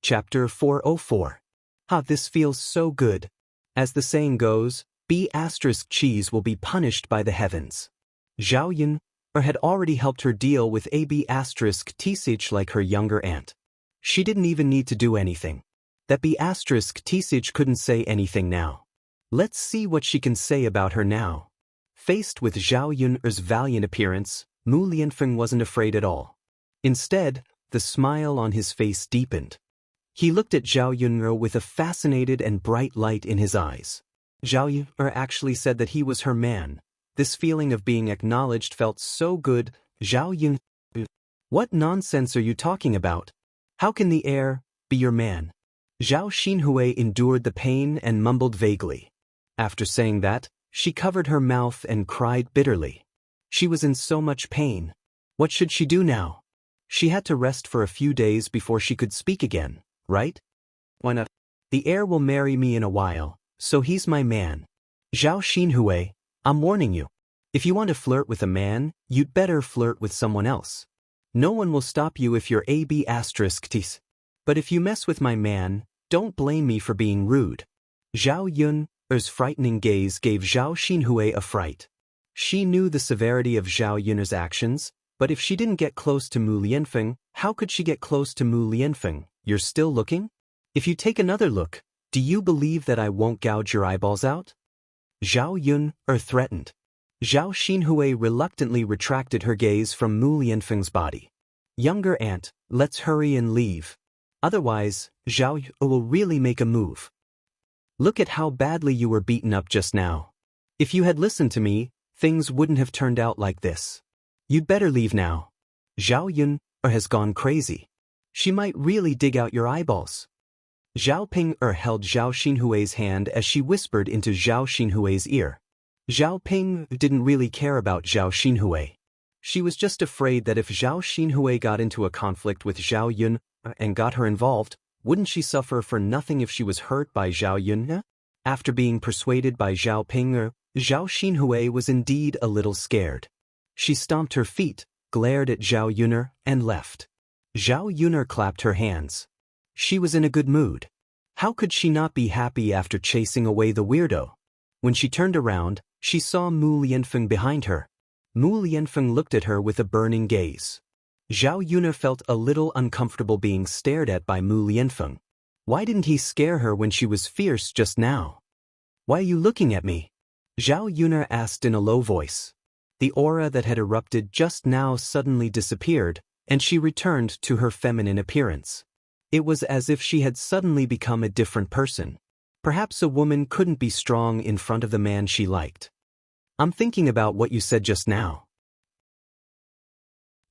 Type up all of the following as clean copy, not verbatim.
Chapter 404. This feels so good. As the saying goes, B** cheese will be punished by the heavens. Zhao Yun had already helped her deal with AB** Tsich like her younger aunt. She didn't even need to do anything. That B** Tsich couldn't say anything now. Let's see what she can say about her now. Faced with Zhao Yun's valiant appearance, Mu Lianfeng wasn't afraid at all. Instead, the smile on his face deepened. He looked at Zhao Yun with a fascinated and bright light in his eyes. Zhao Yun actually said that he was her man. This feeling of being acknowledged felt so good. Zhao Yun, what nonsense are you talking about? How can the heir be your man? Zhao Xinhui endured the pain and mumbled vaguely. After saying that, she covered her mouth and cried bitterly. She was in so much pain. What should she do now? She had to rest for a few days before she could speak again, right? Why not? The heir will marry me in a while, so he's my man. Zhao Xinhui, I'm warning you. If you want to flirt with a man, you'd better flirt with someone else. No one will stop you if you're AB***. But if you mess with my man, don't blame me for being rude. Zhao Yun's frightening gaze gave Zhao Xinhui a fright. She knew the severity of Zhao Yun's actions, but if she didn't get close to Mu Lianfeng, how could she get close to Mu Lianfeng? You're still looking? If you take another look, do you believe that I won't gouge your eyeballs out? Zhao Yun threatened. Zhao Xinhui reluctantly retracted her gaze from Mu Lianfeng's body. Younger aunt, let's hurry and leave. Otherwise, Zhao Yu will really make a move. Look at how badly you were beaten up just now. If you had listened to me, things wouldn't have turned out like this. You'd better leave now. Zhao Yun has gone crazy. She might really dig out your eyeballs. Zhao Ping held Zhao Xinhui's hand as she whispered into Zhao Xinhui's ear. Zhao Ping didn't really care about Zhao Xinhui. She was just afraid that if Zhao Xinhui got into a conflict with Zhao Yun and got her involved, wouldn't she suffer for nothing if she was hurt by Zhao Yun? After being persuaded by Zhao Ping, Zhao Xinhui was indeed a little scared. She stomped her feet, glared at Zhao Yun, and left. Zhao Yun clapped her hands. She was in a good mood. How could she not be happy after chasing away the weirdo? When she turned around, she saw Mu Lianfeng behind her. Mu Lianfeng looked at her with a burning gaze. Zhao Yun felt a little uncomfortable being stared at by Mu Lianfeng. Why didn't he scare her when she was fierce just now? Why are you looking at me? Zhao Yun asked in a low voice. The aura that had erupted just now suddenly disappeared, and she returned to her feminine appearance. It was as if she had suddenly become a different person. Perhaps a woman couldn't be strong in front of the man she liked. I'm thinking about what you said just now.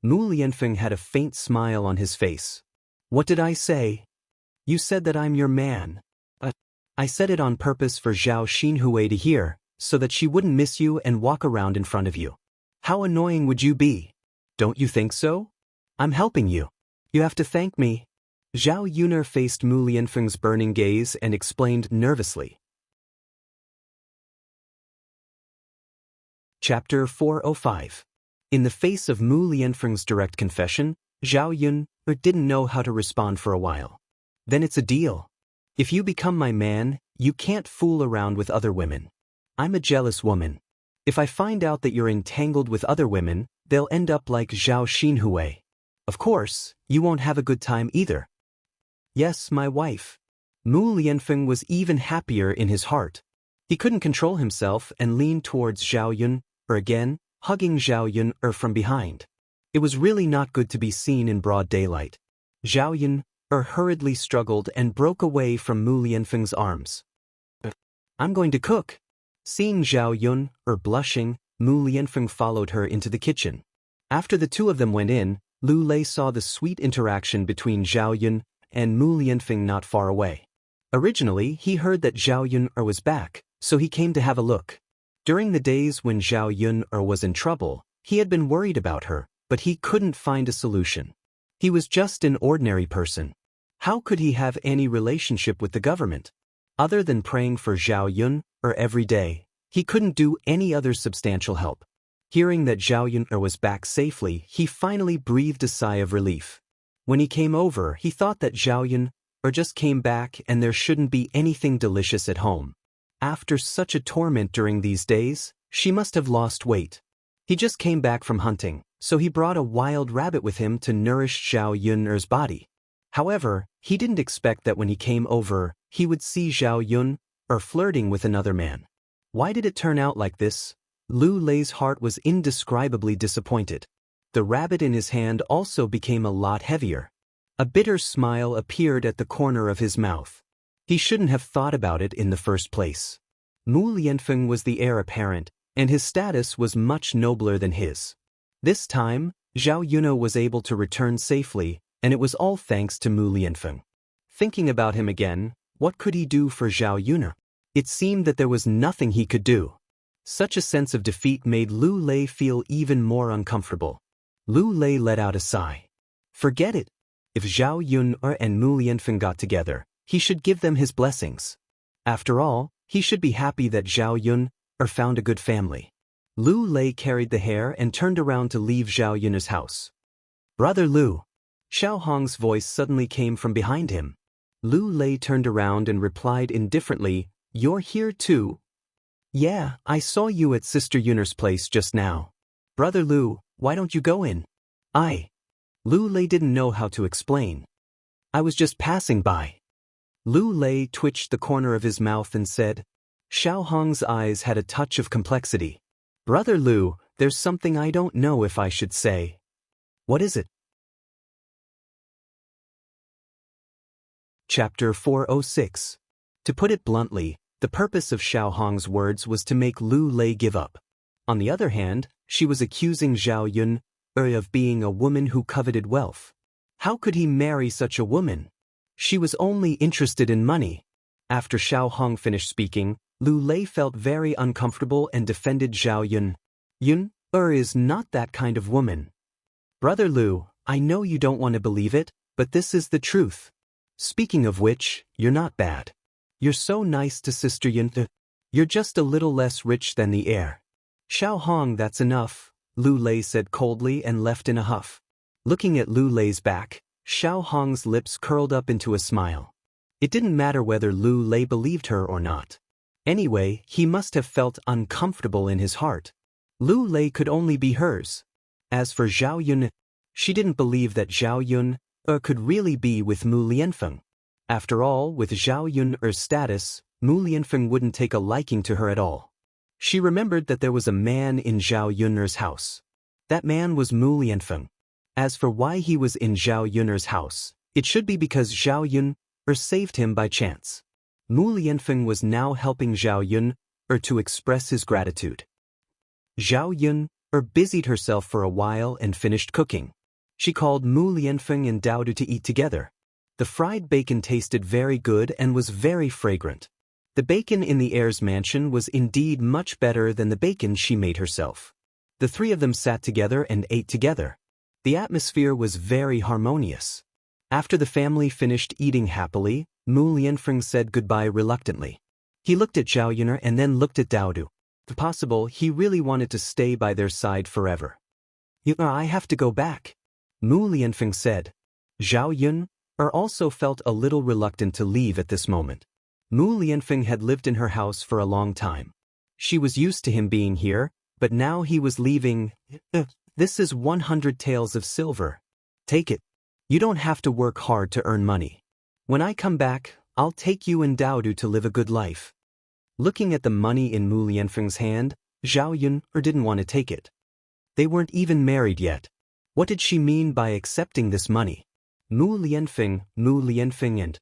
Mu Lianfeng had a faint smile on his face. What did I say? You said that I'm your man. I said it on purpose for Zhao Xinhui to hear, so that she wouldn't miss you and walk around in front of you. How annoying would you be? Don't you think so? I'm helping you. You have to thank me. Zhao Yun faced Mu Lianfeng's burning gaze and explained nervously. Chapter 405. In the face of Mu Lianfeng's direct confession, Zhao Yun didn't know how to respond for a while. Then it's a deal. If you become my man, you can't fool around with other women. I'm a jealous woman. If I find out that you're entangled with other women, they'll end up like Zhao Xinhui. Of course, you won't have a good time either. Yes, my wife. Mu Lianfeng was even happier in his heart. He couldn't control himself and leaned towards Zhao Yun, again, hugging Zhao Yun from behind. It was really not good to be seen in broad daylight. Zhao Yun hurriedly struggled and broke away from Mu Lianfeng's arms. I'm going to cook. Seeing Zhao Yun blushing, Mu Lianfeng followed her into the kitchen. After the two of them went in, Lu Lei saw the sweet interaction between Zhao Yun and Mu Lianfeng not far away. Originally, he heard that Zhao Yun was back, so he came to have a look. During the days when Zhao Yun was in trouble, he had been worried about her, but he couldn't find a solution. He was just an ordinary person. How could he have any relationship with the government? Other than praying for Zhao Yun every day, he couldn't do any other substantial help. Hearing that Zhao Yun was back safely, he finally breathed a sigh of relief. When he came over, he thought that Zhao Yun or just came back and there shouldn't be anything delicious at home. After such a torment during these days, she must have lost weight. He just came back from hunting, so he brought a wild rabbit with him to nourish Zhao Yun'er's body. However, he didn't expect that when he came over, he would see Zhao Yun'er flirting with another man. Why did it turn out like this? Lu Lei's heart was indescribably disappointed. The rabbit in his hand also became a lot heavier. A bitter smile appeared at the corner of his mouth. He shouldn't have thought about it in the first place. Mu Lianfeng was the heir apparent, and his status was much nobler than his. This time, Zhao Yun'er was able to return safely, and it was all thanks to Mu Lianfeng. Thinking about him again, what could he do for Zhao Yun'er? It seemed that there was nothing he could do. Such a sense of defeat made Lu Lei feel even more uncomfortable. Lu Lei let out a sigh. Forget it. If Zhao Yun'er and Mu Lianfeng got together, he should give them his blessings. After all, he should be happy that Zhao Yun'er found a good family. Lu Lei carried the hare and turned around to leave Zhao Yun'er's house. Brother Lu. Xiao Hong's voice suddenly came from behind him. Lu Lei turned around and replied indifferently, "You're here too?" "Yeah, I saw you at Sister Yun'er's place just now." "Brother Lu, why don't you go in?" Lu Lei didn't know how to explain. "I was just passing by." Lu Lei twitched the corner of his mouth and said. Xiao Hong's eyes had a touch of complexity. "Brother Lu, there's something I don't know if I should say." "What is it?" Chapter 406. To put it bluntly, the purpose of Xiao Hong's words was to make Lu Lei give up. On the other hand, she was accusing Zhao Yun'er of being a woman who coveted wealth. How could he marry such a woman? She was only interested in money. After Xiao Hong finished speaking, Lu Lei felt very uncomfortable and defended Zhao Yun'er. "Yun'er is not that kind of woman." "Brother Lu, I know you don't want to believe it, but this is the truth. Speaking of which, you're not bad. You're so nice to Sister Yun'er. You're just a little less rich than the heir." "Xiao Hong, that's enough," Lu Lei said coldly and left in a huff. Looking at Lu Lei's back, Xiao Hong's lips curled up into a smile. It didn't matter whether Lu Lei believed her or not. Anyway, he must have felt uncomfortable in his heart. Lu Lei could only be hers. As for Zhao Yun'er, she didn't believe that Zhao Yun'er could really be with Mu Lianfeng. After all, with Zhao Yun'er's status, Mu Lianfeng wouldn't take a liking to her at all. She remembered that there was a man in Zhao Yun'er's house. That man was Mu Lianfeng. As for why he was in Zhao Yun'er's house, it should be because Zhao Yun'er saved him by chance. Mu Lianfeng was now helping Zhao Yun'er to express his gratitude. Zhao Yun'er busied herself for a while and finished cooking. She called Mu Lianfeng and Daoist to eat together. The fried bacon tasted very good and was very fragrant. The bacon in the heir's mansion was indeed much better than the bacon she made herself. The three of them sat together and ate together. The atmosphere was very harmonious. After the family finished eating happily, Mu Lianfeng said goodbye reluctantly. He looked at Zhao Yun'er and then looked at Daoist. If possible, he really wanted to stay by their side forever. "I have to go back," Mu Lianfeng said. Zhao Yun'er also felt a little reluctant to leave at this moment. Mu Lianfeng had lived in her house for a long time. She was used to him being here, but now he was leaving. "This is 100 taels of silver. Take it. You don't have to work hard to earn money. When I come back, I'll take you and Daoist to live a good life." Looking at the money in Mu Lianfeng's hand, Zhao Yun'er didn't want to take it. They weren't even married yet. What did she mean by accepting this money? Mu Lianfeng and...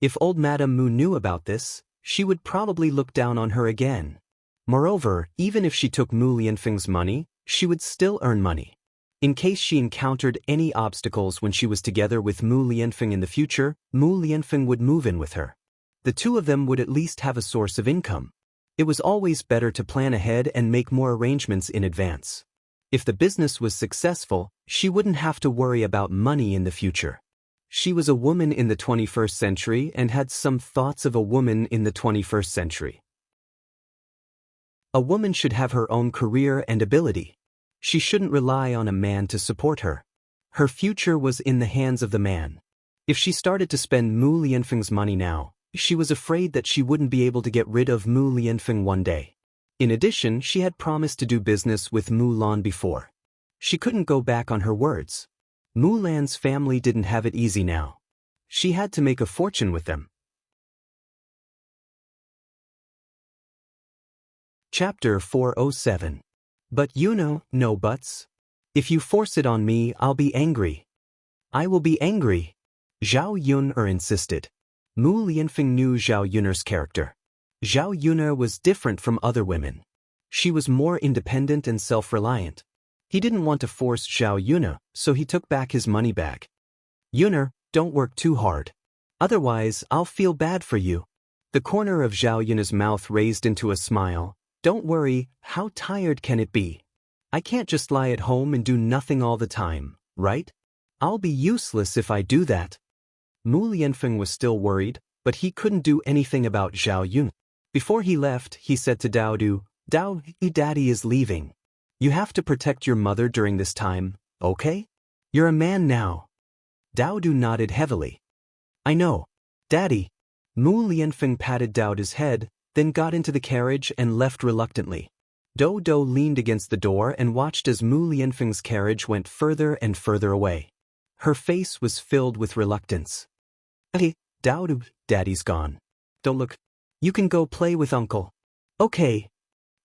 If old Madame Mu knew about this, she would probably look down on her again. Moreover, even if she took Mu Lianfeng's money, she would still earn money. In case she encountered any obstacles when she was together with Mu Lianfeng in the future, Mu Lianfeng would move in with her. The two of them would at least have a source of income. It was always better to plan ahead and make more arrangements in advance. If the business was successful, she wouldn't have to worry about money in the future. She was a woman in the 21st century and had some thoughts of a woman in the 21st century. A woman should have her own career and ability. She shouldn't rely on a man to support her. Her future was in the hands of the man. If she started to spend Mu Lianfeng's money now, she was afraid that she wouldn't be able to get rid of Mu Lianfeng one day. In addition, she had promised to do business with Mu Lan before. She couldn't go back on her words. Mu Lan's family didn't have it easy now. She had to make a fortune with them. Chapter 407. But you know, no buts. If you force it on me, I'll be angry. I will be angry. Zhao Yuner insisted. Mu Lianfeng knew Zhao Yuner's character. Zhao Yuner was different from other women. She was more independent and self-reliant. He didn't want to force Zhao Yuner, so he took back his money bag. Yuner, don't work too hard. Otherwise, I'll feel bad for you. The corner of Zhao Yuner's mouth raised into a smile. Don't worry, how tired can it be? I can't just lie at home and do nothing all the time, right? I'll be useless if I do that. Mu Lianfeng was still worried, but he couldn't do anything about Zhao Yun. Before he left, he said to Dao Du, Dao, Daddy is leaving. You have to protect your mother during this time, okay? You're a man now. Dao Du nodded heavily. I know, Daddy. Mu Lianfeng patted Dao Du's head, then got into the carriage and left reluctantly. Do leaned against the door and watched as Mu Lianfeng's carriage went further and further away. Her face was filled with reluctance. Hey, Dao Du, Daddy's gone. Don't look. You can go play with Uncle. Okay.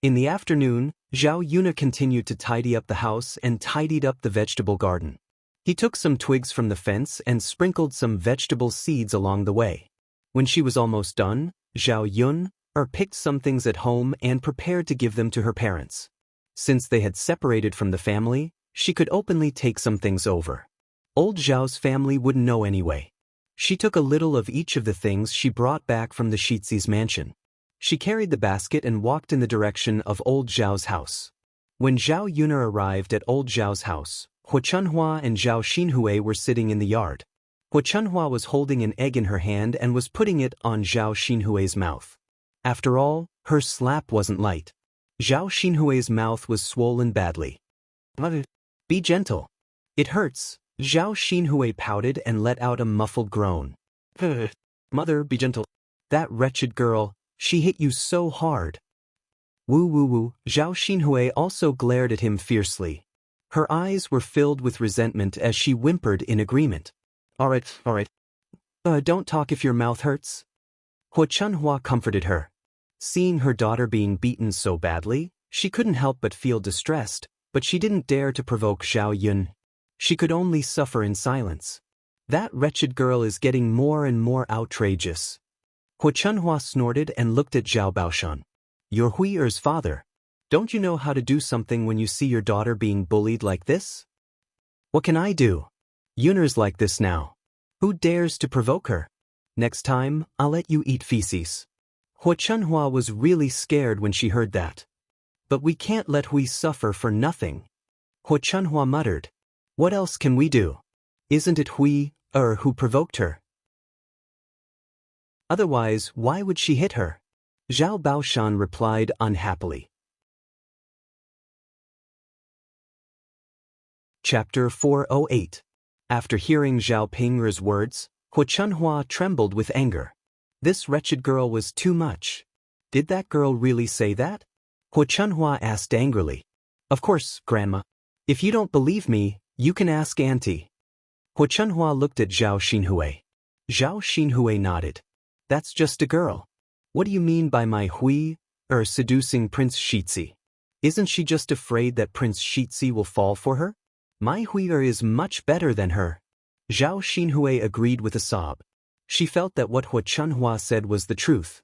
In the afternoon, Zhao Yuner continued to tidy up the house and tidied up the vegetable garden. He took some twigs from the fence and sprinkled some vegetable seeds along the way. When she was almost done, Zhao Yuner picked some things at home and prepared to give them to her parents. Since they had separated from the family, she could openly take some things over. Old Zhao's family wouldn't know anyway. She took a little of each of the things she brought back from the Shizi's mansion. She carried the basket and walked in the direction of old Zhao's house. When Zhao Yuner arrived at old Zhao's house, Hua Chunhua and Zhao Xinhui were sitting in the yard. Hua Chunhua was holding an egg in her hand and was putting it on Zhao Xinhui's mouth. After all, her slap wasn't light. Zhao Xinhui's mouth was swollen badly. Mother, be gentle. It hurts. Zhao Xinhui pouted and let out a muffled groan. Mother, be gentle. That wretched girl, she hit you so hard. Woo. Zhao Xinhui also glared at him fiercely. Her eyes were filled with resentment as she whimpered in agreement. All right. Don't talk if your mouth hurts. Hua Chunhua comforted her. Seeing her daughter being beaten so badly, she couldn't help but feel distressed, but she didn't dare to provoke Zhao Yun. She could only suffer in silence. That wretched girl is getting more and more outrageous. Hua Chunhua snorted and looked at Zhao Baoshan. You're Hui Er's father. Don't you know how to do something when you see your daughter being bullied like this? What can I do? Yuner's like this now. Who dares to provoke her? Next time, I'll let you eat feces. Hua Chunhua was really scared when she heard that. But we can't let Hui suffer for nothing. Hua Chunhua muttered. What else can we do? Isn't it Hui Er who provoked her? Otherwise, why would she hit her? Zhao Baoshan replied unhappily. Chapter 408. After hearing Zhao Ping'er's words, Hua Chunhua trembled with anger. This wretched girl was too much. Did that girl really say that? Hua Chunhua asked angrily. Of course, Grandma. If you don't believe me, you can ask Auntie. Hua Chunhua looked at Zhao Xinhui. Zhao Xinhui nodded. That's just a girl. What do you mean by my Hui seducing Prince Shizi? Isn't she just afraid that Prince Shizi will fall for her? My Hui is much better than her. Zhao Xinhui agreed with a sob. She felt that what Hua Chunhua said was the truth.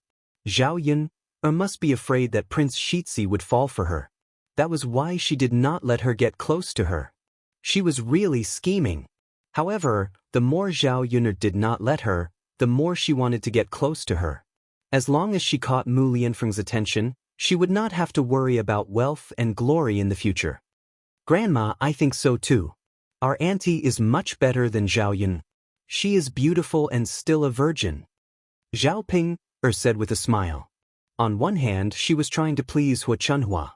Zhao Yun must be afraid that Prince Shizi would fall for her. That was why she did not let her get close to her. She was really scheming. However, the more Zhao Yuner did not let her, the more she wanted to get close to her. As long as she caught Mu Lianfeng's attention, she would not have to worry about wealth and glory in the future. Grandma, I think so too. Our auntie is much better than Zhao Yun. She is beautiful and still a virgin. Zhao Ping said with a smile. On one hand, she was trying to please Hua Chunhua.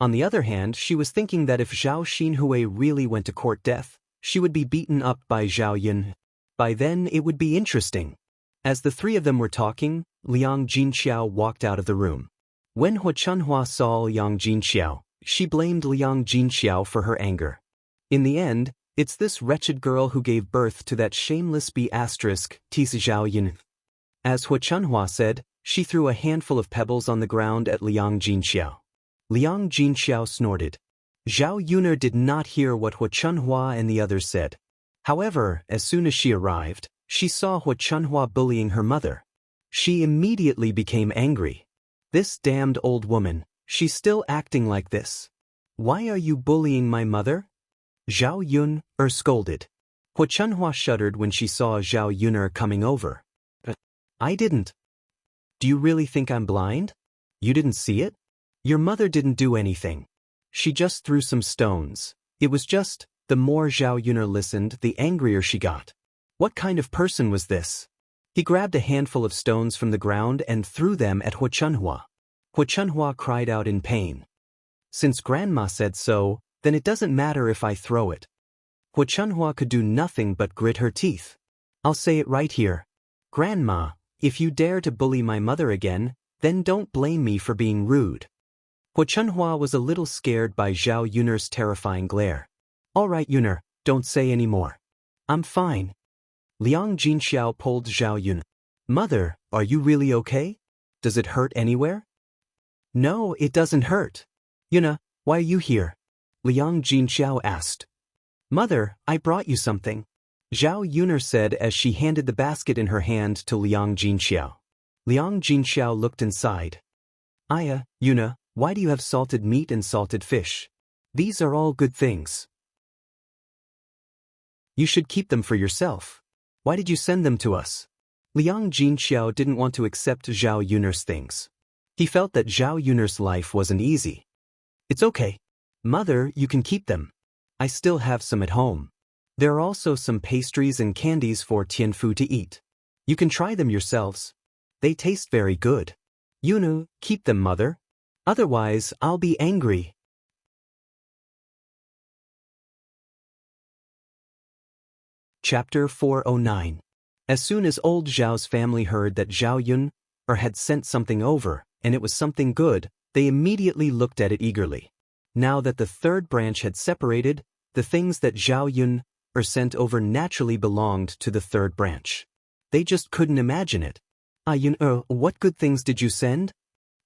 On the other hand, she was thinking that if Zhao Xinhui really went to court death, she would be beaten up by Zhao Yun. By then it would be interesting. As the three of them were talking, Liang Jinxiao walked out of the room. When Hu Chunhua saw Liang Jinxiao, she blamed Liang Jinxiao for her anger. In the end, it's this wretched girl who gave birth to that shameless B** Tisa Zhaoyun. As Hu Chunhua said, she threw a handful of pebbles on the ground at Liang Jinxiao. Liang Jinxiao snorted. Zhao Yuner did not hear what Hu Chunhua and the others said. However, as soon as she arrived, she saw Hu Chunhua bullying her mother. She immediately became angry. This damned old woman, she's still acting like this. Why are you bullying my mother? Zhao Yun scolded. Hu Chunhua shuddered when she saw Zhao Yuner coming over. I didn't. Do you really think I'm blind? You didn't see it? Your mother didn't do anything. She just threw some stones. It was just, the more Zhao Yuner listened, the angrier she got. What kind of person was this? He grabbed a handful of stones from the ground and threw them at Hu Chunhua. Hu Chunhua cried out in pain. Since Grandma said so, then it doesn't matter if I throw it. Hu Chunhua could do nothing but grit her teeth. I'll say it right here. Grandma, if you dare to bully my mother again, then don't blame me for being rude. Hu Chunhua was a little scared by Zhao Yuner's terrifying glare. All right, Yuner, don't say any more. I'm fine. Liang Jinxiao pulled Zhao Yuner. Mother, are you really okay? Does it hurt anywhere? No, it doesn't hurt. Yuner, why are you here? Liang Jinxiao asked. Mother, I brought you something. Zhao Yuner said as she handed the basket in her hand to Liang Jinxiao. Liang Jinxiao looked inside. Aya, Yuner, why do you have salted meat and salted fish? These are all good things. You should keep them for yourself. Why did you send them to us? Liang Jinxiao didn't want to accept Zhao Yuner's things. He felt that Zhao Yuner's life wasn't easy. It's okay. Mother, you can keep them. I still have some at home. There are also some pastries and candies for Tianfu to eat. You can try them yourselves. They taste very good. Yunu, keep them, mother. Otherwise, I'll be angry. Chapter 409. As soon as old Zhao's family heard that Zhao Yun had sent something over, and it was something good, they immediately looked at it eagerly. Now that the third branch had separated, the things that Zhao Yun sent over naturally belonged to the third branch. They just couldn't imagine it. Yun, what good things did you send?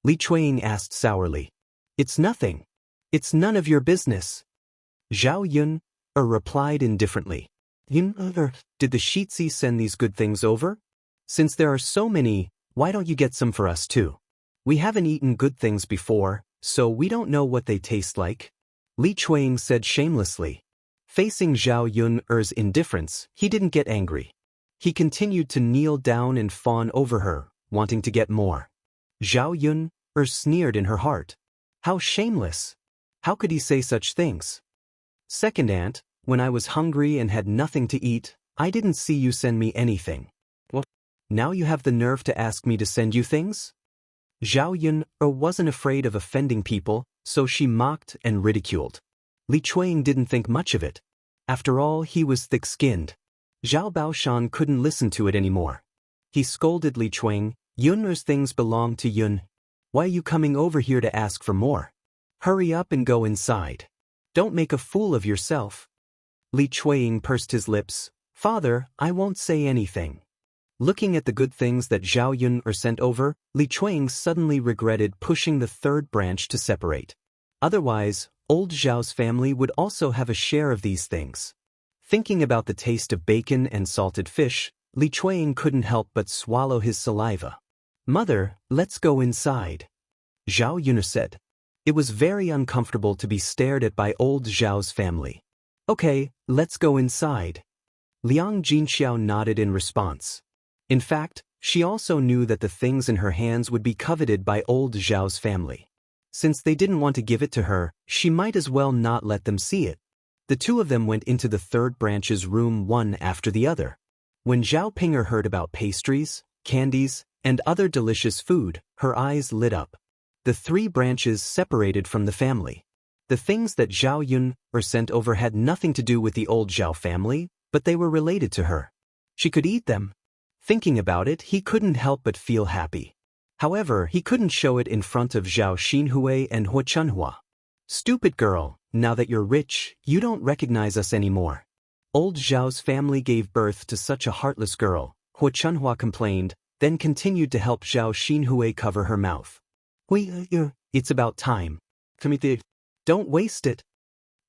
Li Chuiying asked sourly. It's nothing. It's none of your business. Zhao Yun replied indifferently. Yun, did the Shitsi send these good things over? Since there are so many, why don't you get some for us too? We haven't eaten good things before, so we don't know what they taste like. Li Chuiying said shamelessly. Facing Zhao Yun's indifference, he didn't get angry. He continued to kneel down and fawn over her, wanting to get more. Zhao Yun sneered in her heart. How shameless! How could he say such things? Second aunt, when I was hungry and had nothing to eat, I didn't see you send me anything. What? Now you have the nerve to ask me to send you things? Zhao Yun wasn't afraid of offending people, so she mocked and ridiculed. Li Chuiying didn't think much of it. After all, he was thick-skinned. Zhao Baoshan couldn't listen to it anymore. He scolded Li Chuiying. Yun's things belong to Yun. Why are you coming over here to ask for more? Hurry up and go inside. Don't make a fool of yourself. Li Chuiying pursed his lips. Father, I won't say anything. Looking at the good things that Zhao Yun sent over, Li Chuiying suddenly regretted pushing the third branch to separate. Otherwise, old Zhao's family would also have a share of these things. Thinking about the taste of bacon and salted fish, Li Chuiying couldn't help but swallow his saliva. Mother, let's go inside. Zhao Yun said. It was very uncomfortable to be stared at by old Zhao's family. Okay, let's go inside. Liang Jinxiao nodded in response. In fact, she also knew that the things in her hands would be coveted by old Zhao's family. Since they didn't want to give it to her, she might as well not let them see it. The two of them went into the third branch's room one after the other. When Zhao Pinger heard about pastries, candies, and other delicious food, her eyes lit up. The three branches separated from the family. The things that Zhao Yun sent over had nothing to do with the old Zhao family, but they were related to her. She could eat them. Thinking about it, he couldn't help but feel happy. However, he couldn't show it in front of Zhao Xinhui and Huo Chunhua. Stupid girl, now that you're rich, you don't recognize us anymore. Old Zhao's family gave birth to such a heartless girl, Huo Chunhua complained, then continued to help Zhao Xinhui cover her mouth. It's about time. Don't waste it.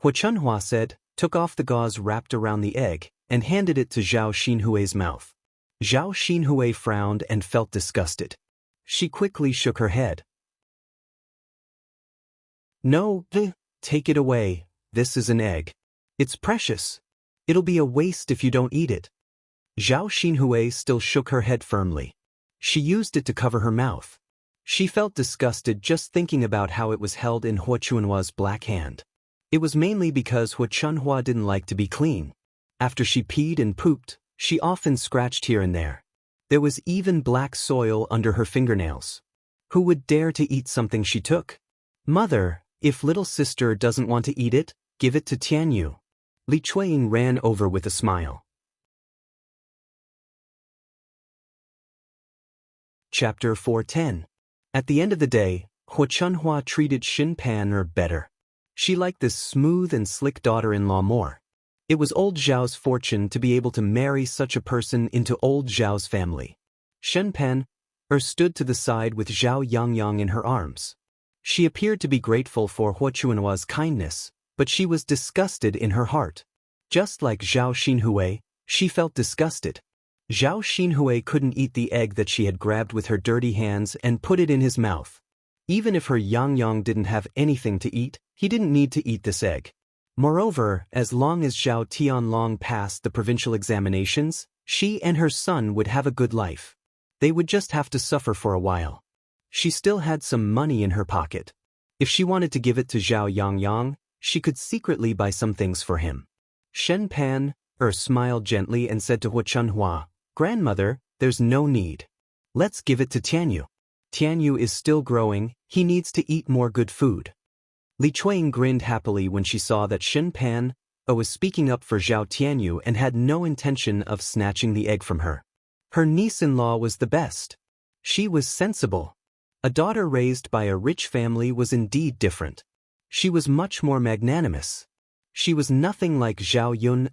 Huo Chunhua said, took off the gauze wrapped around the egg, and handed it to Zhao Xinhui's mouth. Zhao Xinhui frowned and felt disgusted. She quickly shook her head. No, take it away, this is an egg. It's precious. It'll be a waste if you don't eat it. Zhao Xinhui still shook her head firmly. She used it to cover her mouth. She felt disgusted just thinking about how it was held in Huo Chunhua's black hand. It was mainly because Huo Chunhua didn't like to be clean. After she peed and pooped, she often scratched here and there. There was even black soil under her fingernails. Who would dare to eat something she took? Mother, if little sister doesn't want to eat it, give it to Tianyu. Li Chuanying ran over with a smile. Chapter 410. At the end of the day, Huo Chunhua treated Xin Pan better. She liked this smooth and slick daughter-in-law more. It was old Zhao's fortune to be able to marry such a person into old Zhao's family. Shen Pan stood to the side with Zhao Yangyang in her arms. She appeared to be grateful for Huo Chunhua's kindness, but she was disgusted in her heart. Just like Zhao Xinhui, she felt disgusted. Zhao Xinhui couldn't eat the egg that she had grabbed with her dirty hands and put it in his mouth. Even if her Yangyang didn't have anything to eat, he didn't need to eat this egg. Moreover, as long as Zhao Tianlong passed the provincial examinations, she and her son would have a good life. They would just have to suffer for a while. She still had some money in her pocket. If she wanted to give it to Zhao Yangyang, she could secretly buy some things for him. Shen Pan smiled gently and said to Huo Chunhua, "Grandmother, there's no need. Let's give it to Tianyu. Tianyu is still growing, he needs to eat more good food." Li Chuanying grinned happily when she saw that Shen Pan was speaking up for Zhao Tianyu and had no intention of snatching the egg from her. Her niece-in-law was the best. She was sensible. A daughter raised by a rich family was indeed different. She was much more magnanimous. She was nothing like Zhao Yun,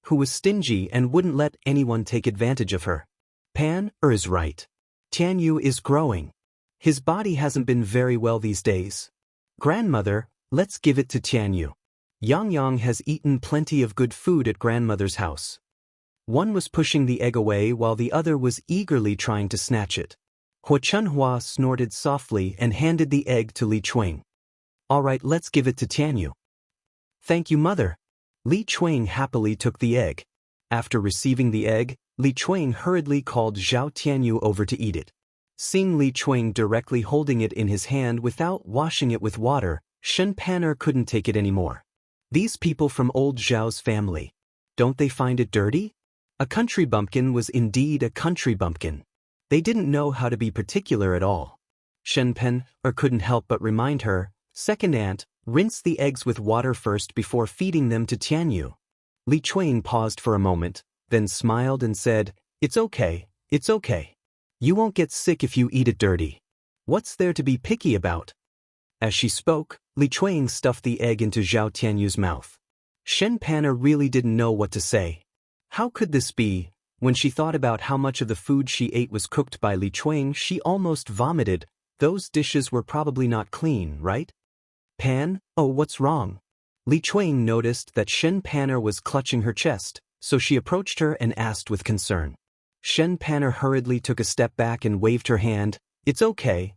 who was stingy and wouldn't let anyone take advantage of her. Pan is right. Tianyu is growing. His body hasn't been very well these days. Grandmother, let's give it to Tianyu. Yangyang has eaten plenty of good food at grandmother's house. One was pushing the egg away while the other was eagerly trying to snatch it. Huo Chunhua snorted softly and handed the egg to Li Chuanying. All right, let's give it to Tianyu. Thank you, mother. Li Chuanying happily took the egg. After receiving the egg, Li Chuanying hurriedly called Zhao Tianyu over to eat it. Seeing Li Chuanying directly holding it in his hand without washing it with water, Shen Pan couldn't take it anymore. These people from old Zhao's family, don't they find it dirty? A country bumpkin was indeed a country bumpkin. They didn't know how to be particular at all. Shen Pan couldn't help but remind her, second aunt, rinse the eggs with water first before feeding them to Tianyu. Li Chuanying paused for a moment, then smiled and said, it's okay. You won't get sick if you eat it dirty. What's there to be picky about? As she spoke, Li Chuanying stuffed the egg into Zhao Tianyu's mouth. Shen Pan really didn't know what to say. How could this be? When she thought about how much of the food she ate was cooked by Li Chuanying, she almost vomited. Those dishes were probably not clean, right? Pan, what's wrong? Li Chuanying noticed that Shen Pan was clutching her chest, so she approached her and asked with concern. Shen Pan hurriedly took a step back and waved her hand. It's okay.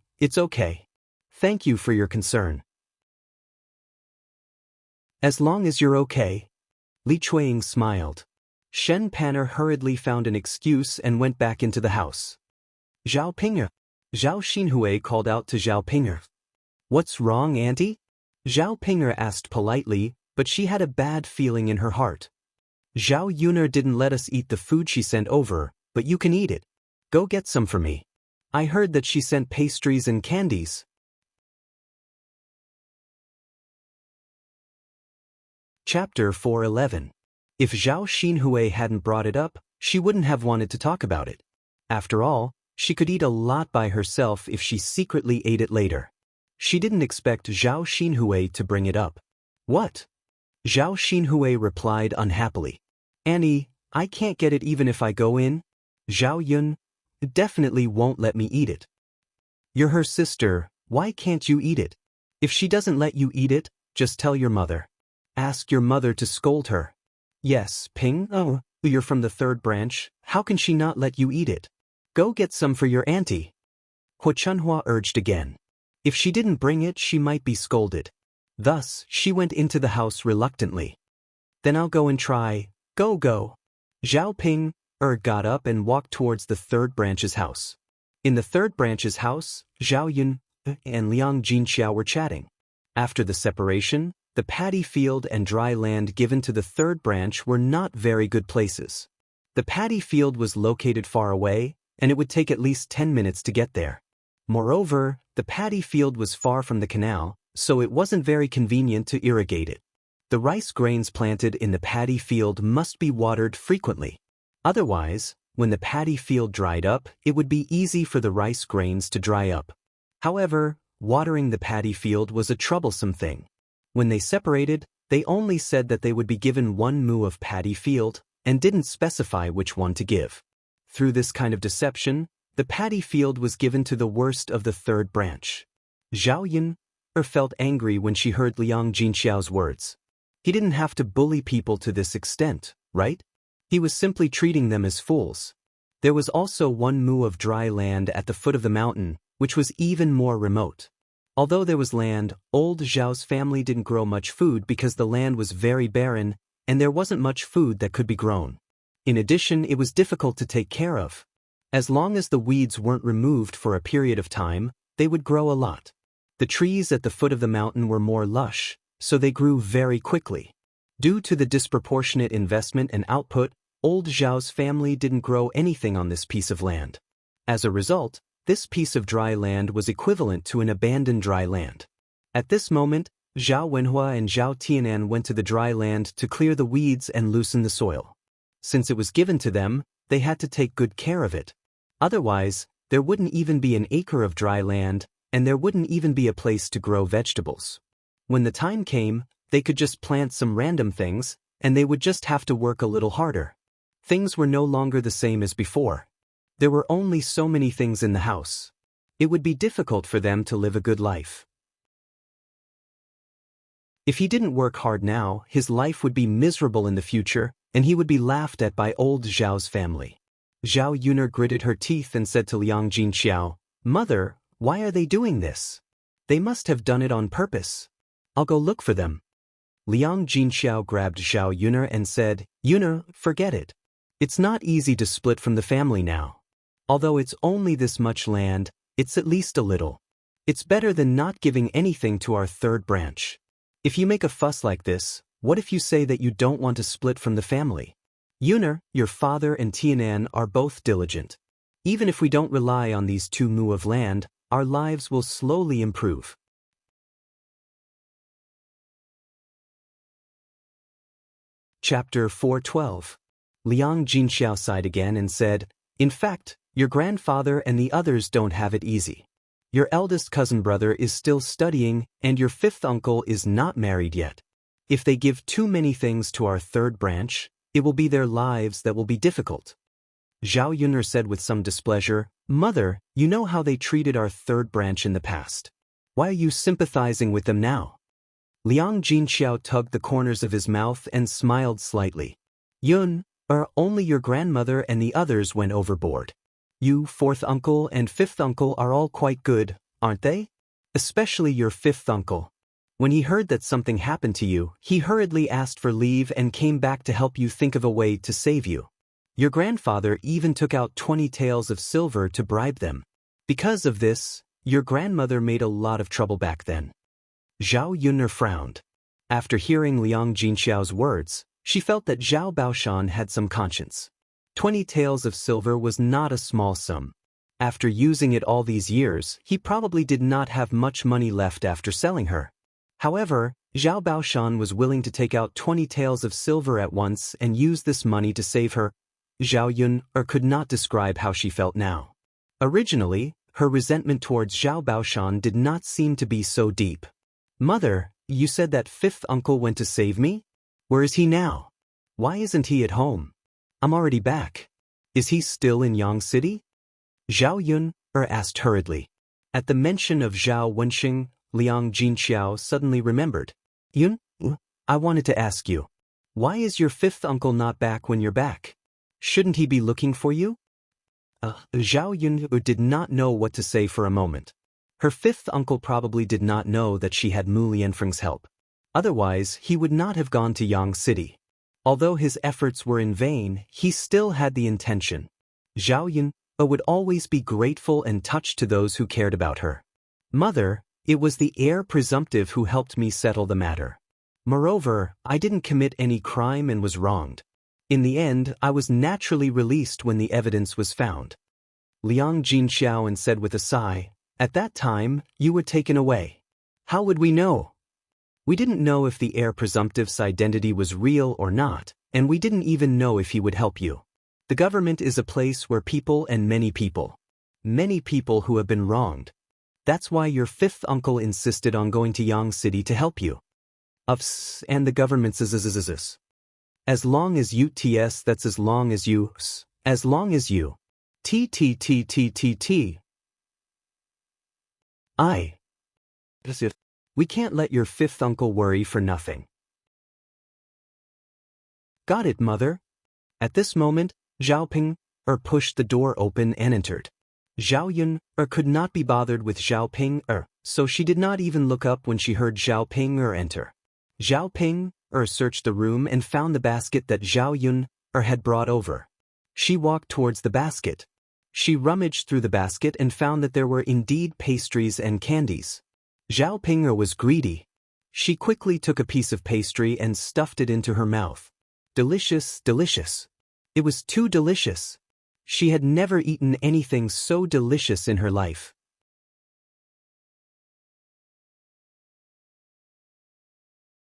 Thank you for your concern. As long as you're okay. Li Chuanying smiled. Shen Pan hurriedly found an excuse and went back into the house. Zhao Xinhui called out to Zhao Ping'er. What's wrong, auntie? Zhao Ping'er asked politely, but she had a bad feeling in her heart. Zhao Yuner didn't let us eat the food she sent over, but you can eat it. Go get some for me. I heard that she sent pastries and candies. Chapter 411. If Zhao Xinhui hadn't brought it up, she wouldn't have wanted to talk about it. After all, she could eat a lot by herself if she secretly ate it later. She didn't expect Zhao Xinhui to bring it up. What? Zhao Xinhui replied unhappily. Annie, I can't get it even if I go in. Zhao Yun definitely won't let me eat it. You're her sister, why can't you eat it? If she doesn't let you eat it, just tell your mother. Ask your mother to scold her. Yes, Ping, oh, you're from the third branch, how can she not let you eat it? Go get some for your auntie. Hu Chunhua urged again. If she didn't bring it, she might be scolded. Thus, she went into the house reluctantly. Then I'll go and try. Go. Zhao Ping got up and walked towards the third branch's house. In the third branch's house, Zhao Yun and Liang Jinxiao were chatting. After the separation, the paddy field and dry land given to the third branch were not very good places. The paddy field was located far away, and it would take at least 10 minutes to get there. Moreover, the paddy field was far from the canal, so it wasn't very convenient to irrigate it. The rice grains planted in the paddy field must be watered frequently. Otherwise, when the paddy field dried up, it would be easy for the rice grains to dry up. However, watering the paddy field was a troublesome thing. When they separated, they only said that they would be given 1 mu of paddy field, and didn't specify which one to give. Through this kind of deception, the paddy field was given to the worst of the third branch. Zhao Yun felt angry when she heard Liang Jinxiao's words. He didn't have to bully people to this extent, right? He was simply treating them as fools. There was also 1 mu of dry land at the foot of the mountain, which was even more remote. Although there was land, old Zhao's family didn't grow much food because the land was very barren, and there wasn't much food that could be grown. In addition, it was difficult to take care of. As long as the weeds weren't removed for a period of time, they would grow a lot. The trees at the foot of the mountain were more lush, so they grew very quickly. Due to the disproportionate investment and output, old Zhao's family didn't grow anything on this piece of land. As a result, this piece of dry land was equivalent to an abandoned dry land. At this moment, Zhao Wenhua and Zhao Tianan went to the dry land to clear the weeds and loosen the soil. Since it was given to them, they had to take good care of it. Otherwise, there wouldn't even be an acre of dry land, and there wouldn't even be a place to grow vegetables. When the time came, they could just plant some random things, and they would just have to work a little harder. Things were no longer the same as before. There were only so many things in the house. It would be difficult for them to live a good life. If he didn't work hard now, his life would be miserable in the future, and he would be laughed at by old Zhao's family. Zhao Yuner gritted her teeth and said to Liang Jinxiao, "Mother, why are they doing this? They must have done it on purpose. I'll go look for them." Liang Jinxiao grabbed Zhao Yuner and said, "Yuner, forget it. It's not easy to split from the family now. Although it's only this much land, it's at least a little. It's better than not giving anything to our third branch. If you make a fuss like this, what if you say that you don't want to split from the family? Yuner, your father and Tianan are both diligent. Even if we don't rely on these 2 mu of land, our lives will slowly improve." Chapter 412. Liang Jinxiao sighed again and said, "In fact, your grandfather and the others don't have it easy. Your eldest cousin brother is still studying, and your 5th uncle is not married yet. If they give too many things to our third branch, it will be their lives that will be difficult." Zhao Yuner said with some displeasure, "Mother, you know how they treated our third branch in the past. Why are you sympathizing with them now?" Liang Jinxiao tugged the corners of his mouth and smiled slightly. "Yun, only your grandmother and the others went overboard. You, 4th uncle and 5th uncle are all quite good, aren't they? Especially your 5th uncle. When he heard that something happened to you, he hurriedly asked for leave and came back to help you think of a way to save you. Your grandfather even took out 20 taels of silver to bribe them. Because of this, your grandmother made a lot of trouble back then." Zhao Yuner frowned. After hearing Liang Jinxiao's words, she felt that Zhao Baoshan had some conscience. 20 taels of silver was not a small sum. After using it all these years, he probably did not have much money left after selling her. However, Zhao Baoshan was willing to take out 20 taels of silver at once and use this money to save her. Zhao Yun could not describe how she felt now. Originally, her resentment towards Zhao Baoshan did not seem to be so deep. Mother, you said that fifth uncle went to save me? Where is he now? Why isn't he at home? I'm already back. Is he still in Yang City? Zhao Yun asked hurriedly. At the mention of Zhao Wenxing, Liang Jinxiao suddenly remembered. Yun, I wanted to ask you. Why is your fifth uncle not back when you're back? Shouldn't he be looking for you? Zhao Yun did not know what to say for a moment. Her fifth uncle probably did not know that she had Mu Lianfeng's help. Otherwise, he would not have gone to Yang City. Although his efforts were in vain, he still had the intention. Zhao Yun would always be grateful and touched to those who cared about her. Mother, it was the heir presumptive who helped me settle the matter. Moreover, I didn't commit any crime and was wronged. In the end, I was naturally released when the evidence was found. Liang Jinxiao said with a sigh, at that time, you were taken away. How would we know? We didn't know if the heir presumptive's identity was real or not, and we didn't even know if he would help you. The government is a place where people and many people who have been wronged. That's why your fifth uncle insisted on going to Yang City to help you. And the government's as long as you ts, that's as long as you as long as you t. We can't let your fifth uncle worry for nothing. Got it, mother. At this moment, Zhao Ping pushed the door open and entered. Zhao Yun could not be bothered with Zhao Ping so she did not even look up when she heard Zhao Ping enter. Zhao Ping searched the room and found the basket that Zhao Yun had brought over. She walked towards the basket. She rummaged through the basket and found that there were indeed pastries and candies. Zhao Ping was greedy. She quickly took a piece of pastry and stuffed it into her mouth. Delicious, delicious. It was too delicious. She had never eaten anything so delicious in her life.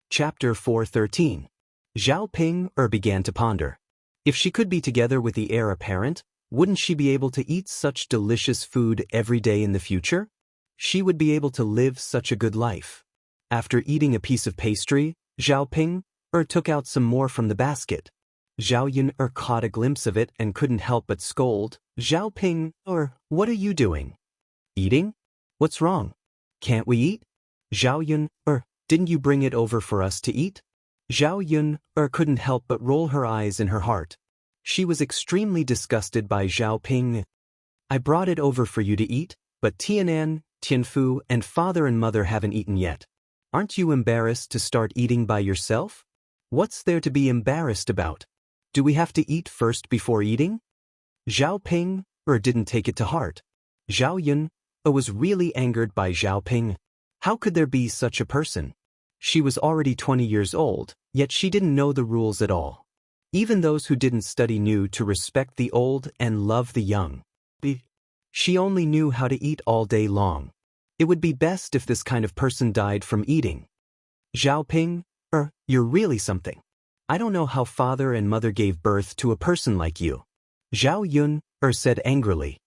Chapter 413. Zhao Ping began to ponder. If she could be together with the heir apparent, wouldn't she be able to eat such delicious food every day in the future? She would be able to live such a good life. After eating a piece of pastry, Zhao Ping took out some more from the basket. Zhao Yun caught a glimpse of it and couldn't help but scold. Zhao Ping, what are you doing? Eating? What's wrong? Can't we eat? Zhao Yun, didn't you bring it over for us to eat? Zhao Yun couldn't help but roll her eyes in her heart. She was extremely disgusted by Zhao Ping. I brought it over for you to eat, but Tianan, Tianfu, and father and mother haven't eaten yet. Aren't you embarrassed to start eating by yourself? What's there to be embarrassed about? Do we have to eat first before eating? Zhao Ping didn't take it to heart. Zhao Yun was really angered by Zhao Ping. How could there be such a person? She was already 20 years old, yet she didn't know the rules at all. Even those who didn't study knew to respect the old and love the young. She only knew how to eat all day long. It would be best if this kind of person died from eating. Zhao Ping, you're really something. I don't know how father and mother gave birth to a person like you. Zhao Yun said angrily.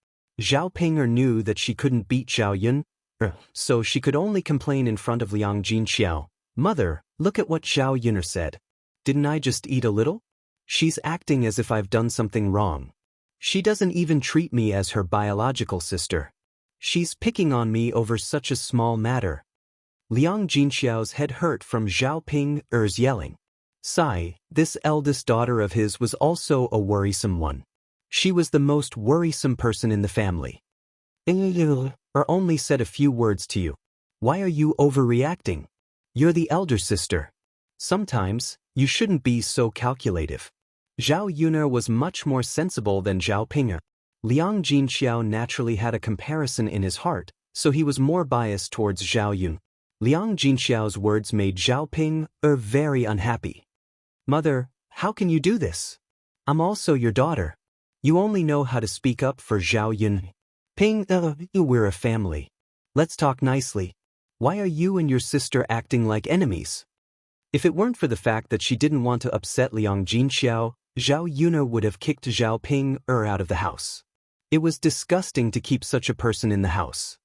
Zhao Ping knew that she couldn't beat Zhao Yun, so she could only complain in front of Liang Jinxiao. Mother, look at what Zhao Yun said. Didn't I just eat a little? She's acting as if I've done something wrong. She doesn't even treat me as her biological sister. She's picking on me over such a small matter. Liang Jinxiao's head hurt from Zhao Ping's yelling. Sai, this eldest daughter of his was also a worrisome one. She was the most worrisome person in the family. Only said a few words to you. Why are you overreacting? You're the elder sister. Sometimes, you shouldn't be so calculative. Zhao Yun was much more sensible than Zhao Ping. Liang Jinxiao naturally had a comparison in his heart, so he was more biased towards Zhao Yun. Liang Jinxiao's words made Zhao Ping very unhappy. Mother, how can you do this? I'm also your daughter. You only know how to speak up for Zhao Yun. Ping, we're a family. Let's talk nicely. Why are you and your sister acting like enemies? If it weren't for the fact that she didn't want to upset Liang Jinxiao, Zhao Yun'er would have kicked Zhao Ping out of the house. It was disgusting to keep such a person in the house.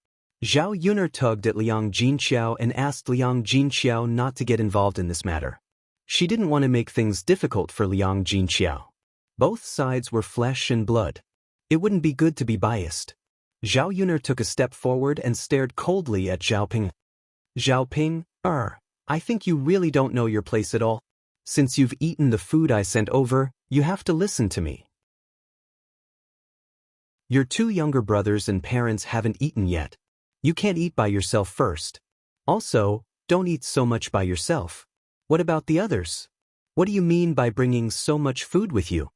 Zhao Yun'er tugged at Liang Jinxiao and asked Liang Jinxiao not to get involved in this matter. She didn't want to make things difficult for Liang Jinxiao. Both sides were flesh and blood. It wouldn't be good to be biased. Zhao Yun'er took a step forward and stared coldly at Zhao Ping. Zhao Ping, I think you really don't know your place at all. Since you've eaten the food I sent over, you have to listen to me. Your two younger brothers and parents haven't eaten yet. You can't eat by yourself first. Also, don't eat so much by yourself. What about the others? What do you mean by bringing so much food with you?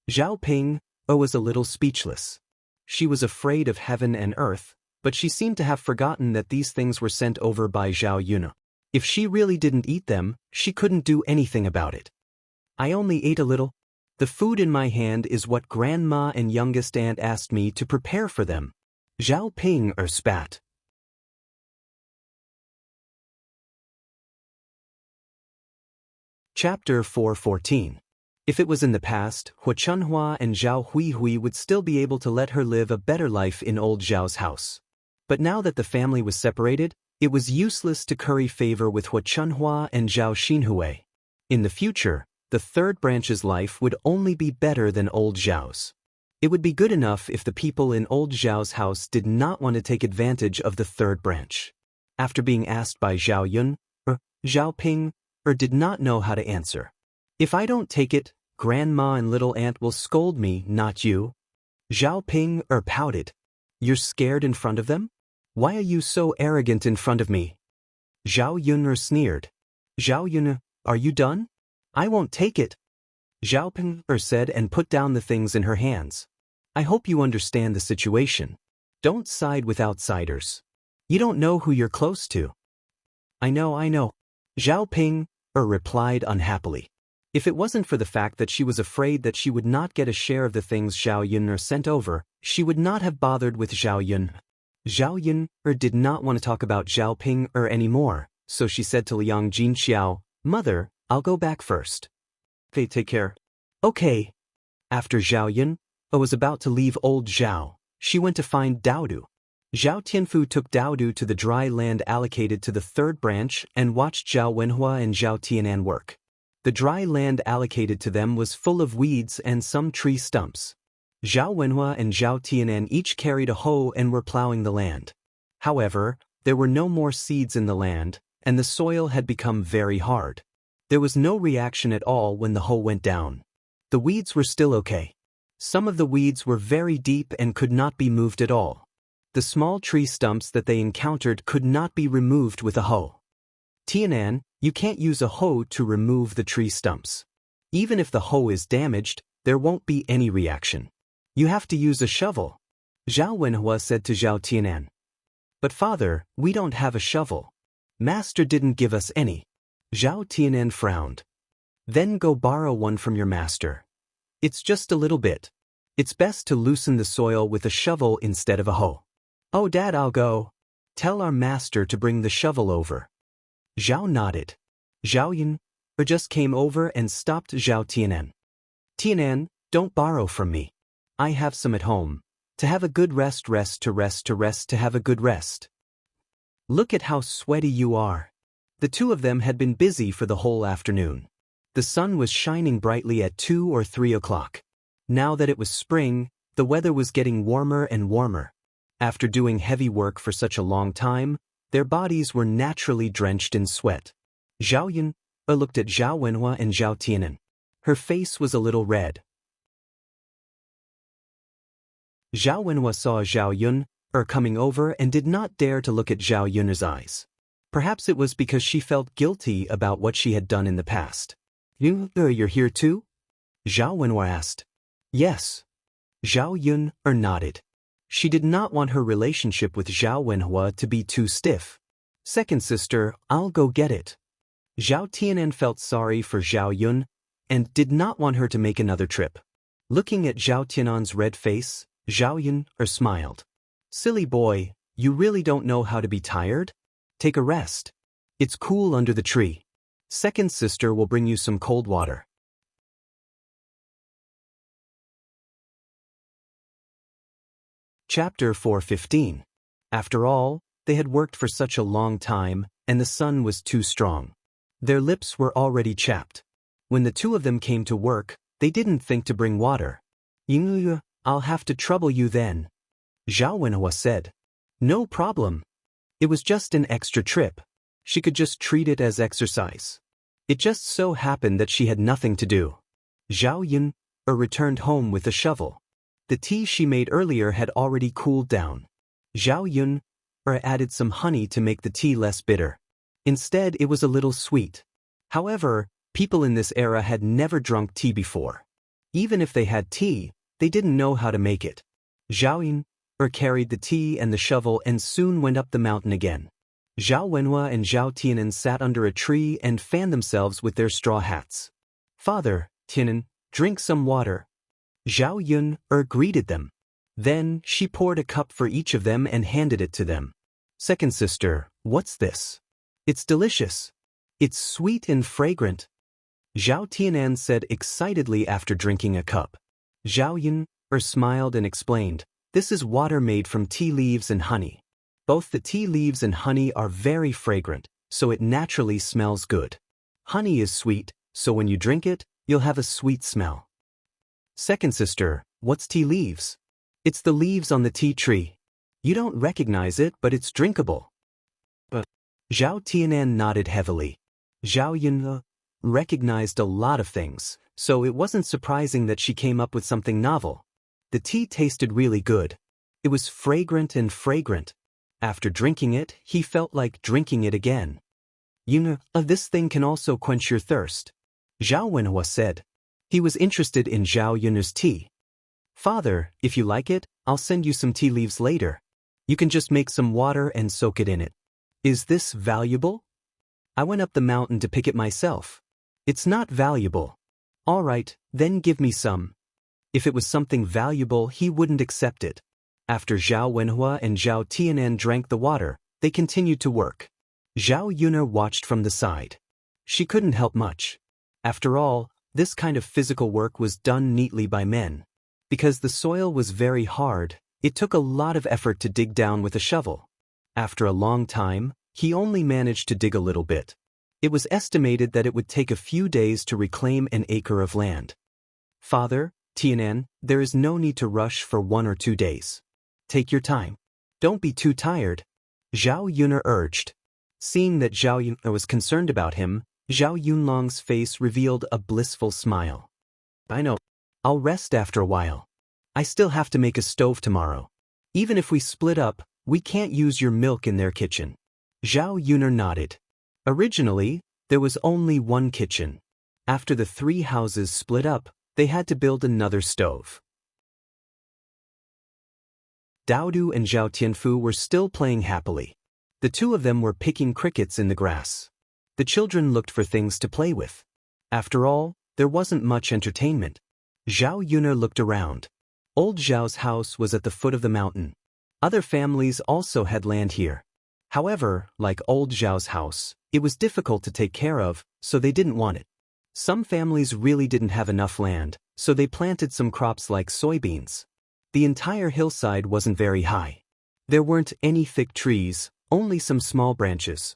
Zhao Ping was a little speechless. She was afraid of heaven and earth, but she seemed to have forgotten that these things were sent over by Zhao Yun'er. If she really didn't eat them, she couldn't do anything about it. I only ate a little. The food in my hand is what grandma and youngest aunt asked me to prepare for them. Zhao Ping spat. Chapter 4:14. If it was in the past, Hu Chunhua and Zhao Huihui would still be able to let her live a better life in old Zhao's house. But now that the family was separated, it was useless to curry favor with Hu Chunhua and Zhao Xinhui. In the future, the third branch's life would only be better than old Zhao's. It would be good enough if the people in old Zhao's house did not want to take advantage of the third branch. After being asked by Zhao Yun, Zhao Ping, did not know how to answer. If I don't take it, Grandma and little aunt will scold me, not you. Zhao Ping pouted. You're scared in front of them? Why are you so arrogant in front of me? Zhao Yun sneered. Zhao Yun, are you done? I won't take it. Zhao Ping said and put down the things in her hands. I hope you understand the situation. Don't side with outsiders. You don't know who you're close to. I know. Zhao Ping replied unhappily. If it wasn't for the fact that she was afraid that she would not get a share of the things Zhao Yun sent over, she would not have bothered with Zhao Yun. Zhao Yun did not want to talk about Zhao Ping anymore, so she said to Liang Jinxiao, Mother, I'll go back first. Okay, take care. Okay. After Zhao Yun was about to leave old Zhao, she went to find Daodu. Zhao Tianfu took Daodu to the dry land allocated to the third branch and watched Zhao Wenhua and Zhao Tianan work. The dry land allocated to them was full of weeds and some tree stumps. Zhao Wenhua and Zhao Tianan each carried a hoe and were plowing the land. However, there were no more seeds in the land, and the soil had become very hard. There was no reaction at all when the hoe went down. The weeds were still okay. Some of the weeds were very deep and could not be moved at all. The small tree stumps that they encountered could not be removed with a hoe. Tianan, you can't use a hoe to remove the tree stumps. Even if the hoe is damaged, there won't be any reaction. You have to use a shovel. Zhao Wenhua said to Zhao Tianan. But father, we don't have a shovel. Master didn't give us any. Zhao Tianan frowned. Then go borrow one from your master. It's just a little bit. It's best to loosen the soil with a shovel instead of a hoe. Oh Dad, I'll go. Tell our master to bring the shovel over. Zhao nodded. Zhao Yun just came over and stopped Zhao Tianan. Tianan, don't borrow from me. I have some at home. To have a good rest, to have a good rest. Look at how sweaty you are. The two of them had been busy for the whole afternoon. The sun was shining brightly at 2 or 3 o'clock. Now that it was spring, the weather was getting warmer and warmer. After doing heavy work for such a long time, their bodies were naturally drenched in sweat. Zhao Yun looked at Zhao Wenhua and Zhao Tianan. Her face was a little red. Zhao Wenhua saw Zhao Yun coming over and did not dare to look at Zhao Yun's eyes. Perhaps it was because she felt guilty about what she had done in the past. You're here too? Zhao Wenhua asked. Yes. Zhao Yun nodded. She did not want her relationship with Zhao Wenhua to be too stiff. Second sister, I'll go get it. Zhao Tianan felt sorry for Zhao Yun and did not want her to make another trip. Looking at Zhao Tianan's red face, Zhao Yun smiled. Silly boy, you really don't know how to be tired? Take a rest. It's cool under the tree. Second sister will bring you some cold water. Chapter 4:15. After all, they had worked for such a long time, and the sun was too strong. Their lips were already chapped. When the two of them came to work, they didn't think to bring water. "Yingyu, I'll have to trouble you then," Zhao Wenhua said. "No problem. It was just an extra trip. She could just treat it as exercise." It just so happened that she had nothing to do. Zhao Yun returned home with a shovel. The tea she made earlier had already cooled down. Zhao Yun added some honey to make the tea less bitter. Instead, it was a little sweet. However, people in this era had never drunk tea before. Even if they had tea, they didn't know how to make it. Zhao Yun carried the tea and the shovel and soon went up the mountain again. Zhao Wenhua and Zhao Tianan sat under a tree and fanned themselves with their straw hats. "Father, Tianan, drink some water." Zhao Yun greeted them. Then she poured a cup for each of them and handed it to them. "Second sister, what's this?" "It's delicious. It's sweet and fragrant," Zhao Tianan said excitedly after drinking a cup. Zhao Yun smiled and explained, "This is water made from tea leaves and honey. Both the tea leaves and honey are very fragrant, so it naturally smells good. Honey is sweet, so when you drink it, you'll have a sweet smell." "Second sister, what's tea leaves?" "It's the leaves on the tea tree. You don't recognize it, but it's drinkable." But Zhao Tianan nodded heavily. Zhao Yun recognized a lot of things, so it wasn't surprising that she came up with something novel. The tea tasted really good. It was fragrant and fragrant. After drinking it, he felt like drinking it again. "Yun, this thing can also quench your thirst," Zhao Wenhua said. He was interested in Zhao Yun's tea. "Father, if you like it, I'll send you some tea leaves later. You can just make some water and soak it in it." "Is this valuable?" "I went up the mountain to pick it myself." "It's not valuable." "All right, then give me some." If it was something valuable, he wouldn't accept it. After Zhao Wenhua and Zhao Tianan drank the water, they continued to work. Zhao Yun watched from the side. She couldn't help much. After all, this kind of physical work was done neatly by men. Because the soil was very hard, it took a lot of effort to dig down with a shovel. After a long time, he only managed to dig a little bit. It was estimated that it would take a few days to reclaim an acre of land. "Father, Tianan, there is no need to rush for 1 or 2 days. Take your time. Don't be too tired," Zhao Yun urged. Seeing that Zhao Yun was concerned about him, Zhao Yunlong's face revealed a blissful smile. "I know. I'll rest after a while. I still have to make a stove tomorrow. Even if we split up, we can't use your milk in their kitchen." Zhao Yun nodded. Originally, there was only one kitchen. After the 3 houses split up, they had to build another stove. Daodu and Zhao Tianfu were still playing happily. The two of them were picking crickets in the grass. The children looked for things to play with. After all, there wasn't much entertainment. Zhao Yun looked around. Old Zhao's house was at the foot of the mountain. Other families also had land here. However, like old Zhao's house, it was difficult to take care of, so they didn't want it. Some families really didn't have enough land, so they planted some crops like soybeans. The entire hillside wasn't very high. There weren't any thick trees, only some small branches.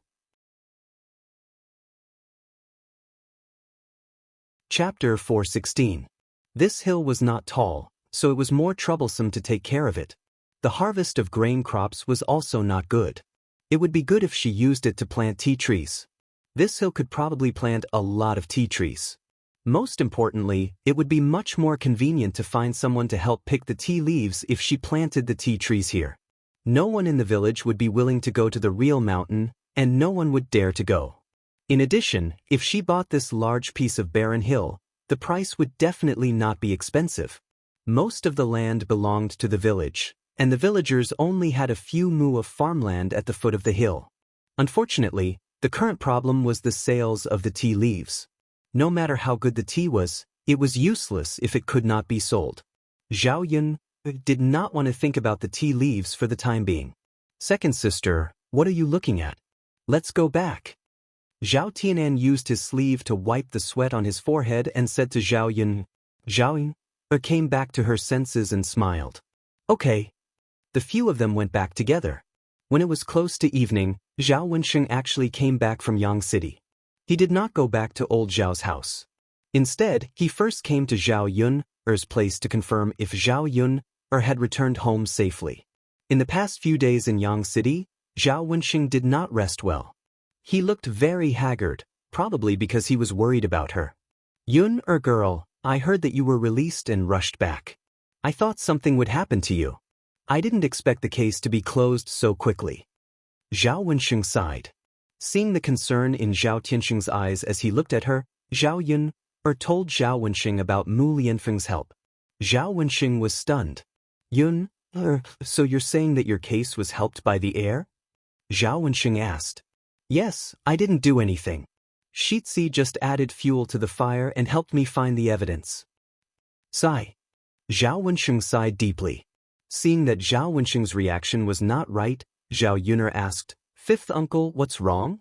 Chapter 4:16. This hill was not tall, so it was more troublesome to take care of it. The harvest of grain crops was also not good. It would be good if she used it to plant tea trees. This hill could probably plant a lot of tea trees. Most importantly, it would be much more convenient to find someone to help pick the tea leaves if she planted the tea trees here. No one in the village would be willing to go to the real mountain, and no one would dare to go. In addition, if she bought this large piece of barren hill, the price would definitely not be expensive. Most of the land belonged to the village, and the villagers only had a few mu of farmland at the foot of the hill. Unfortunately, the current problem was the sales of the tea leaves. No matter how good the tea was, it was useless if it could not be sold. Zhao Yun did not want to think about the tea leaves for the time being. "Second sister, what are you looking at? Let's go back." Zhao Tianan used his sleeve to wipe the sweat on his forehead and said to Zhao Yun. Zhao Yun came back to her senses and smiled. "Okay." The few of them went back together. When it was close to evening, Zhao Wensheng actually came back from Yang City. He did not go back to old Zhao's house. Instead, he first came to Zhao Yun's place to confirm if Zhao Yun had returned home safely. In the past few days in Yang City, Zhao Wensheng did not rest well. He looked very haggard, probably because he was worried about her. Yun girl, I heard that you were released and rushed back. I thought something would happen to you. I didn't expect the case to be closed so quickly. Zhao Wensheng sighed. Seeing the concern in Zhao Tianxing's eyes as he looked at her, Zhao Yun told Zhao Wensheng about Mu Lianfeng's help. Zhao Wensheng was stunned. Yun, so you're saying that your case was helped by the heir? Zhao Wensheng asked. Yes, I didn't do anything. Shitzi just added fuel to the fire and helped me find the evidence. Sigh. Zhao Wensheng sighed deeply. Seeing that Zhao Wensheng's reaction was not right, Zhao Yuner asked, Fifth uncle, what's wrong?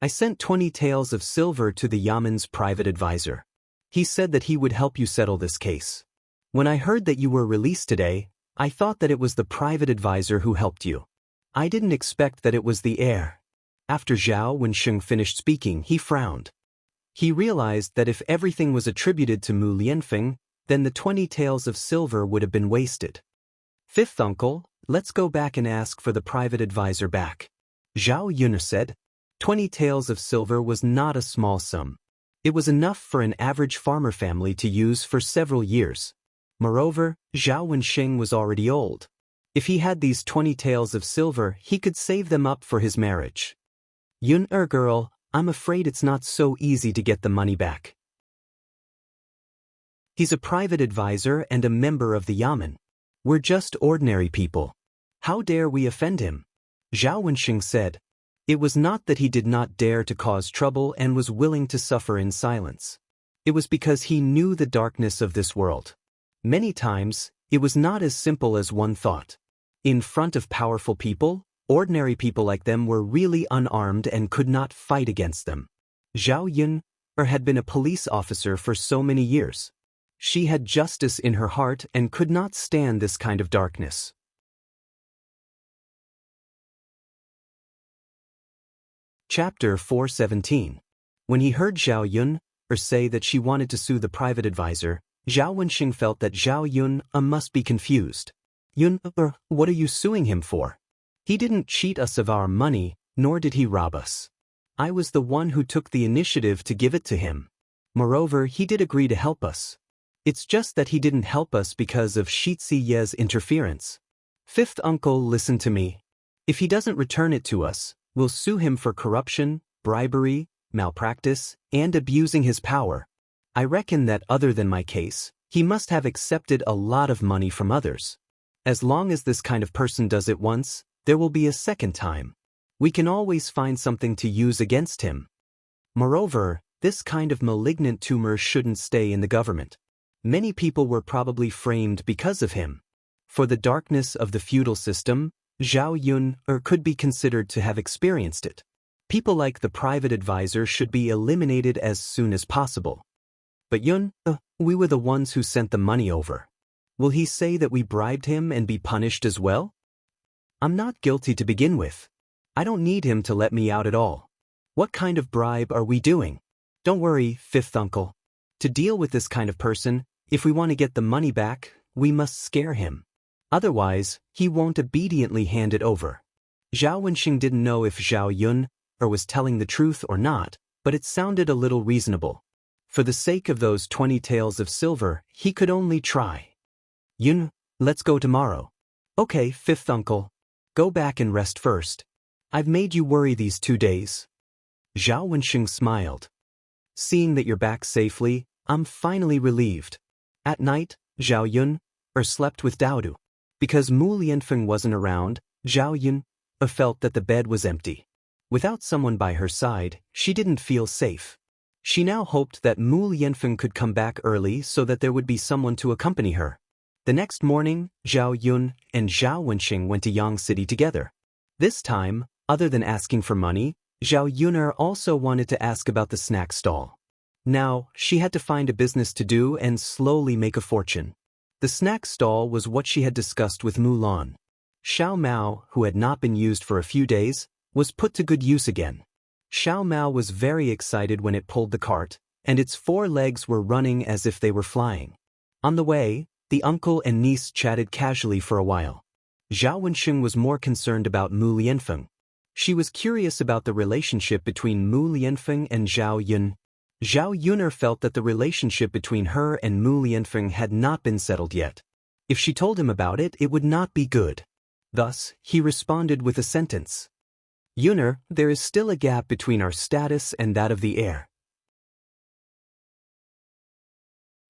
I sent 20 taels of silver to the Yaman's private advisor. He said that he would help you settle this case. When I heard that you were released today, I thought that it was the private advisor who helped you. I didn't expect that it was the heir. After Zhao Wensheng finished speaking, he frowned. He realized that if everything was attributed to Mu Lianfeng, then the 20 taels of silver would have been wasted. Fifth uncle, let's go back and ask for the private advisor back. Zhao Yuner said. 20 taels of silver was not a small sum. It was enough for an average farmer family to use for several years. Moreover, Zhao Wensheng was already old. If he had these 20 taels of silver, he could save them up for his marriage. Yun girl, I'm afraid it's not so easy to get the money back. He's a private advisor and a member of the Yamen. We're just ordinary people. How dare we offend him? Zhao Wensheng said. It was not that he did not dare to cause trouble and was willing to suffer in silence. It was because he knew the darkness of this world. Many times, it was not as simple as one thought. In front of powerful people, ordinary people like them were really unarmed and could not fight against them. Zhao Yun had been a police officer for so many years. She had justice in her heart and could not stand this kind of darkness. Chapter 417. When he heard Zhao Yun say that she wanted to sue the private advisor, Zhao Wensheng felt that Zhao Yun must be confused. Yun, what are you suing him for? He didn't cheat us of our money, nor did he rob us. I was the one who took the initiative to give it to him. Moreover, he did agree to help us. It's just that he didn't help us because of Shitzi Ye's interference. Fifth uncle, listen to me. If he doesn't return it to us, we'll sue him for corruption, bribery, malpractice, and abusing his power. I reckon that other than my case, he must have accepted a lot of money from others. As long as this kind of person does it once, there will be a second time. We can always find something to use against him. Moreover, this kind of malignant tumor shouldn't stay in the government. Many people were probably framed because of him. For the darkness of the feudal system, Zhao Yun could be considered to have experienced it. People like the private advisor should be eliminated as soon as possible. But Yun, we were the ones who sent the money over. Will he say that we bribed him and be punished as well? I'm not guilty to begin with. I don't need him to let me out at all. What kind of bribe are we doing? Don't worry, fifth uncle. To deal with this kind of person, if we want to get the money back, we must scare him. Otherwise, he won't obediently hand it over. Zhao Wensheng didn't know if Zhao Yun was telling the truth or not, but it sounded a little reasonable. For the sake of those 20 taels of silver, he could only try. Yun, let's go tomorrow. Okay, fifth uncle. Go back and rest first. I've made you worry these 2 days. Zhao Wensheng smiled. Seeing that you're back safely, I'm finally relieved. At night, Zhao Yun slept with Daodu. Because Mu Lianfeng wasn't around, Zhao Yun felt that the bed was empty. Without someone by her side, she didn't feel safe. She now hoped that Mu Lianfeng could come back early so that there would be someone to accompany her. The next morning, Zhao Yun and Zhao Wensheng went to Yang City together. This time, other than asking for money, Zhao Yuner also wanted to ask about the snack stall. Now, she had to find a business to do and slowly make a fortune. The snack stall was what she had discussed with Mulan. Xiao Mao, who had not been used for a few days, was put to good use again. Xiao Mao was very excited when it pulled the cart, and its 4 legs were running as if they were flying. On the way, the uncle and niece chatted casually for a while. Zhao Wenxing was more concerned about Mu Lianfeng. She was curious about the relationship between Mu Lianfeng and Zhao Yun. Zhao Yuner felt that the relationship between her and Mu Lianfeng had not been settled yet. If she told him about it, it would not be good. Thus, he responded with a sentence. Yuner, there is still a gap between our status and that of the heir.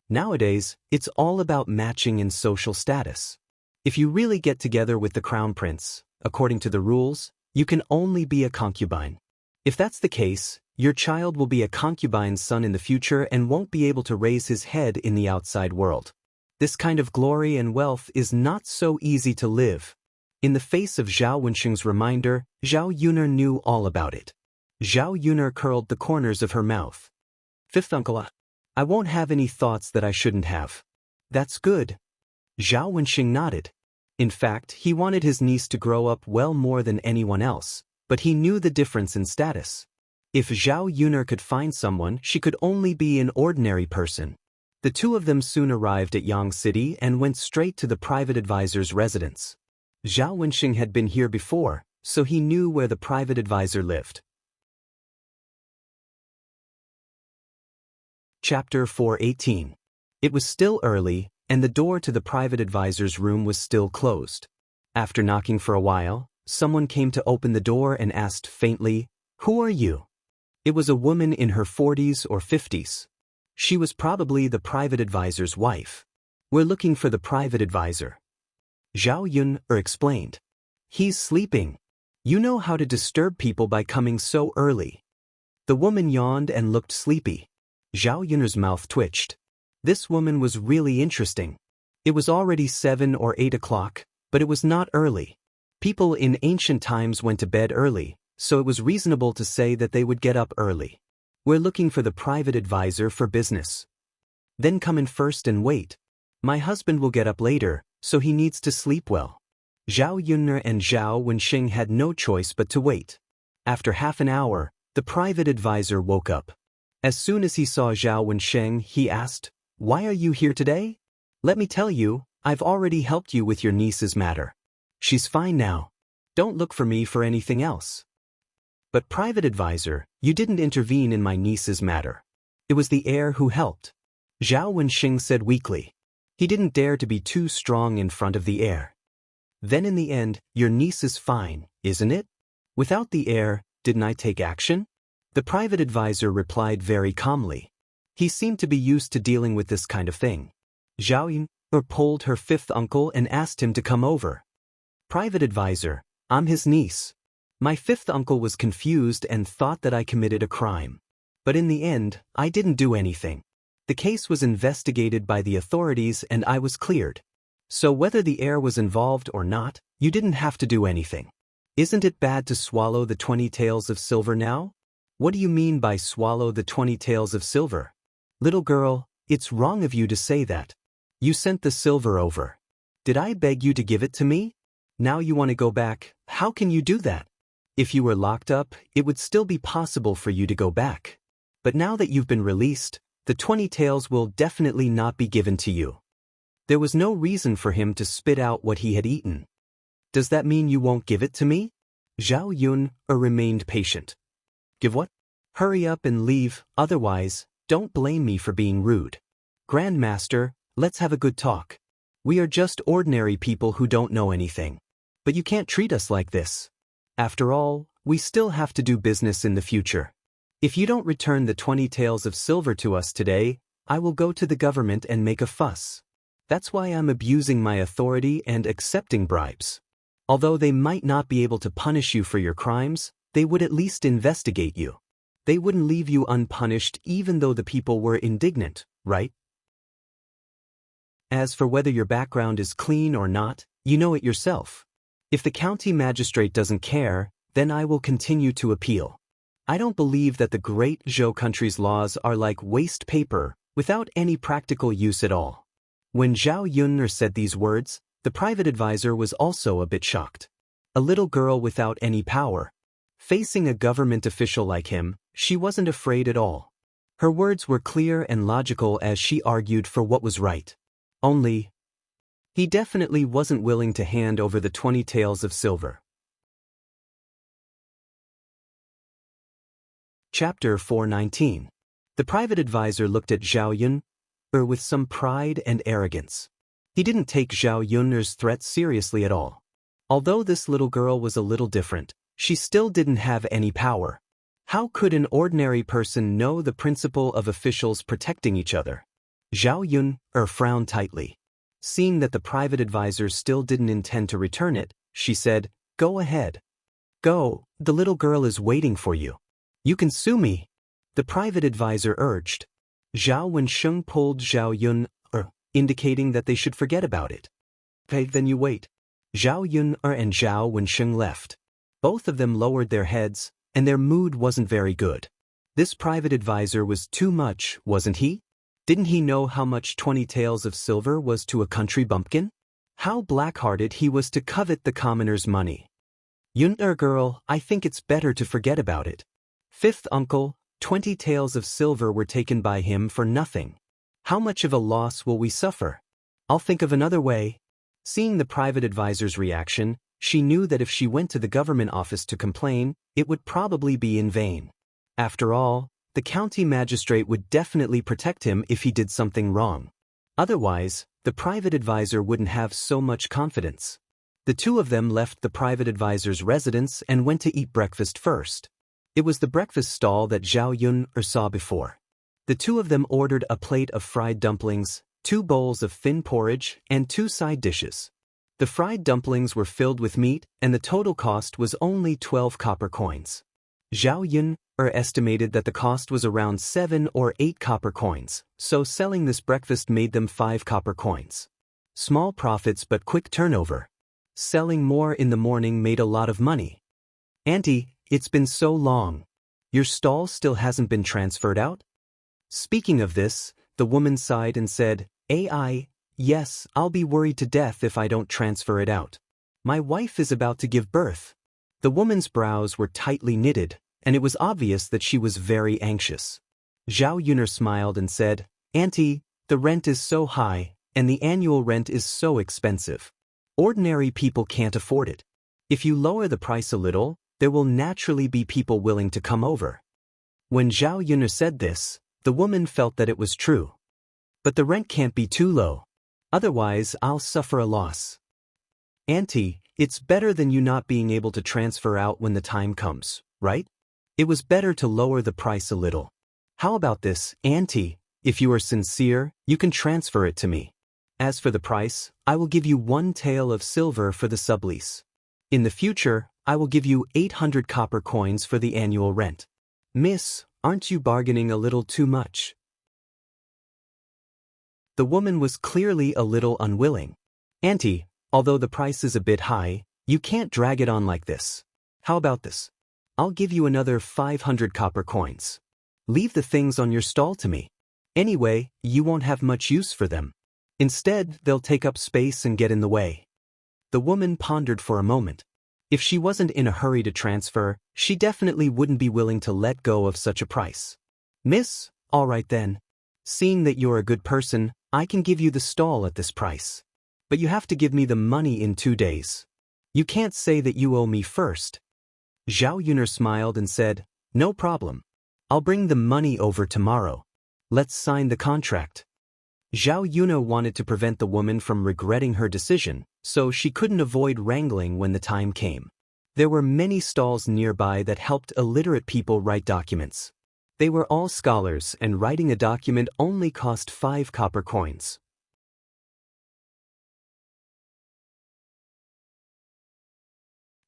Nowadays, it's all about matching in social status. If you really get together with the crown prince, according to the rules, you can only be a concubine. If that's the case, your child will be a concubine's son in the future and won't be able to raise his head in the outside world. This kind of glory and wealth is not so easy to live. In the face of Zhao Wenxing's reminder, Zhao Yuner knew all about it. Zhao Yuner curled the corners of her mouth. Fifth uncle, I won't have any thoughts that I shouldn't have. That's good. Zhao Wenxing nodded. In fact, he wanted his niece to grow up well more than anyone else, but he knew the difference in status. If Zhao Yuner could find someone, she could only be an ordinary person. The two of them soon arrived at Yang City and went straight to the private advisor's residence. Zhao Wenxing had been here before, so he knew where the private advisor lived. Chapter 418. It was still early, and the door to the private advisor's room was still closed. After knocking for a while, someone came to open the door and asked faintly, "Who are you?" It was a woman in her 40s or 50s. She was probably the private advisor's wife. "We're looking for the private advisor." Zhao Yun explained. "He's sleeping. You know how to disturb people by coming so early." The woman yawned and looked sleepy. Zhao Yun's mouth twitched. This woman was really interesting. It was already 7 or 8 o'clock, but it was not early. People in ancient times went to bed early, so it was reasonable to say that they would get up early. "We're looking for the private advisor for business." "Then come in first and wait. My husband will get up later, so he needs to sleep well." Zhao Yunner and Zhao Wenxing had no choice but to wait. After half an hour, the private advisor woke up. As soon as he saw Zhao Wenxing, he asked, "Why are you here today?" "Let me tell you, I've already helped you with your niece's matter. She's fine now. Don't look for me for anything else." "But private advisor, you didn't intervene in my niece's matter. It was the heir who helped," Zhao Wenxing said weakly. He didn't dare to be too strong in front of the heir. "Then in the end, your niece is fine, isn't it? Without the heir, didn't I take action?" The private advisor replied very calmly. He seemed to be used to dealing with this kind of thing. Zhao Yun pulled her 5th uncle and asked him to come over. "Private advisor, I'm his niece. My 5th uncle was confused and thought that I committed a crime. But in the end, I didn't do anything. The case was investigated by the authorities and I was cleared. So whether the heir was involved or not, you didn't have to do anything. Isn't it bad to swallow the 20 taels of silver now?" "What do you mean by swallow the 20 taels of silver?" "Little girl, it's wrong of you to say that. You sent the silver over. Did I beg you to give it to me? Now you want to go back. How can you do that? If you were locked up, it would still be possible for you to go back. But now that you've been released, the 20 taels will definitely not be given to you." There was no reason for him to spit out what he had eaten. "Does that mean you won't give it to me?" Zhao Yun remained patient. "Give what?" "Hurry up and leave, otherwise, don't blame me for being rude. Grandmaster, let's have a good talk. We are just ordinary people who don't know anything. But you can't treat us like this. After all, we still have to do business in the future. If you don't return the 20 taels of silver to us today, I will go to the government and make a fuss. That's why I'm abusing my authority and accepting bribes. Although they might not be able to punish you for your crimes, they would at least investigate you. They wouldn't leave you unpunished even though the people were indignant, right? As for whether your background is clean or not, you know it yourself. If the county magistrate doesn't care, then I will continue to appeal. I don't believe that the great Zhou country's laws are like waste paper, without any practical use at all." When Zhao Yunner said these words, The private advisor was also a bit shocked. A little girl without any power. Facing a government official like him, she wasn't afraid at all. Her words were clear and logical as she argued for what was right. Only, he definitely wasn't willing to hand over the 20 taels of silver. Chapter 419. The private advisor looked at Zhao Yun with some pride and arrogance. He didn't take Zhao Yun's threats seriously at all. Although this little girl was a little different, she still didn't have any power. How could an ordinary person know the principle of officials protecting each other? Zhao Yun frowned tightly. Seeing that the private advisor still didn't intend to return it, she said, "Go ahead. Go, the little girl is waiting for you. You can sue me," the private advisor urged. Zhao Wensheng pulled Zhao Yun, indicating that they should forget about it. "Hey, then you wait." Zhao Yun and Zhao Wensheng left. Both of them lowered their heads, and their mood wasn't very good. This private advisor was too much, wasn't he? Didn't he know how much 20 taels of silver was to a country bumpkin? How black-hearted he was to covet the commoner's money. "Yun girl, I think it's better to forget about it. Fifth uncle, 20 taels of silver were taken by him for nothing. How much of a loss will we suffer? I'll think of another way." Seeing the private advisor's reaction, she knew that if she went to the government office to complain, it would probably be in vain. After all, the county magistrate would definitely protect him if he did something wrong. Otherwise, the private advisor wouldn't have so much confidence. The two of them left the private advisor's residence and went to eat breakfast first. It was the breakfast stall that Zhao Yun saw before. The two of them ordered a plate of fried dumplings, 2 bowls of thin porridge, and 2 side dishes. The fried dumplings were filled with meat, and the total cost was only 12 copper coins. Zhao Yun estimated that the cost was around 7 or 8 copper coins, so selling this breakfast made them 5 copper coins. Small profits but quick turnover. Selling more in the morning made a lot of money. "Auntie, it's been so long. Your stall still hasn't been transferred out?" Speaking of this, the woman sighed and said, Yes, I'll be worried to death if I don't transfer it out. My wife is about to give birth." The woman's brows were tightly knitted, and it was obvious that she was very anxious. Zhao Yun smiled and said, "Auntie, the rent is so high, and the annual rent is so expensive. Ordinary people can't afford it. If you lower the price a little, there will naturally be people willing to come over." When Zhao Yun said this, the woman felt that it was true. "But the rent can't be too low. Otherwise, I'll suffer a loss." "Auntie, it's better than you not being able to transfer out when the time comes, right? It was better to lower the price a little. How about this, Auntie? If you are sincere, you can transfer it to me. As for the price, I will give you 1 tael of silver for the sublease. In the future, I will give you 800 copper coins for the annual rent. Miss, aren't you bargaining a little too much?" The woman was clearly a little unwilling. "Auntie, although the price is a bit high, you can't drag it on like this. How about this? I'll give you another 500 copper coins. Leave the things on your stall to me. Anyway, you won't have much use for them. Instead, they'll take up space and get in the way." The woman pondered for a moment. If she wasn't in a hurry to transfer, she definitely wouldn't be willing to let go of such a price. "Miss, all right then. Seeing that you're a good person, I can give you the stall at this price. But you have to give me the money in 2 days. You can't say that you owe me first." Zhao Yun smiled and said, "No problem. I'll bring the money over tomorrow. Let's sign the contract." Zhao Yun wanted to prevent the woman from regretting her decision, so she couldn't avoid wrangling when the time came. There were many stalls nearby that helped illiterate people write documents. They were all scholars, and writing a document only cost 5 copper coins.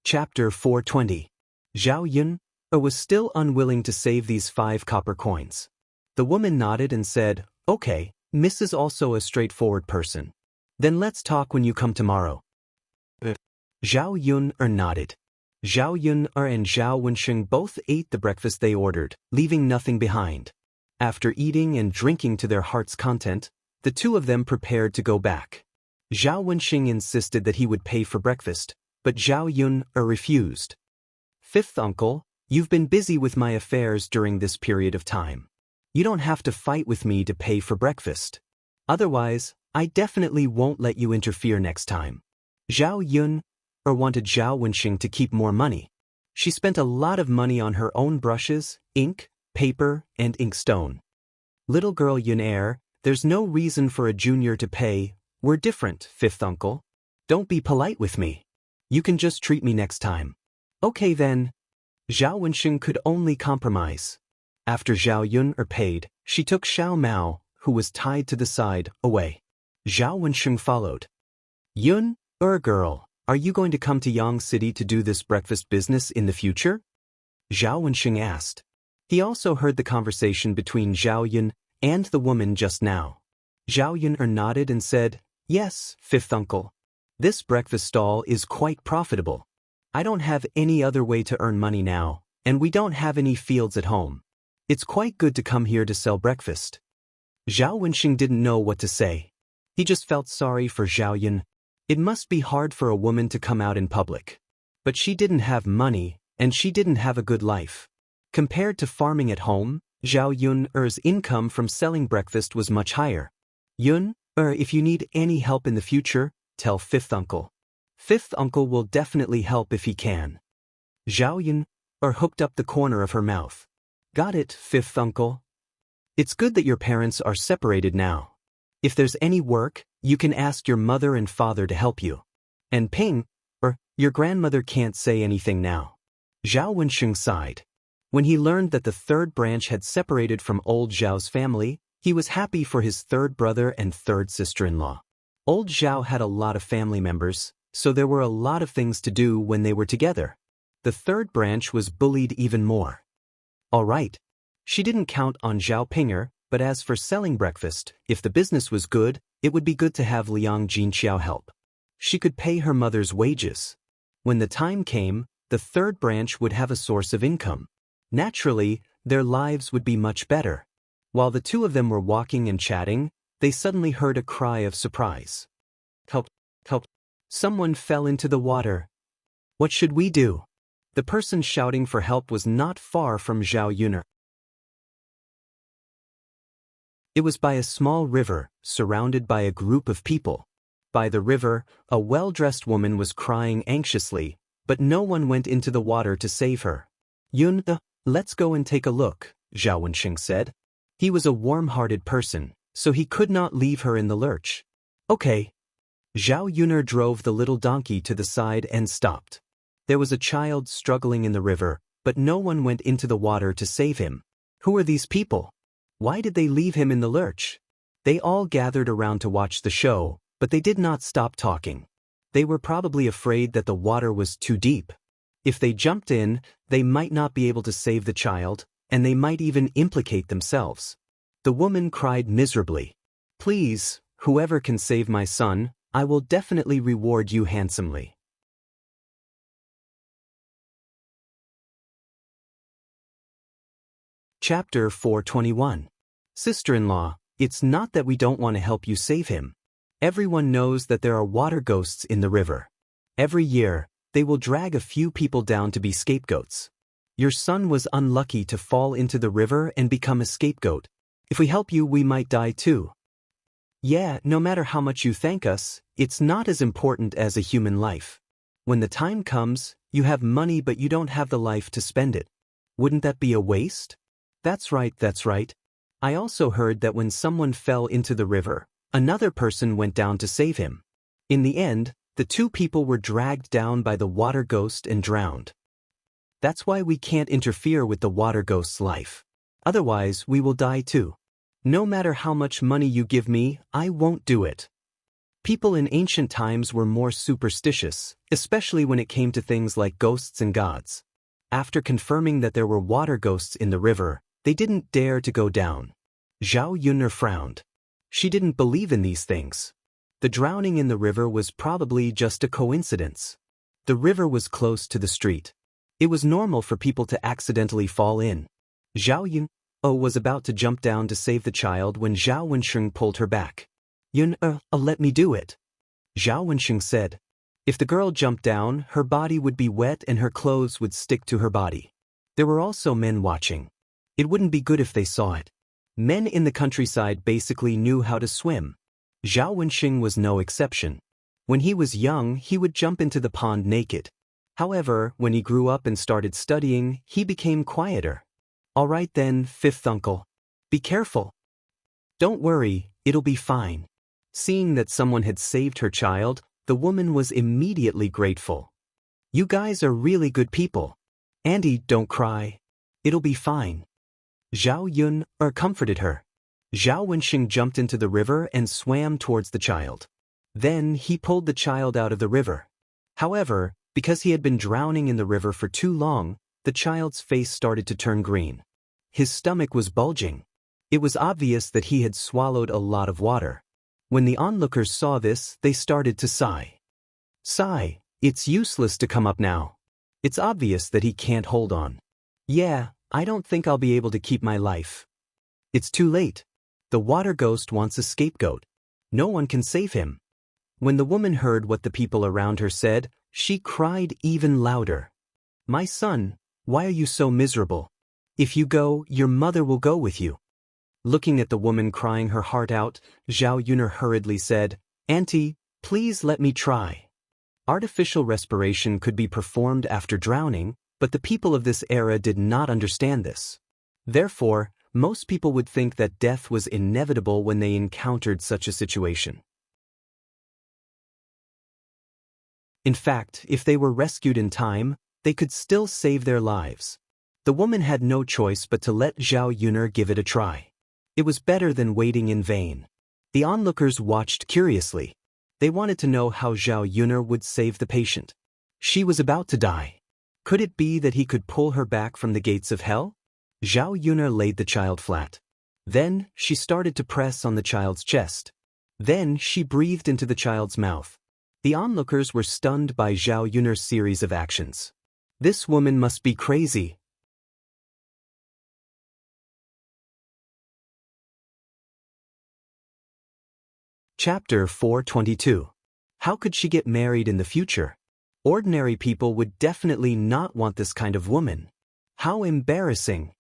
Chapter 420. Zhao Yun was still unwilling to save these 5 copper coins. The woman nodded and said, "Okay, Miss is also a straightforward person. Then let's talk when you come tomorrow." Zhao Yun nodded. Zhao Yun and Zhao Wensheng both ate the breakfast they ordered, leaving nothing behind. After eating and drinking to their heart's content, the two of them prepared to go back. Zhao Wenxing insisted that he would pay for breakfast, but Zhao Yun refused. Fifth uncle, you've been busy with my affairs during this period of time. You don't have to fight with me to pay for breakfast. Otherwise, I definitely won't let you interfere next time. Zhao Yun wanted Zhao Wenxing to keep more money. She spent a lot of money on her own brushes, ink, paper, and inkstone. Little girl Yun there's no reason for a junior to pay. We're different, fifth uncle. Don't be polite with me. You can just treat me next time. Okay then. Zhao Wenxing could only compromise. After Zhao Yun paid, she took Xiao Mao, who was tied to the side, away. Zhao Wenxing followed. Yun, girl, are you going to come to Yang City to do this breakfast business in the future? Zhao Wenxing asked. He also heard the conversation between Zhao Yun and the woman just now. Zhao Yun nodded and said, Yes, fifth uncle. This breakfast stall is quite profitable. I don't have any other way to earn money now, and we don't have any fields at home. It's quite good to come here to sell breakfast. Zhao Wenxing didn't know what to say. He just felt sorry for Zhao Yun. It must be hard for a woman to come out in public. But she didn't have money, and she didn't have a good life. Compared to farming at home, Zhao Yun's income from selling breakfast was much higher. Yun, if you need any help in the future, tell fifth uncle. Fifth uncle will definitely help if he can. Zhao Yun hooked up the corner of her mouth. Got it, fifth uncle. It's good that your parents are separated now. If there's any work, you can ask your mother and father to help you. And Ping, your grandmother can't say anything now. Zhao Wenxing sighed. When he learned that the third branch had separated from old Zhao's family, he was happy for his third brother and third sister-in-law. Old Zhao had a lot of family members, so there were a lot of things to do when they were together. The third branch was bullied even more. All right. She didn't count on Zhao Pinger, but as for selling breakfast, if the business was good, it would be good to have Liang Jinqiao help. She could pay her mother's wages. When the time came, the third branch would have a source of income. Naturally, their lives would be much better. While the two of them were walking and chatting, they suddenly heard a cry of surprise. Help! Help! Someone fell into the water. What should we do? The person shouting for help was not far from Zhao Yun. It was by a small river, surrounded by a group of people. By the river, a well-dressed woman was crying anxiously, but no one went into the water to save her. Yun, let's go and take a look, Zhao Wenxing said. He was a warm-hearted person, so he could not leave her in the lurch. Okay. Zhao Yun drove the little donkey to the side and stopped. There was a child struggling in the river, but no one went into the water to save him. Who are these people? Why did they leave him in the lurch? They all gathered around to watch the show, but they did not stop talking. They were probably afraid that the water was too deep. If they jumped in, they might not be able to save the child, and they might even implicate themselves. The woman cried miserably. Please, whoever can save my son, I will definitely reward you handsomely. Chapter 421. Sister-in-law, it's not that we don't want to help you save him. Everyone knows that there are water ghosts in the river. Every year, they will drag a few people down to be scapegoats. Your son was unlucky to fall into the river and become a scapegoat. If we help you, we might die too. Yeah, no matter how much you thank us, it's not as important as a human life. When the time comes, you have money but you don't have the life to spend it. Wouldn't that be a waste? That's right, that's right. I also heard that when someone fell into the river, another person went down to save him. In the end, the two people were dragged down by the water ghost and drowned. That's why we can't interfere with the water ghost's life. Otherwise, we will die too. No matter how much money you give me, I won't do it. People in ancient times were more superstitious, especially when it came to things like ghosts and gods. After confirming that there were water ghosts in the river, they didn't dare to go down. Zhao Yun frowned. She didn't believe in these things. The drowning in the river was probably just a coincidence. The river was close to the street. It was normal for people to accidentally fall in. Zhao Yun was about to jump down to save the child when Zhao Wenxing pulled her back. Yun, let me do it. Zhao Wenxing said. If the girl jumped down, her body would be wet and her clothes would stick to her body. There were also men watching. It wouldn't be good if they saw it. Men in the countryside basically knew how to swim. Zhao Wenxing was no exception. When he was young, he would jump into the pond naked. However, when he grew up and started studying, he became quieter. All right then, fifth uncle. Be careful. Don't worry, it'll be fine. Seeing that someone had saved her child, the woman was immediately grateful. You guys are really good people. Andy, don't cry. It'll be fine. Zhao Yun comforted her. Zhao Wenxing jumped into the river and swam towards the child. Then he pulled the child out of the river. However, because he had been drowning in the river for too long, the child's face started to turn green. His stomach was bulging. It was obvious that he had swallowed a lot of water. When the onlookers saw this, they started to sigh. Sigh, it's useless to come up now. It's obvious that he can't hold on. Yeah, I don't think I'll be able to keep my life. It's too late. The water ghost wants a scapegoat. No one can save him. When the woman heard what the people around her said, she cried even louder. My son, why are you so miserable? If you go, your mother will go with you. Looking at the woman crying her heart out, Zhao Yun hurriedly said, Auntie, please let me try. Artificial respiration could be performed after drowning, but the people of this era did not understand this. Therefore, most people would think that death was inevitable when they encountered such a situation. In fact, if they were rescued in time, they could still save their lives. The woman had no choice but to let Zhao Yun give it a try. It was better than waiting in vain. The onlookers watched curiously. They wanted to know how Zhao Yun would save the patient. She was about to die. Could it be that he could pull her back from the gates of hell? Zhao Yun laid the child flat. Then, she started to press on the child's chest. Then, she breathed into the child's mouth. The onlookers were stunned by Zhao Yun's series of actions. This woman must be crazy. Chapter 422. How could she get married in the future? Ordinary people would definitely not want this kind of woman. How embarrassing.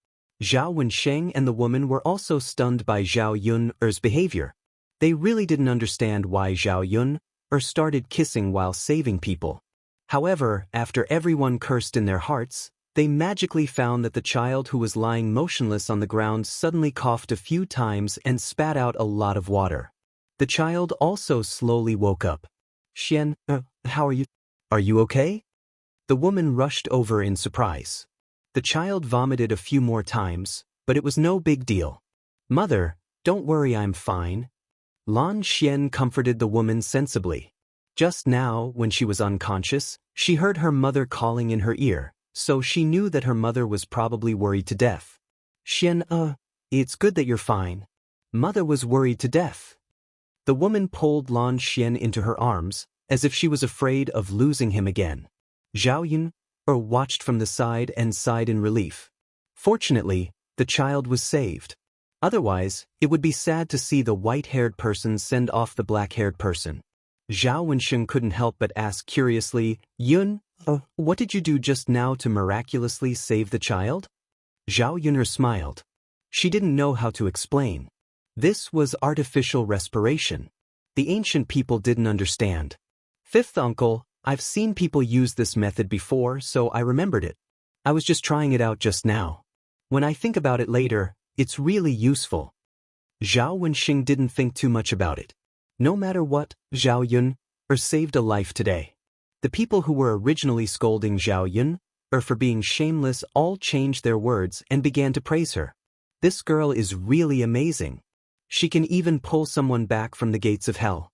Zhao Wenxing and the woman were also stunned by Zhao Yun's behavior. They really didn't understand why Zhao Yun started kissing while saving people. However, after everyone cursed in their hearts, they magically found that the child who was lying motionless on the ground suddenly coughed a few times and spat out a lot of water. The child also slowly woke up. Xian, how are you? Are you okay? The woman rushed over in surprise. The child vomited a few more times, but it was no big deal. Mother, don't worry, I'm fine. Lan Xian comforted the woman sensibly. Just now, when she was unconscious, she heard her mother calling in her ear, so she knew that her mother was probably worried to death. Xian, it's good that you're fine. Mother was worried to death. The woman pulled Lan Xian into her arms, as if she was afraid of losing him again. Zhao Yun watched from the side and sighed in relief. Fortunately, the child was saved. Otherwise, it would be sad to see the white-haired person send off the black-haired person. Zhao Wenxing couldn't help but ask curiously, Yun, what did you do just now to miraculously save the child? Zhao Yun smiled. She didn't know how to explain. This was artificial respiration. The ancient people didn't understand. Fifth uncle, I've seen people use this method before, so I remembered it. I was just trying it out just now. When I think about it later, it's really useful. Zhao Wenxing didn't think too much about it. No matter what, Zhao Yun saved a life today. The people who were originally scolding Zhao Yun for being shameless all changed their words and began to praise her. This girl is really amazing. She can even pull someone back from the gates of hell.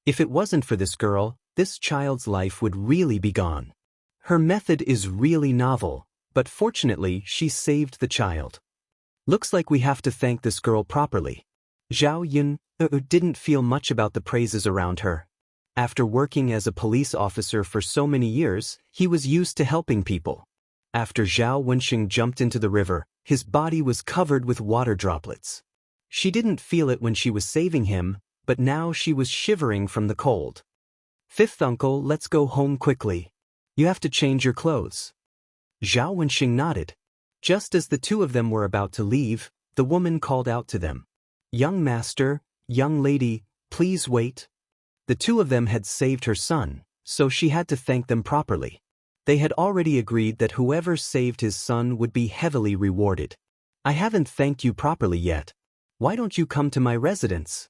If it wasn't for this girl, this child's life would really be gone. Her method is really novel, but fortunately she saved the child. Looks like we have to thank this girl properly. Zhao Yun didn't feel much about the praises around her. After working as a police officer for so many years, he was used to helping people. After Zhao Wenxing jumped into the river, his body was covered with water droplets. She didn't feel it when she was saving him, but now she was shivering from the cold. "Fifth uncle, let's go home quickly. You have to change your clothes." Zhao Wenxing nodded. Just as the two of them were about to leave, the woman called out to them. "Young master, young lady, please wait." The two of them had saved her son, so she had to thank them properly. They had already agreed that whoever saved his son would be heavily rewarded. "I haven't thanked you properly yet. Why don't you come to my residence?"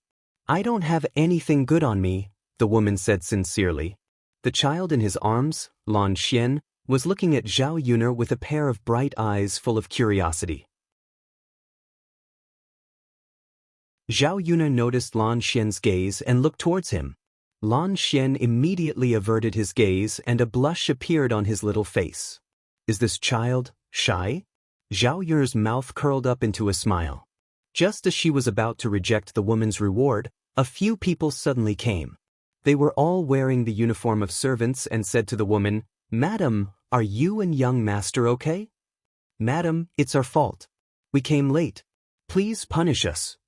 "I don't have anything good on me," the woman said sincerely. The child in his arms, Lan Xian, was looking at Zhao Yun'er with a pair of bright eyes full of curiosity. Zhao Yun'er noticed Lan Xian's gaze and looked towards him. Lan Xian immediately averted his gaze and a blush appeared on his little face. "Is this child shy?" Zhao Yun'er's mouth curled up into a smile. Just as she was about to reject the woman's reward, a few people suddenly came. They were all wearing the uniform of servants and said to the woman, "Madam, are you and young master okay?" "Madam, it's our fault. We came late. Please punish us."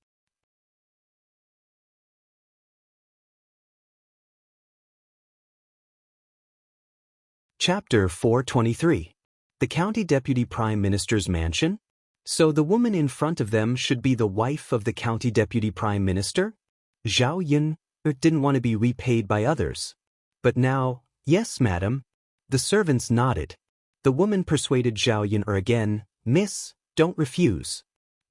Chapter 423. The County Deputy Prime Minister's Mansion? So the woman in front of them should be the wife of the County Deputy Prime Minister? Zhao Yun didn't want to be repaid by others. But now, "Yes, madam." The servants nodded. The woman persuaded Zhao Yun again, "Miss, don't refuse.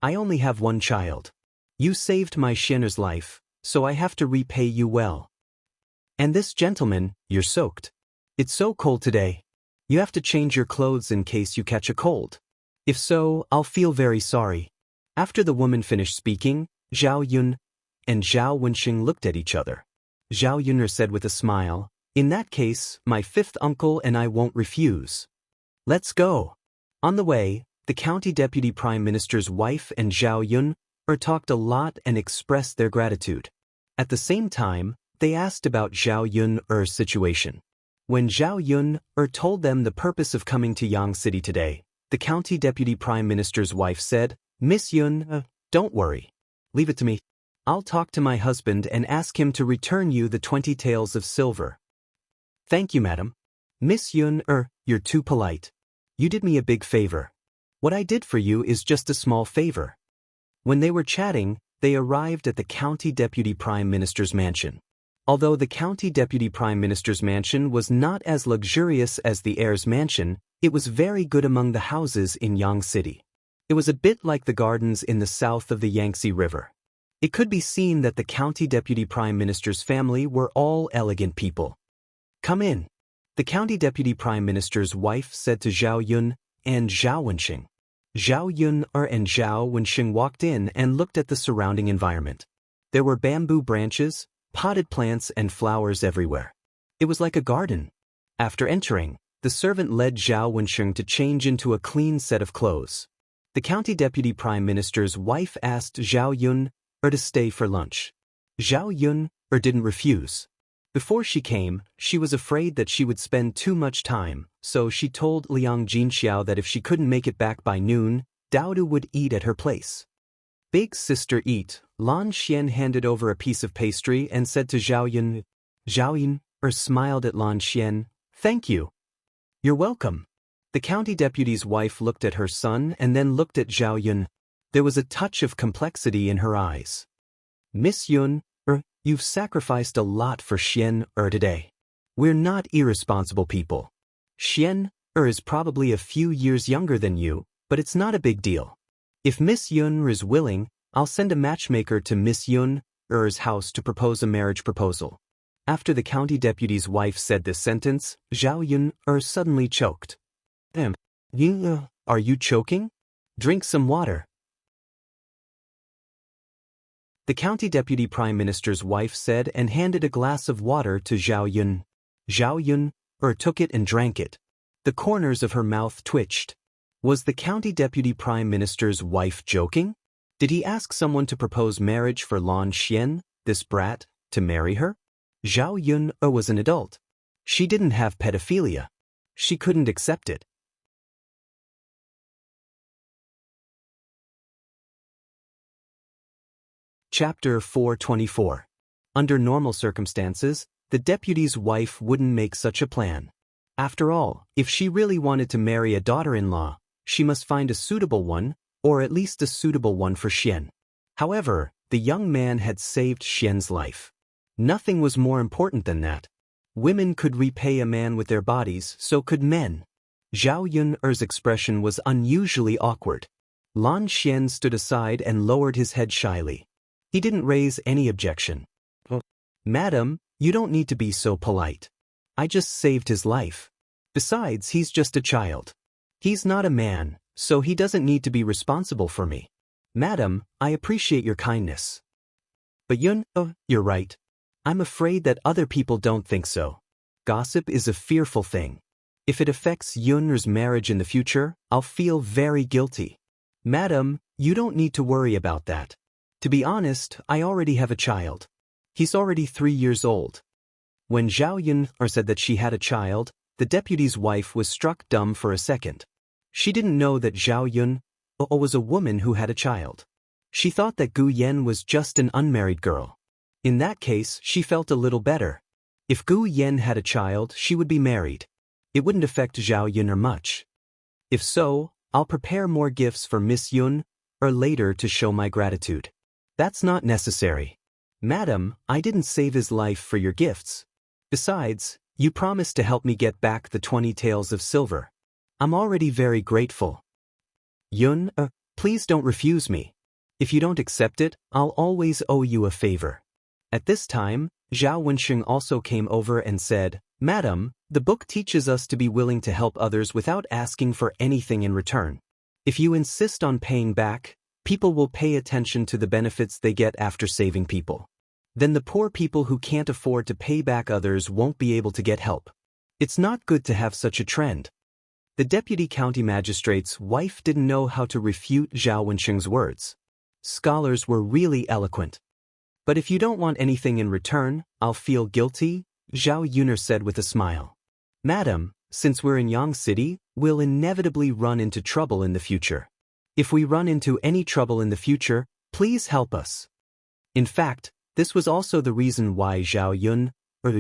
I only have one child. You saved my Xian'er's life, so I have to repay you well. And this gentleman, you're soaked. It's so cold today. You have to change your clothes in case you catch a cold. If so, I'll feel very sorry." After the woman finished speaking, Zhao Yun and Zhao Wenxing looked at each other. Zhao Yun'er said with a smile, "In that case, my fifth uncle and I won't refuse. Let's go." On the way, the County Deputy Prime Minister's wife and Zhao Yun talked a lot and expressed their gratitude. At the same time, they asked about Zhao Yun'er's situation. When Zhao Yun told them the purpose of coming to Yang City today, the County Deputy Prime Minister's wife said, "Miss Yun, don't worry. Leave it to me. I'll talk to my husband and ask him to return you the 20 taels of silver." "Thank you, madam." "Miss Yun, you're too polite. You did me a big favor." "What I did for you is just a small favor." When they were chatting, they arrived at the County Deputy Prime Minister's mansion. Although the County Deputy Prime Minister's mansion was not as luxurious as the heir's mansion, it was very good among the houses in Yang City. It was a bit like the gardens in the south of the Yangtze River. It could be seen that the County Deputy Prime Minister's family were all elegant people. "Come in," the County Deputy Prime Minister's wife said to Zhao Yun and Zhao Wenxing. Zhao Yun and Zhao Wenxing walked in and looked at the surrounding environment. There were bamboo branches, potted plants and flowers everywhere. It was like a garden. After entering, the servant led Zhao Wenxing to change into a clean set of clothes. The County Deputy Prime Minister's wife asked Zhao Yun to stay for lunch. Zhao Yun didn't refuse. Before she came, she was afraid that she would spend too much time, so she told Liang Jinxiao that if she couldn't make it back by noon, Daodu would eat at her place. Big sister eat. Lan Xian handed over a piece of pastry and said to Zhao Yun. Zhao Yun smiled at Lan Xian. "Thank you." "You're welcome." The county deputy's wife looked at her son and then looked at Zhao Yun. There was a touch of complexity in her eyes. "Miss Yun, you've sacrificed a lot for Xian today. We're not irresponsible people. Xian is probably a few years younger than you, but it's not a big deal. If Miss Yun is willing, I'll send a matchmaker to Miss Yun's house to propose a marriage proposal." After the county deputy's wife said this sentence, Zhao Yun suddenly choked. Are you choking? Drink some water." The county deputy prime minister's wife said and handed a glass of water to Zhao Yun. Zhao Yun took it and drank it. The corners of her mouth twitched. Was the county deputy prime minister's wife joking? Did he ask someone to propose marriage for Lan Xian, this brat, to marry her? Zhao Yun was an adult. She didn't have pedophilia. She couldn't accept it. Chapter 424. Under normal circumstances, the deputy's wife wouldn't make such a plan. After all, if she really wanted to marry a daughter-in-law, she must find a suitable one, or at least a suitable one for Xian. However, the young man had saved Xian's life. Nothing was more important than that. Women could repay a man with their bodies, so could men. Zhao Yun's expression was unusually awkward. Lan Xian stood aside and lowered his head shyly. He didn't raise any objection. Madam, you don't need to be so polite. I just saved his life. Besides, he's just a child. He's not a man, so he doesn't need to be responsible for me. Madam, I appreciate your kindness. But you're right. I'm afraid that other people don't think so. Gossip is a fearful thing. If it affects Yun's marriage in the future, I'll feel very guilty. Madam, you don't need to worry about that. To be honest, I already have a child. He's already 3 years old. When Zhao Yun said that she had a child, the deputy's wife was struck dumb for a second. She didn't know that Zhao Yun was a woman who had a child. She thought that Gu Yan was just an unmarried girl. In that case, she felt a little better. If Gu Yan had a child, she would be married. It wouldn't affect Zhao Yun much. If so, I'll prepare more gifts for Miss Yun later to show my gratitude. That's not necessary. Madam, I didn't save his life for your gifts. Besides, you promised to help me get back the 20 taels of silver. I'm already very grateful. Yun, please don't refuse me. If you don't accept it, I'll always owe you a favor. At this time, Zhao Wensheng also came over and said, Madam, the book teaches us to be willing to help others without asking for anything in return. If you insist on paying back, people will pay attention to the benefits they get after saving people. Then the poor people who can't afford to pay back others won't be able to get help. It's not good to have such a trend. The deputy county magistrate's wife didn't know how to refute Zhao Wensheng's words. Scholars were really eloquent. But if you don't want anything in return, I'll feel guilty, Zhao Yun said with a smile. Madam, since we're in Yang City, we'll inevitably run into trouble in the future. If we run into any trouble in the future, please help us. In fact, this was also the reason why Zhao Yun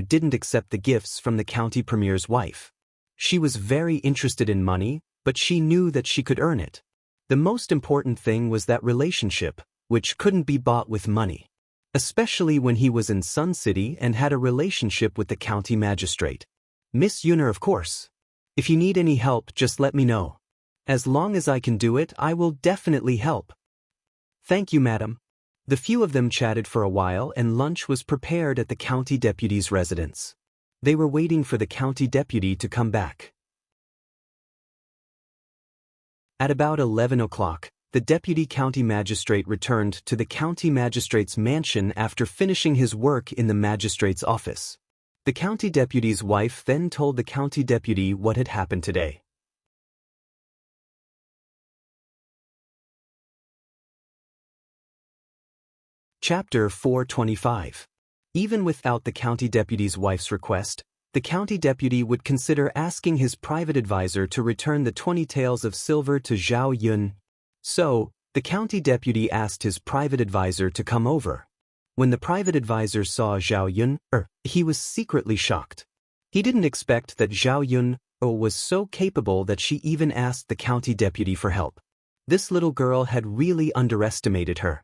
didn't accept the gifts from the county premier's wife. She was very interested in money, but she knew that she could earn it. The most important thing was that relationship, which couldn't be bought with money. Especially when he was in Sun City and had a relationship with the county magistrate. Miss Yun, of course. If you need any help, just let me know. As long as I can do it, I will definitely help. Thank you, madam. The few of them chatted for a while and lunch was prepared at the county deputy's residence. They were waiting for the county deputy to come back. At about 11 o'clock, the deputy county magistrate returned to the county magistrate's mansion after finishing his work in the magistrate's office. The county deputy's wife then told the county deputy what had happened today. Chapter 425. Even without the county deputy's wife's request, the county deputy would consider asking his private advisor to return the 20 taels of silver to Zhao Yun. So, the county deputy asked his private advisor to come over. When the private advisor saw Zhao Yun, he was secretly shocked. He didn't expect that Zhao Yun was so capable that she even asked the county deputy for help. This little girl had really underestimated her.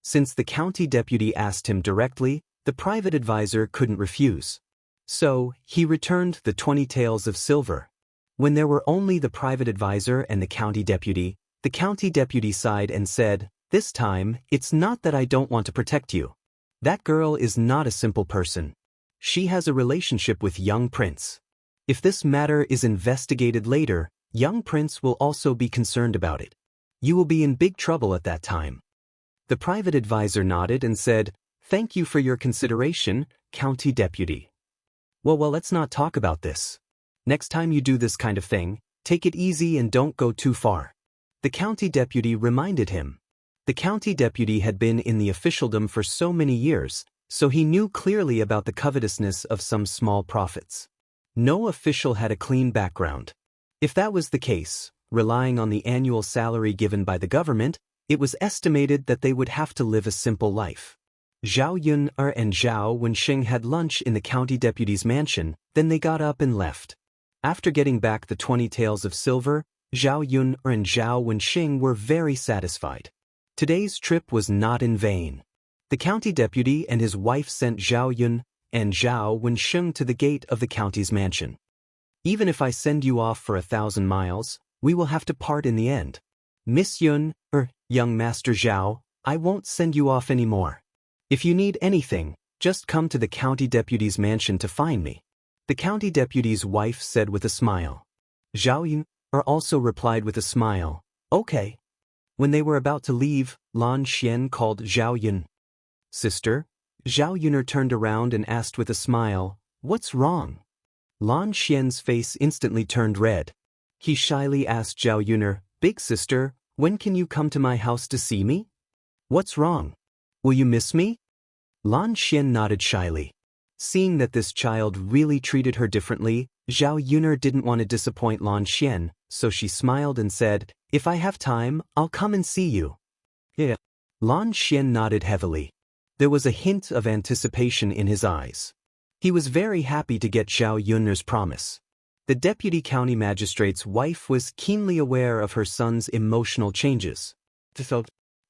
Since the county deputy asked him directly, the private advisor couldn't refuse. So, he returned the 20 taels of silver. When there were only the private advisor and the county deputy sighed and said, "This time, it's not that I don't want to protect you. That girl is not a simple person. She has a relationship with young prince. If this matter is investigated later, young prince will also be concerned about it. You will be in big trouble at that time." The private advisor nodded and said, "Thank you for your consideration, county deputy. Well, let's not talk about this. Next time you do this kind of thing, take it easy and don't go too far." The county deputy reminded him. The county deputy had been in the officialdom for so many years, so he knew clearly about the covetousness of some small profits. No official had a clean background. If that was the case, relying on the annual salary given by the government, it was estimated that they would have to live a simple life. Zhao Yun and Zhao Wenxing had lunch in the county deputy's mansion, then they got up and left. After getting back the 20 taels of silver, Zhao Yun and Zhao Wenxing were very satisfied. Today's trip was not in vain. The county deputy and his wife sent Zhao Yun and Zhao Wenxing to the gate of the county's mansion. Even if I send you off for 1,000 miles, we will have to part in the end. Miss Yun, young Master Zhao, I won't send you off anymore. If you need anything, just come to the county deputy's mansion to find me. The county deputy's wife said with a smile. Zhao Yun also replied with a smile, okay. When they were about to leave, Lan Xian called Zhao Yun. Sister? Zhao Yun turned around and asked with a smile, what's wrong? Lan Xian's face instantly turned red. He shyly asked Zhao Yun, big sister, when can you come to my house to see me? What's wrong? Will you miss me? Lan Xian nodded shyly. Seeing that this child really treated her differently, Zhao Yun didn't want to disappoint Lan Xian, so she smiled and said, if I have time, I'll come and see you. Yeah. Lan Xian nodded heavily. There was a hint of anticipation in his eyes. He was very happy to get Zhao Yun's promise. The deputy county magistrate's wife was keenly aware of her son's emotional changes.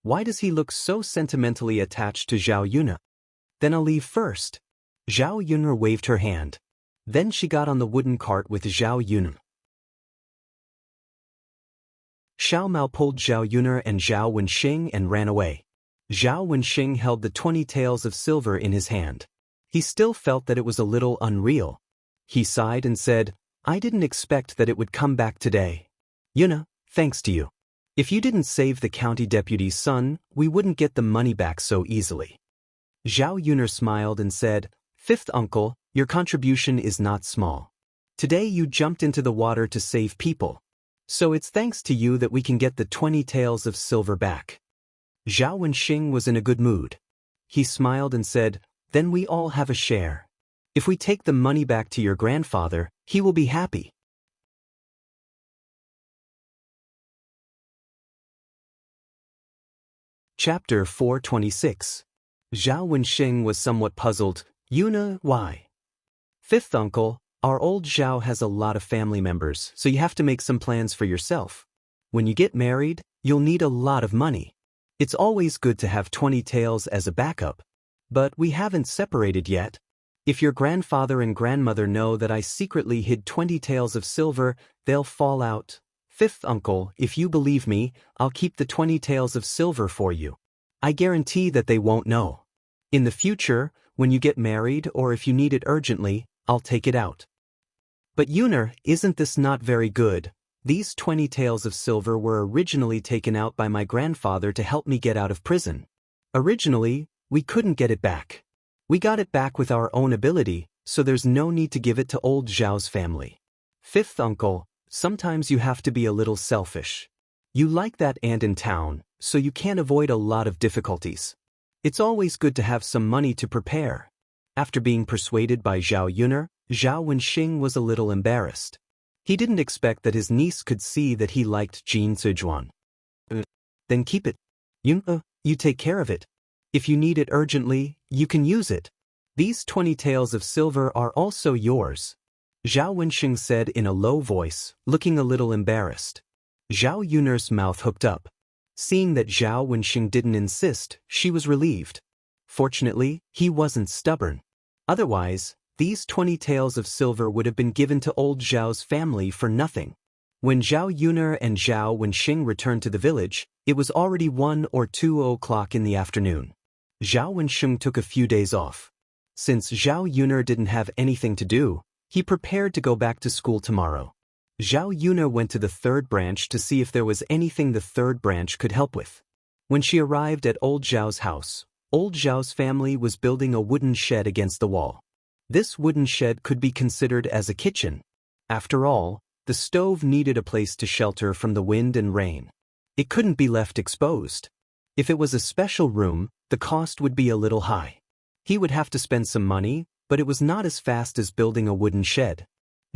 Why does he look so sentimentally attached to Zhao Yun? Then I'll leave first. Zhao Yun waved her hand. Then she got on the wooden cart with Zhao Yun. Xiao Mao pulled Zhao Yun and Zhao Wenxing and ran away. Zhao Wenxing held the 20 taels of silver in his hand. He still felt that it was a little unreal. He sighed and said, I didn't expect that it would come back today. Yun, thanks to you. If you didn't save the county deputy's son, we wouldn't get the money back so easily. Zhao Yun smiled and said, Fifth uncle, your contribution is not small. Today you jumped into the water to save people. So it's thanks to you that we can get the 20 taels of silver back. Zhao Wenxing was in a good mood. He smiled and said, then we all have a share. If we take the money back to your grandfather, he will be happy. Chapter 426. Zhao Wenxing was somewhat puzzled. Yuna, why? Fifth uncle, our old Zhao has a lot of family members, so you have to make some plans for yourself. When you get married, you'll need a lot of money. It's always good to have 20 taels as a backup. But we haven't separated yet. If your grandfather and grandmother know that I secretly hid 20 taels of silver, they'll fall out. Fifth uncle, if you believe me, I'll keep the 20 taels of silver for you. I guarantee that they won't know. In the future, when you get married or if you need it urgently, I'll take it out. But Yunner, isn't this not very good? These 20 taels of silver were originally taken out by my grandfather to help me get out of prison. Originally, we couldn't get it back. We got it back with our own ability, so there's no need to give it to old Zhao's family. Fifth uncle, sometimes you have to be a little selfish. You like that aunt in town, so you can't avoid a lot of difficulties. It's always good to have some money to prepare. After being persuaded by Zhao Yun, Zhao Wenxing was a little embarrassed. He didn't expect that his niece could see that he liked Jin Zijuan. Then keep it. Yun, you take care of it. If you need it urgently, you can use it. These 20 taels of silver are also yours. Zhao Wenxing said in a low voice, looking a little embarrassed. Zhao Yun's mouth hooked up. Seeing that Zhao Wenxing didn't insist, she was relieved. Fortunately, he wasn't stubborn. Otherwise, these 20 taels of silver would have been given to old Zhao's family for nothing. When Zhao Yun and Zhao Wenxing returned to the village, it was already 1 or 2 o'clock in the afternoon. Zhao Wenxing took a few days off. Since Zhao Yun didn't have anything to do, he prepared to go back to school tomorrow. Zhao Yun went to the third branch to see if there was anything the third branch could help with. When she arrived at old Zhao's house, old Zhao's family was building a wooden shed against the wall. This wooden shed could be considered as a kitchen. After all, the stove needed a place to shelter from the wind and rain. It couldn't be left exposed. If it was a special room, the cost would be a little high. He would have to spend some money, but it was not as fast as building a wooden shed.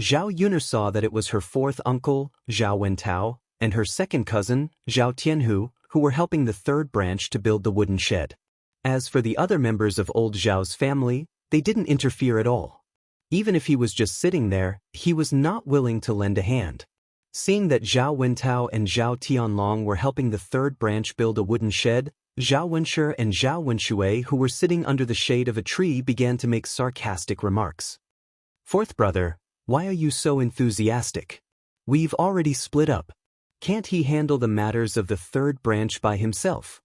Zhao Yun saw that it was her fourth uncle, Zhao Wentao, and her second cousin, Zhao Tianhu, who were helping the third branch to build the wooden shed. As for the other members of old Zhao's family, they didn't interfere at all. Even if he was just sitting there, he was not willing to lend a hand. Seeing that Zhao Wentao and Zhao Tianlong were helping the third branch build a wooden shed, Zhao Wenshi and Zhao Wenshui, who were sitting under the shade of a tree, began to make sarcastic remarks. Fourth brother, why are you so enthusiastic? We've already split up. Can't he handle the matters of the third branch by himself?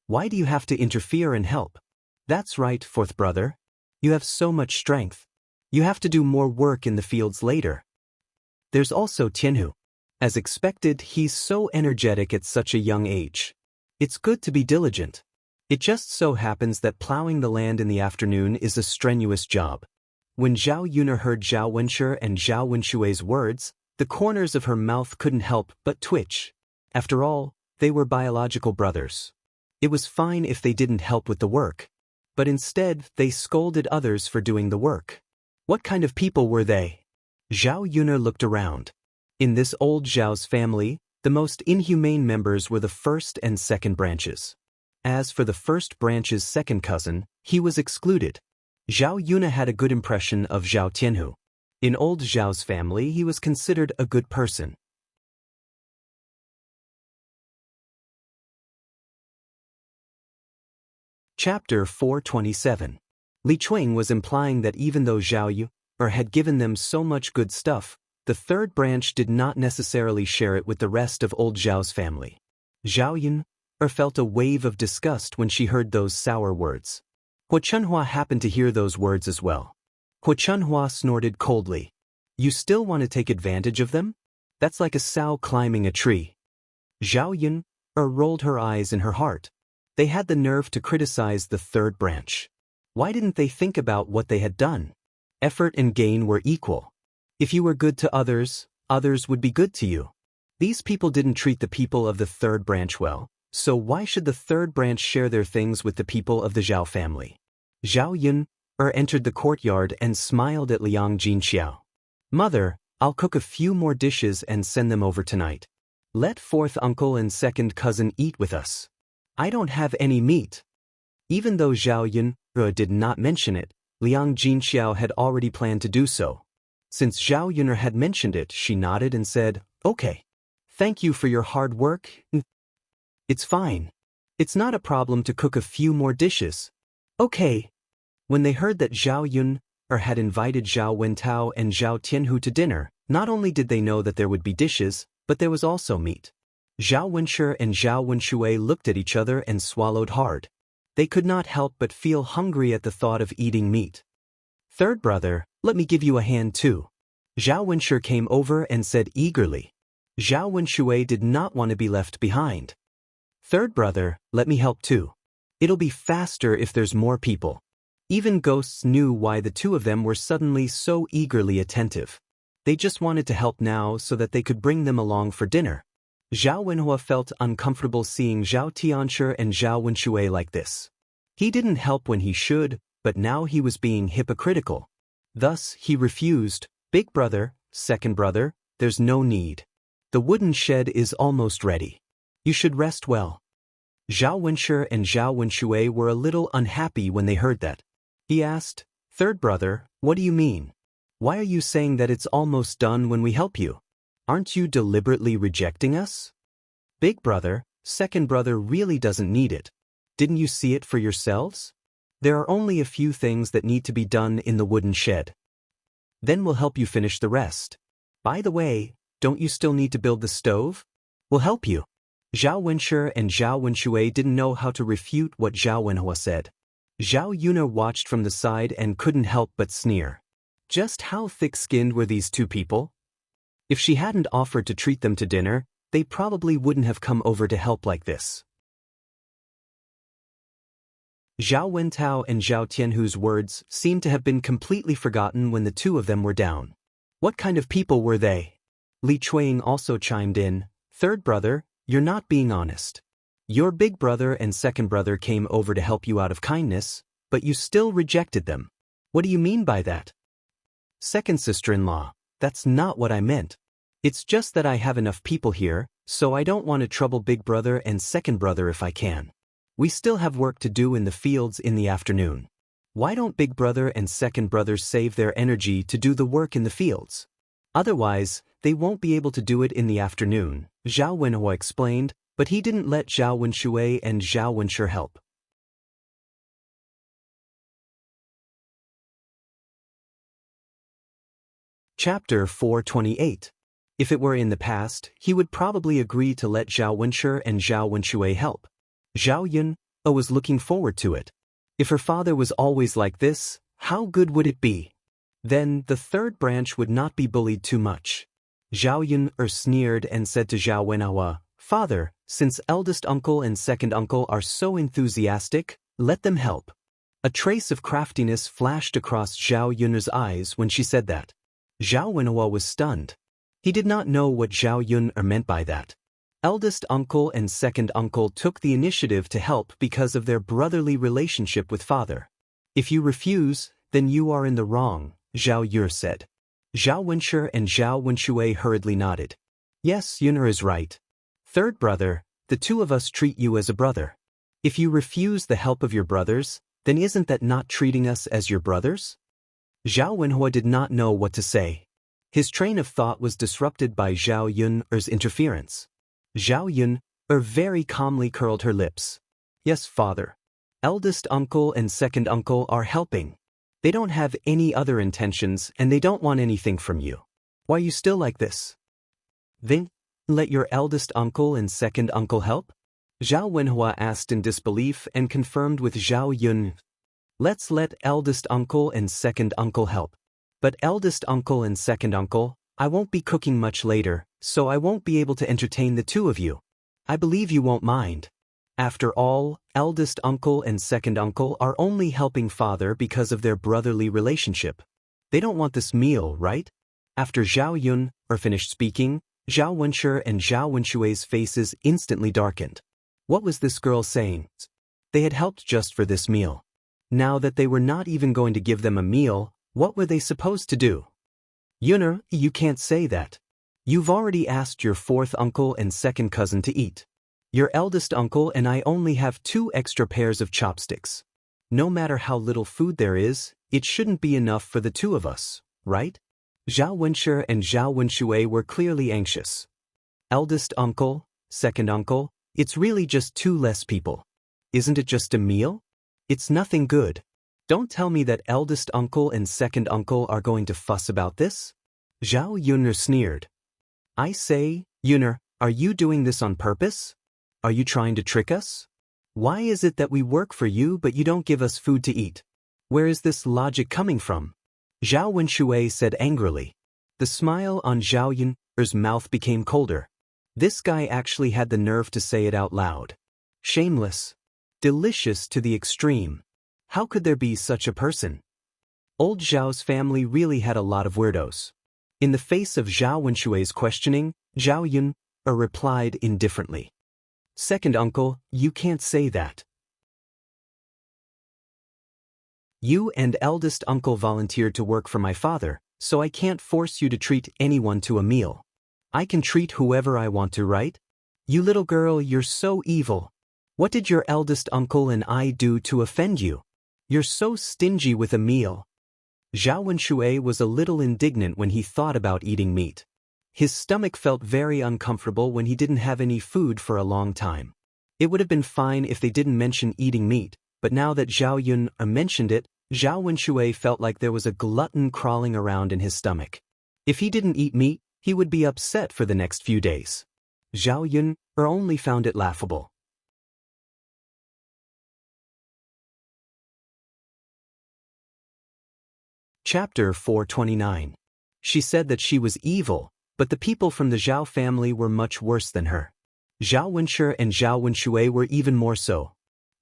Why do you have to interfere and help? That's right, fourth brother. You have so much strength. You have to do more work in the fields later. There's also Tianhu. As expected, he's so energetic at such a young age. It's good to be diligent. It just so happens that plowing the land in the afternoon is a strenuous job. When Zhao Yun'er heard Zhao Wenshi and Zhao Wenshui's words, the corners of her mouth couldn't help but twitch. After all, they were biological brothers. It was fine if they didn't help with the work. But instead, they scolded others for doing the work. What kind of people were they? Zhao Yun'er looked around. In this old Zhao's family, the most inhumane members were the first and second branches. As for the first branch's second cousin, he was excluded. Zhao Yun'er had a good impression of Zhao Tianhu. In old Zhao's family, he was considered a good person. Chapter 427. Li Chuang was implying that even though Zhao Yun'er had given them so much good stuff, the third branch did not necessarily share it with the rest of old Zhao's family. Zhao Yun'er felt a wave of disgust when she heard those sour words. Hua Chunhua happened to hear those words as well. Hua Chunhua snorted coldly. You still want to take advantage of them? That's like a sow climbing a tree. Zhao Yun'er rolled her eyes in her heart. They had the nerve to criticize the third branch. Why didn't they think about what they had done? Effort and gain were equal. If you were good to others, others would be good to you. These people didn't treat the people of the third branch well, so why should the third branch share their things with the people of the Zhao family? Zhao Yun'er entered the courtyard and smiled at Liang Jinxiao. Mother, I'll cook a few more dishes and send them over tonight. Let fourth uncle and second cousin eat with us. I don't have any meat. Even though Zhao Yun'er did not mention it, Liang Jinxiao had already planned to do so. Since Zhao Yun'er had mentioned it, she nodded and said, Okay. Thank you for your hard work. It's fine. It's not a problem to cook a few more dishes. Okay. When they heard that Zhao Yun'er had invited Zhao Wentao and Zhao Tianhu to dinner, not only did they know that there would be dishes, but there was also meat. Zhao Wenshi and Zhao Wenshui looked at each other and swallowed hard. They could not help but feel hungry at the thought of eating meat. Third brother, let me give you a hand too. Zhao Wenshi came over and said eagerly. Zhao Wenshui did not want to be left behind. Third brother, let me help too. It'll be faster if there's more people. Even ghosts knew why the two of them were suddenly so eagerly attentive. They just wanted to help now so that they could bring them along for dinner. Zhao Wenhua felt uncomfortable seeing Zhao Tianxia and Zhao Wenshui like this. He didn't help when he should, but now he was being hypocritical. Thus, he refused. Big brother, second brother, there's no need. The wooden shed is almost ready. You should rest well. Zhao Wenshi and Zhao Wenshui were a little unhappy when they heard that. He asked, Third brother, what do you mean? Why are you saying that it's almost done when we help you? Aren't you deliberately rejecting us? Big brother, second brother really doesn't need it. Didn't you see it for yourselves? There are only a few things that need to be done in the wooden shed. Then we'll help you finish the rest. By the way, don't you still need to build the stove? We'll help you. Zhao Wenshi and Zhao Wenshui didn't know how to refute what Zhao Wenhua said. Zhao Yun'er watched from the side and couldn't help but sneer. Just how thick-skinned were these two people? If she hadn't offered to treat them to dinner, they probably wouldn't have come over to help like this. Zhao Wentao and Zhao Tianhu's words seemed to have been completely forgotten when the two of them were down. What kind of people were they? Li Chuang also chimed in, Third brother, you're not being honest. Your big brother and second brother came over to help you out of kindness, but you still rejected them. What do you mean by that? Second sister-in-law, that's not what I meant. It's just that I have enough people here, So I don't want to trouble big brother and second brother if I can. We still have work to do in the fields in the afternoon. Why don't big brother and second brother save their energy to do the work in the fields? Otherwise, they won't be able to do it in the afternoon, Zhao Wenhua explained, but he didn't let Zhao Wenshui and Zhao Wenshi help. Chapter 428. If it were in the past, he would probably agree to let Zhao Wenshi and Zhao Wenshui help. Zhao Yun was looking forward to it. If her father was always like this, how good would it be? Then the third branch would not be bullied too much. Zhao Yun sneered and said to Zhao Wenhua, "Father, since eldest uncle and second uncle are so enthusiastic, let them help." A trace of craftiness flashed across Zhao Yun's eyes when she said that. Zhao Wenhua was stunned. He did not know what Zhao Yun meant by that. Eldest uncle and second uncle took the initiative to help because of their brotherly relationship with father. If you refuse, then you are in the wrong, Zhao Yun said. Zhao Wenshi and Zhao Wenshui hurriedly nodded. Yes, Yun is right. Third brother, the two of us treat you as a brother. If you refuse the help of your brothers, then isn't that not treating us as your brothers? Zhao Wenhua did not know what to say. His train of thought was disrupted by Zhao Yun's interference. Zhao Yun very calmly curled her lips. Yes, father. Eldest uncle and second uncle are helping. They don't have any other intentions and they don't want anything from you. Why are you still like this? Then, let your eldest uncle and second uncle help? Zhao Wenhua asked in disbelief and confirmed with Zhao Yun. Let's let eldest uncle and second uncle help. But eldest uncle and second uncle, I won't be cooking much later, so I won't be able to entertain the two of you. I believe you won't mind. After all, eldest uncle and second uncle are only helping father because of their brotherly relationship. They don't want this meal, right? After Zhao Yun finished speaking, Zhao Wenshi and Zhao Wenshui's faces instantly darkened. What was this girl saying? They had helped just for this meal. Now that they were not even going to give them a meal, what were they supposed to do? Yun, you can't say that. You've already asked your fourth uncle and second cousin to eat. Your eldest uncle and I only have 2 extra pairs of chopsticks. No matter how little food there is, it shouldn't be enough for the two of us, right? Zhao Wenshi and Zhao Wenshui were clearly anxious. Eldest uncle, second uncle, it's really just 2 less people. Isn't it just a meal? It's nothing good. Don't tell me that eldest uncle and second uncle are going to fuss about this? Zhao Yun sneered. I say, Yun, are you doing this on purpose? Are you trying to trick us? Why is it that we work for you but you don't give us food to eat? Where is this logic coming from? Zhao Wenshui said angrily. The smile on Zhao Yun's mouth became colder. This guy actually had the nerve to say it out loud. Shameless. Delicious to the extreme. How could there be such a person? Old Zhao's family really had a lot of weirdos. In the face of Zhao Wenshui's questioning, Zhao Yun replied indifferently. Second uncle, you can't say that. You and eldest uncle volunteered to work for my father, so I can't force you to treat anyone to a meal. I can treat whoever I want to, right? You little girl, you're so evil. What did your eldest uncle and I do to offend you? You're so stingy with a meal. Zhao Wenshui was a little indignant when he thought about eating meat. His stomach felt very uncomfortable when he didn't have any food for a long time. It would have been fine if they didn't mention eating meat, but now that Zhao Yun mentioned it, Zhao Wenshui felt like there was a glutton crawling around in his stomach. If he didn't eat meat, he would be upset for the next few days. Zhao Yun only found it laughable. Chapter 429. She said that she was evil, but the people from the Zhao family were much worse than her. Zhao Wenshi and Zhao Wenshui were even more so.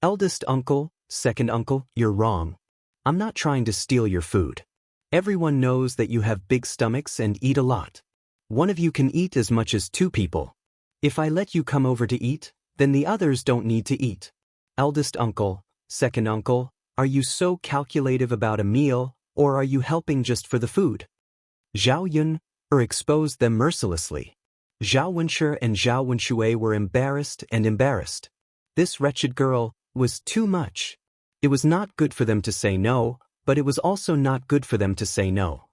Eldest uncle, second uncle, you're wrong. I'm not trying to steal your food. Everyone knows that you have big stomachs and eat a lot. One of you can eat as much as 2 people. If I let you come over to eat, then the others don't need to eat. Eldest uncle, second uncle, are you so calculative about a meal, or are you helping just for the food? Zhao Yun exposed them mercilessly. Zhao Wenshi and Zhao Wenshui were embarrassed and embarrassed. This wretched girl was too much. It was not good for them to say no, but it was also not good for them to say no.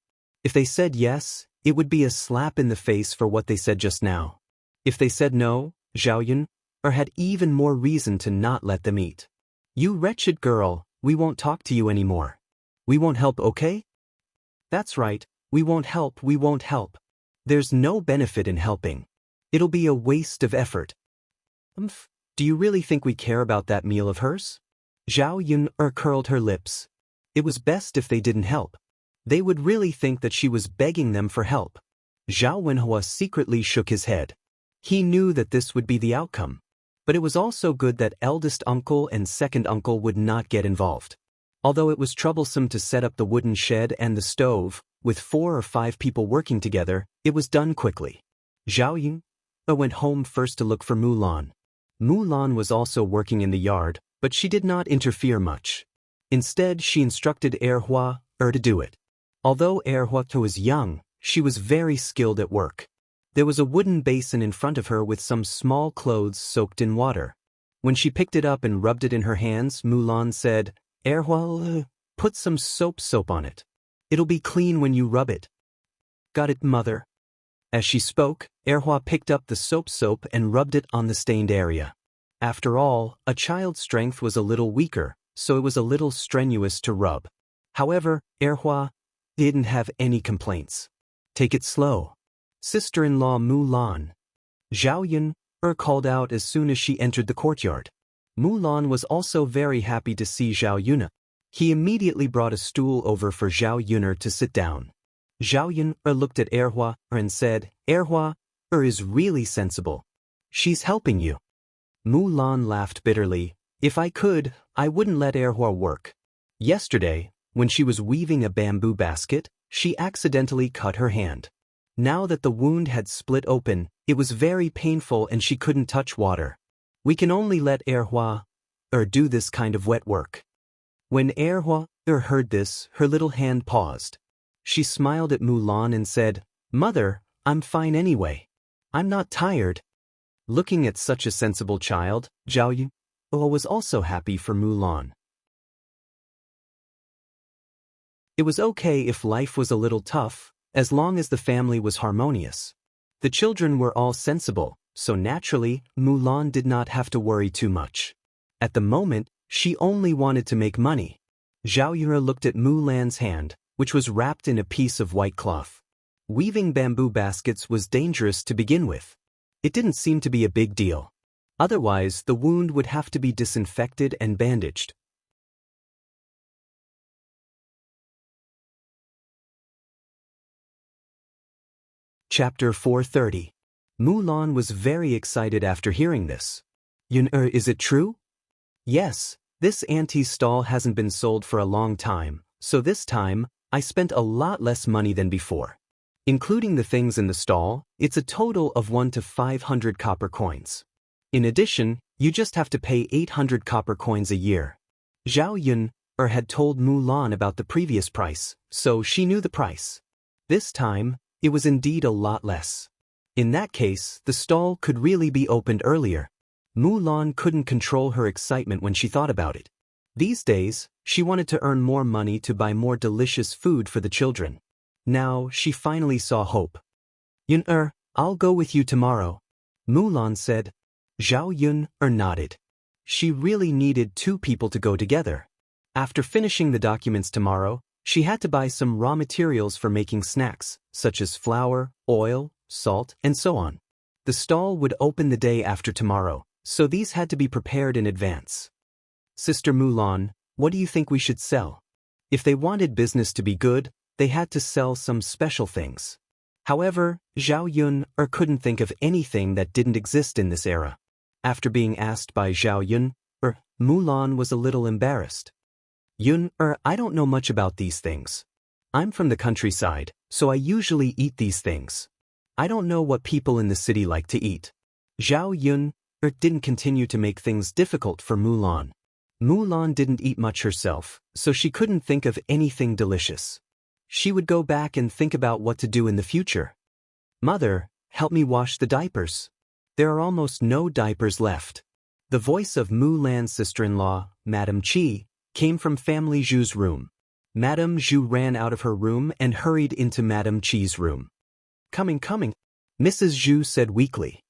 If they said yes, it would be a slap in the face for what they said just now. If they said no, Zhao Yun had even more reason to not let them eat. You wretched girl, we won't talk to you anymore. We won't help, okay? That's right, we won't help, we won't help. There's no benefit in helping. It'll be a waste of effort. Do you really think we care about that meal of hers? Zhao Yun curled her lips. It was best if they didn't help. They would really think that she was begging them for help. Zhao Wenhua secretly shook his head. He knew that this would be the outcome. But it was also good that eldest uncle and second uncle would not get involved. Although it was troublesome to set up the wooden shed and the stove, with 4 or 5 people working together, it was done quickly. Zhao Yun went home first to look for Mulan. Mulan was also working in the yard, but she did not interfere much. Instead, she instructed Erhua to do it. Although Erhua was young, she was very skilled at work. There was a wooden basin in front of her with some small clothes soaked in water. When she picked it up and rubbed it in her hands, Mulan said, Erhua, put some soap on it. It'll be clean when you rub it. Got it, mother. As she spoke, Erhua picked up the soap and rubbed it on the stained area. After all, a child's strength was a little weaker, so it was a little strenuous to rub. However, Erhua didn't have any complaints. Take it slow. Sister-in-law Mulan. Zhao Yun called out as soon as she entered the courtyard. Mulan was also very happy to see Zhao Yun. He immediately brought a stool over for Zhao Yun to sit down. Zhao Yun looked at Erhua and said, Erhua is really sensible. She's helping you. Mulan laughed bitterly. If I could, I wouldn't let Erhua work. Yesterday, when she was weaving a bamboo basket, she accidentally cut her hand. Now that the wound had split open, it was very painful and she couldn't touch water. We can only let Erhua do this kind of wet work. When Erhua heard this, her little hand paused. She smiled at Mulan and said, Mother, I'm fine anyway. I'm not tired. Looking at such a sensible child, Zhao Yun was also happy for Mulan. It was okay if life was a little tough, as long as the family was harmonious. The children were all sensible, so naturally, Mulan did not have to worry too much. At the moment, she only wanted to make money. Zhao Yun looked at Mulan's hand, which was wrapped in a piece of white cloth. Weaving bamboo baskets was dangerous to begin with. It didn't seem to be a big deal. Otherwise, the wound would have to be disinfected and bandaged. Chapter 430. Mulan was very excited after hearing this. Yun, is it true? Yes, this auntie's stall hasn't been sold for a long time, so this time, I spent a lot less money than before. Including the things in the stall, it's a total of 1 to 500 copper coins. In addition, you just have to pay 800 copper coins a year. Zhao Yun had told Mulan about the previous price, so she knew the price. This time, it was indeed a lot less. In that case, the stall could really be opened earlier. Mulan couldn't control her excitement when she thought about it. These days, she wanted to earn more money to buy more delicious food for the children. Now, she finally saw hope. Yun, I'll go with you tomorrow, Mulan said. Zhao Yun nodded. She really needed 2 people to go together. After finishing the documents tomorrow, she had to buy some raw materials for making snacks, such as flour, oil, salt, and so on. The stall would open the day after tomorrow, so these had to be prepared in advance. Sister Mulan, what do you think we should sell? If they wanted business to be good, they had to sell some special things. However, Zhao Yun couldn't think of anything that didn't exist in this era. After being asked by Zhao Yun, Mulan was a little embarrassed. Yun, I don't know much about these things. I'm from the countryside, so I usually eat these things. I don't know what people in the city like to eat. Zhao Yun didn't continue to make things difficult for Mulan. Mulan didn't eat much herself, so she couldn't think of anything delicious. She would go back and think about what to do in the future. Mother, help me wash the diapers. There are almost no diapers left. The voice of Mu Lan's sister-in-law, Madame Qi, came from Family Zhu's room. Madame Zhu ran out of her room and hurried into Madame Qi's room. Coming. Mrs. Zhu said weakly.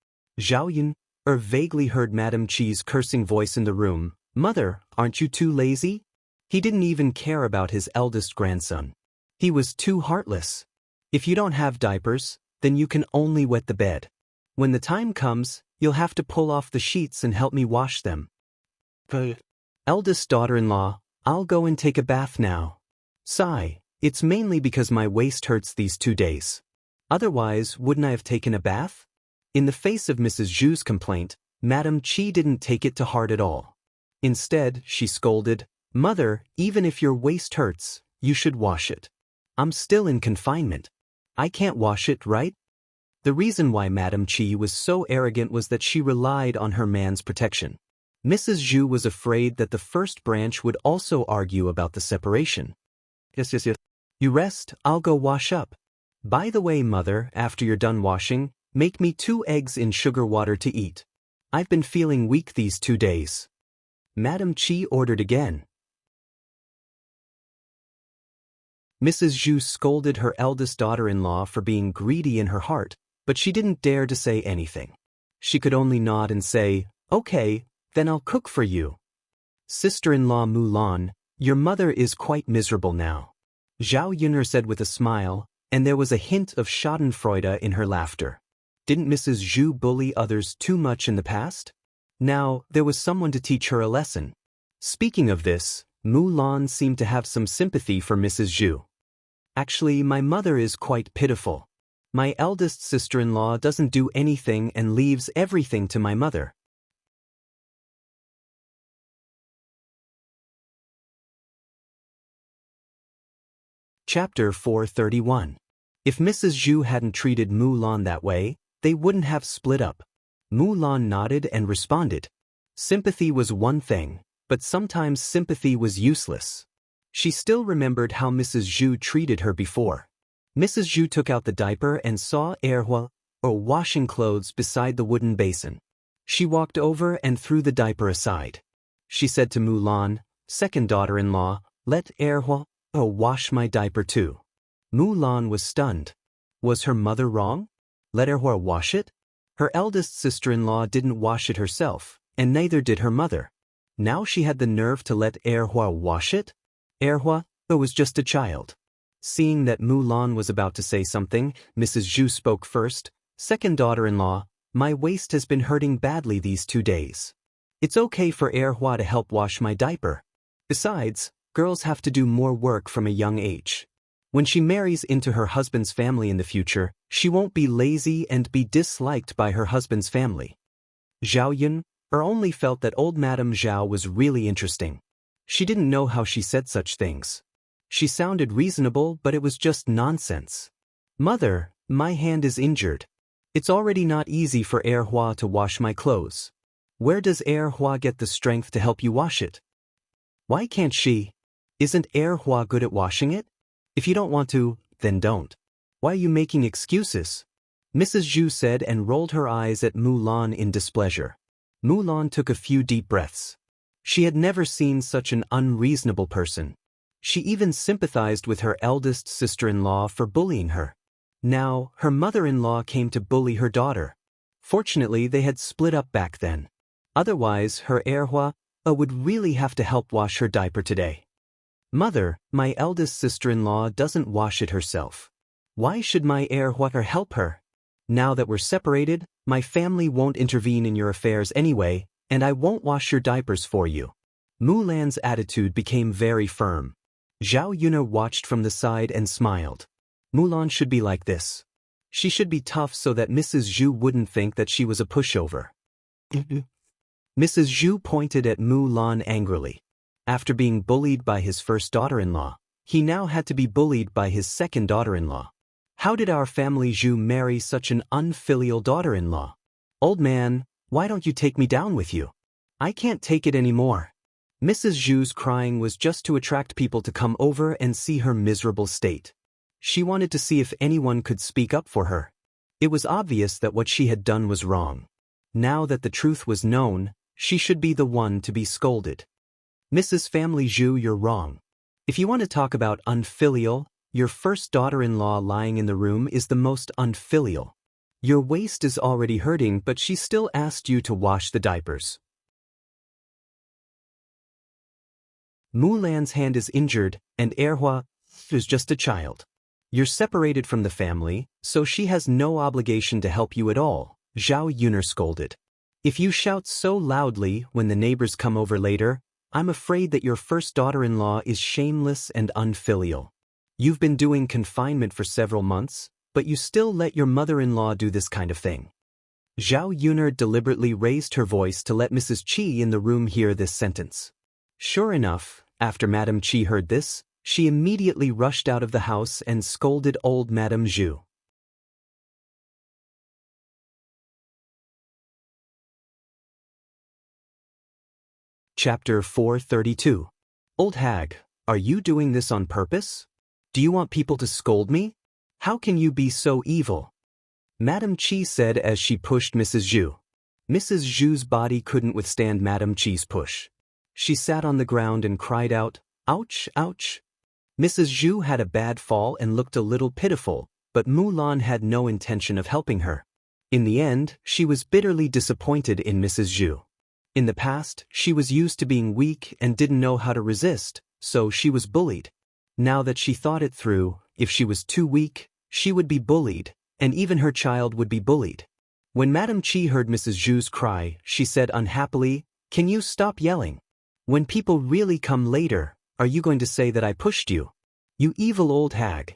Zhao Yun vaguely heard Madame Qi's cursing voice in the room. Mother, aren't you too lazy? He didn't even care about his eldest grandson. He was too heartless. If you don't have diapers, then you can only wet the bed. When the time comes, you'll have to pull off the sheets and help me wash them. Eldest daughter-in-law, I'll go and take a bath now. Sigh, it's mainly because my waist hurts these 2 days. Otherwise, wouldn't I have taken a bath? In the face of Mrs. Zhu's complaint, Madame Qi didn't take it to heart at all. Instead, she scolded, Mother, even if your waist hurts, you should wash it. I'm still in confinement. I can't wash it, right? The reason why Madame Qi was so arrogant was that she relied on her man's protection. Mrs. Zhu was afraid that the first branch would also argue about the separation. Yes. You rest, I'll go wash up. By the way, Mother, after you're done washing, make me 2 eggs in sugar water to eat. I've been feeling weak these 2 days. Madame Qi ordered again. Mrs. Zhu scolded her eldest daughter-in-law for being greedy in her heart, but she didn't dare to say anything. She could only nod and say, Okay, then I'll cook for you. Sister-in-law Mulan, your mother is quite miserable now. Zhao Yun'er said with a smile, and there was a hint of schadenfreude in her laughter. Didn't Mrs. Zhu bully others too much in the past? Now, there was someone to teach her a lesson. Speaking of this, Mulan seemed to have some sympathy for Mrs. Zhu. Actually, my mother is quite pitiful. My eldest sister-in-law doesn't do anything and leaves everything to my mother. Chapter 431. If Mrs. Zhu hadn't treated Mulan that way, they wouldn't have split up. Mulan nodded and responded. Sympathy was one thing, but sometimes sympathy was useless. She still remembered how Mrs. Zhu treated her before. Mrs. Zhu took out the diaper and saw Erhua, or washing clothes, beside the wooden basin. She walked over and threw the diaper aside. She said to Mulan, second daughter-in-law, let Erhua, wash my diaper too. Mulan was stunned. Was her mother wrong? Let Erhua wash it? Her eldest sister-in-law didn't wash it herself, and neither did her mother. Now she had the nerve to let Erhua wash it? Erhua was just a child. Seeing that Mulan was about to say something, Mrs. Zhu spoke first. Second daughter-in-law, my waist has been hurting badly these 2 days. It's okay for Erhua to help wash my diaper. Besides, girls have to do more work from a young age. When she marries into her husband's family in the future, she won't be lazy and be disliked by her husband's family. Zhao Yun only felt that old Madame Zhao was really interesting. She didn't know how she said such things. She sounded reasonable, but it was just nonsense. Mother, my hand is injured. It's already not easy for Erhua to wash my clothes. Where does Erhua get the strength to help you wash it? Why can't she? Isn't Erhua good at washing it? If you don't want to, then don't. Why are you making excuses? Mrs. Zhu said and rolled her eyes at Mulan in displeasure. Mulan took a few deep breaths. She had never seen such an unreasonable person. She even sympathized with her eldest sister-in-law for bullying her. Now, her mother-in-law came to bully her daughter. Fortunately, they had split up back then. Otherwise, her Erhua would really have to help wash her diaper today. Mother, my eldest sister-in-law doesn't wash it herself. Why should my Erhua help her? Now that we're separated, my family won't intervene in your affairs anyway, and I won't wash your diapers for you. Mulan's attitude became very firm. Zhao Yun'er watched from the side and smiled. Mulan should be like this. She should be tough so that Mrs. Zhu wouldn't think that she was a pushover. Mrs. Zhu pointed at Mulan angrily. After being bullied by his first daughter-in-law, he now had to be bullied by his second daughter-in-law. How did our family Zhu marry such an unfilial daughter-in-law? Old man, why don't you take me down with you? I can't take it anymore. Mrs. Zhu's crying was just to attract people to come over and see her miserable state. She wanted to see if anyone could speak up for her. It was obvious that what she had done was wrong. Now that the truth was known, she should be the one to be scolded. Mrs. Family Zhu, you're wrong. If you want to talk about unfilial, your first daughter-in-law lying in the room is the most unfilial. Your waist is already hurting, but she still asked you to wash the diapers. Mulan's hand is injured, and Erhua is just a child. You're separated from the family, so she has no obligation to help you at all, Zhao Yuner scolded. If you shout so loudly when the neighbors come over later, I'm afraid that your first daughter-in-law is shameless and unfilial. You've been doing confinement for several months, but you still let your mother-in-law do this kind of thing. Zhao Yuner deliberately raised her voice to let Mrs. Qi in the room hear this sentence. Sure enough, after Madame Qi heard this, she immediately rushed out of the house and scolded old Madame Zhu. Chapter 432. Old hag, are you doing this on purpose? Do you want people to scold me? How can you be so evil? Madame Qi said as she pushed Mrs. Zhu. Mrs. Zhu's body couldn't withstand Madame Qi's push. She sat on the ground and cried out, ouch, ouch. Mrs. Zhu had a bad fall and looked a little pitiful, but Mulan had no intention of helping her. In the end, she was bitterly disappointed in Mrs. Zhu. In the past, she was used to being weak and didn't know how to resist, so she was bullied. Now that she thought it through, if she was too weak, she would be bullied, and even her child would be bullied. When Madame Qi heard Mrs. Zhu's cry, she said unhappily, "Can you stop yelling? When people really come later, are you going to say that I pushed you? You evil old hag."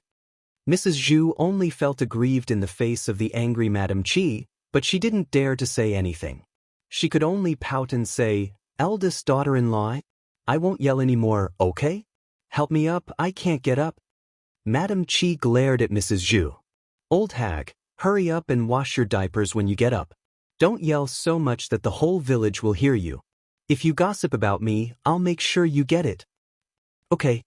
Mrs. Zhu only felt aggrieved in the face of the angry Madame Qi, but she didn't dare to say anything. She could only pout and say, "Eldest daughter-in-law, I won't yell anymore, okay? Help me up, I can't get up." Madame Qi glared at Mrs. Zhu. "Old hag, hurry up and wash your diapers when you get up. Don't yell so much that the whole village will hear you. If you gossip about me, I'll make sure you get it." "Okay."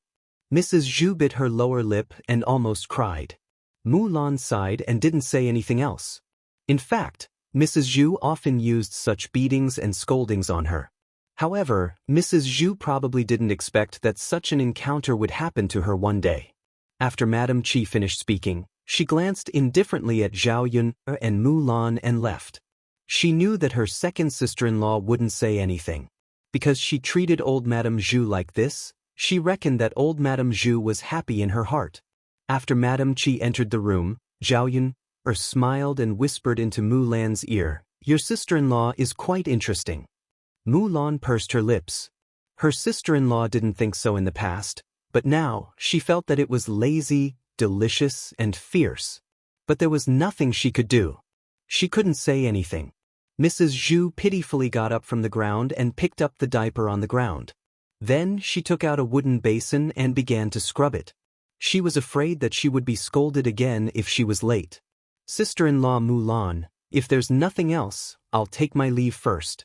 Mrs. Zhu bit her lower lip and almost cried. Mulan sighed and didn't say anything else. In fact, Mrs. Zhu often used such beatings and scoldings on her. However, Mrs. Zhu probably didn't expect that such an encounter would happen to her one day. After Madame Qi finished speaking, she glanced indifferently at Zhao Yun and Mulan and left. She knew that her second sister-in-law wouldn't say anything. Because she treated old Madame Zhu like this, she reckoned that old Madame Zhu was happy in her heart. After Madame Qi entered the room, Zhao Yun smiled and whispered into Mulan's ear, "Your sister-in-law is quite interesting." Mulan pursed her lips. Her sister-in-law didn't think so in the past, but now she felt that it was lazy, delicious, and fierce. But there was nothing she could do. She couldn't say anything. Mrs. Zhu pitifully got up from the ground and picked up the diaper on the ground. Then she took out a wooden basin and began to scrub it. She was afraid that she would be scolded again if she was late. "Sister-in-law Mulan, if there's nothing else, I'll take my leave first.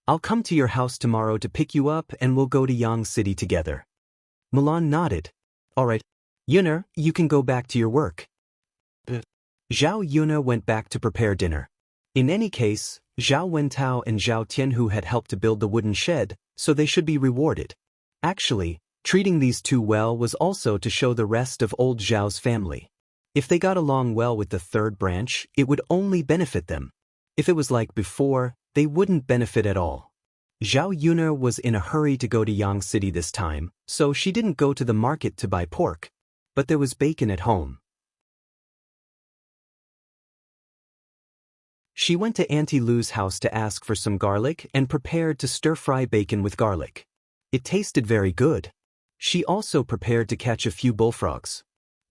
I'll come to your house tomorrow to pick you up and we'll go to Yang City together." Mulan nodded. "All right. Yuner, you can go back to your work." Zhao Yuna went back to prepare dinner. In any case, Zhao Wentao and Zhao Tianhu had helped to build the wooden shed, so they should be rewarded. Actually, treating these two well was also to show the rest of old Zhao's family. If they got along well with the third branch, it would only benefit them. If it was like before, they wouldn't benefit at all. Zhao Yuna was in a hurry to go to Yang City this time, so she didn't go to the market to buy pork. But there was bacon at home. She went to Auntie Lu's house to ask for some garlic and prepared to stir-fry bacon with garlic. It tasted very good. She also prepared to catch a few bullfrogs.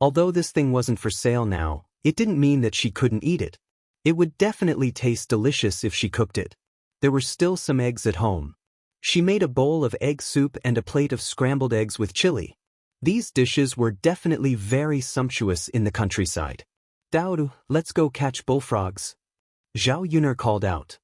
Although this thing wasn't for sale now, it didn't mean that she couldn't eat it. It would definitely taste delicious if she cooked it. There were still some eggs at home. She made a bowl of egg soup and a plate of scrambled eggs with chili. These dishes were definitely very sumptuous in the countryside. "Daodu, let's go catch bullfrogs," Zhao Yuner called out.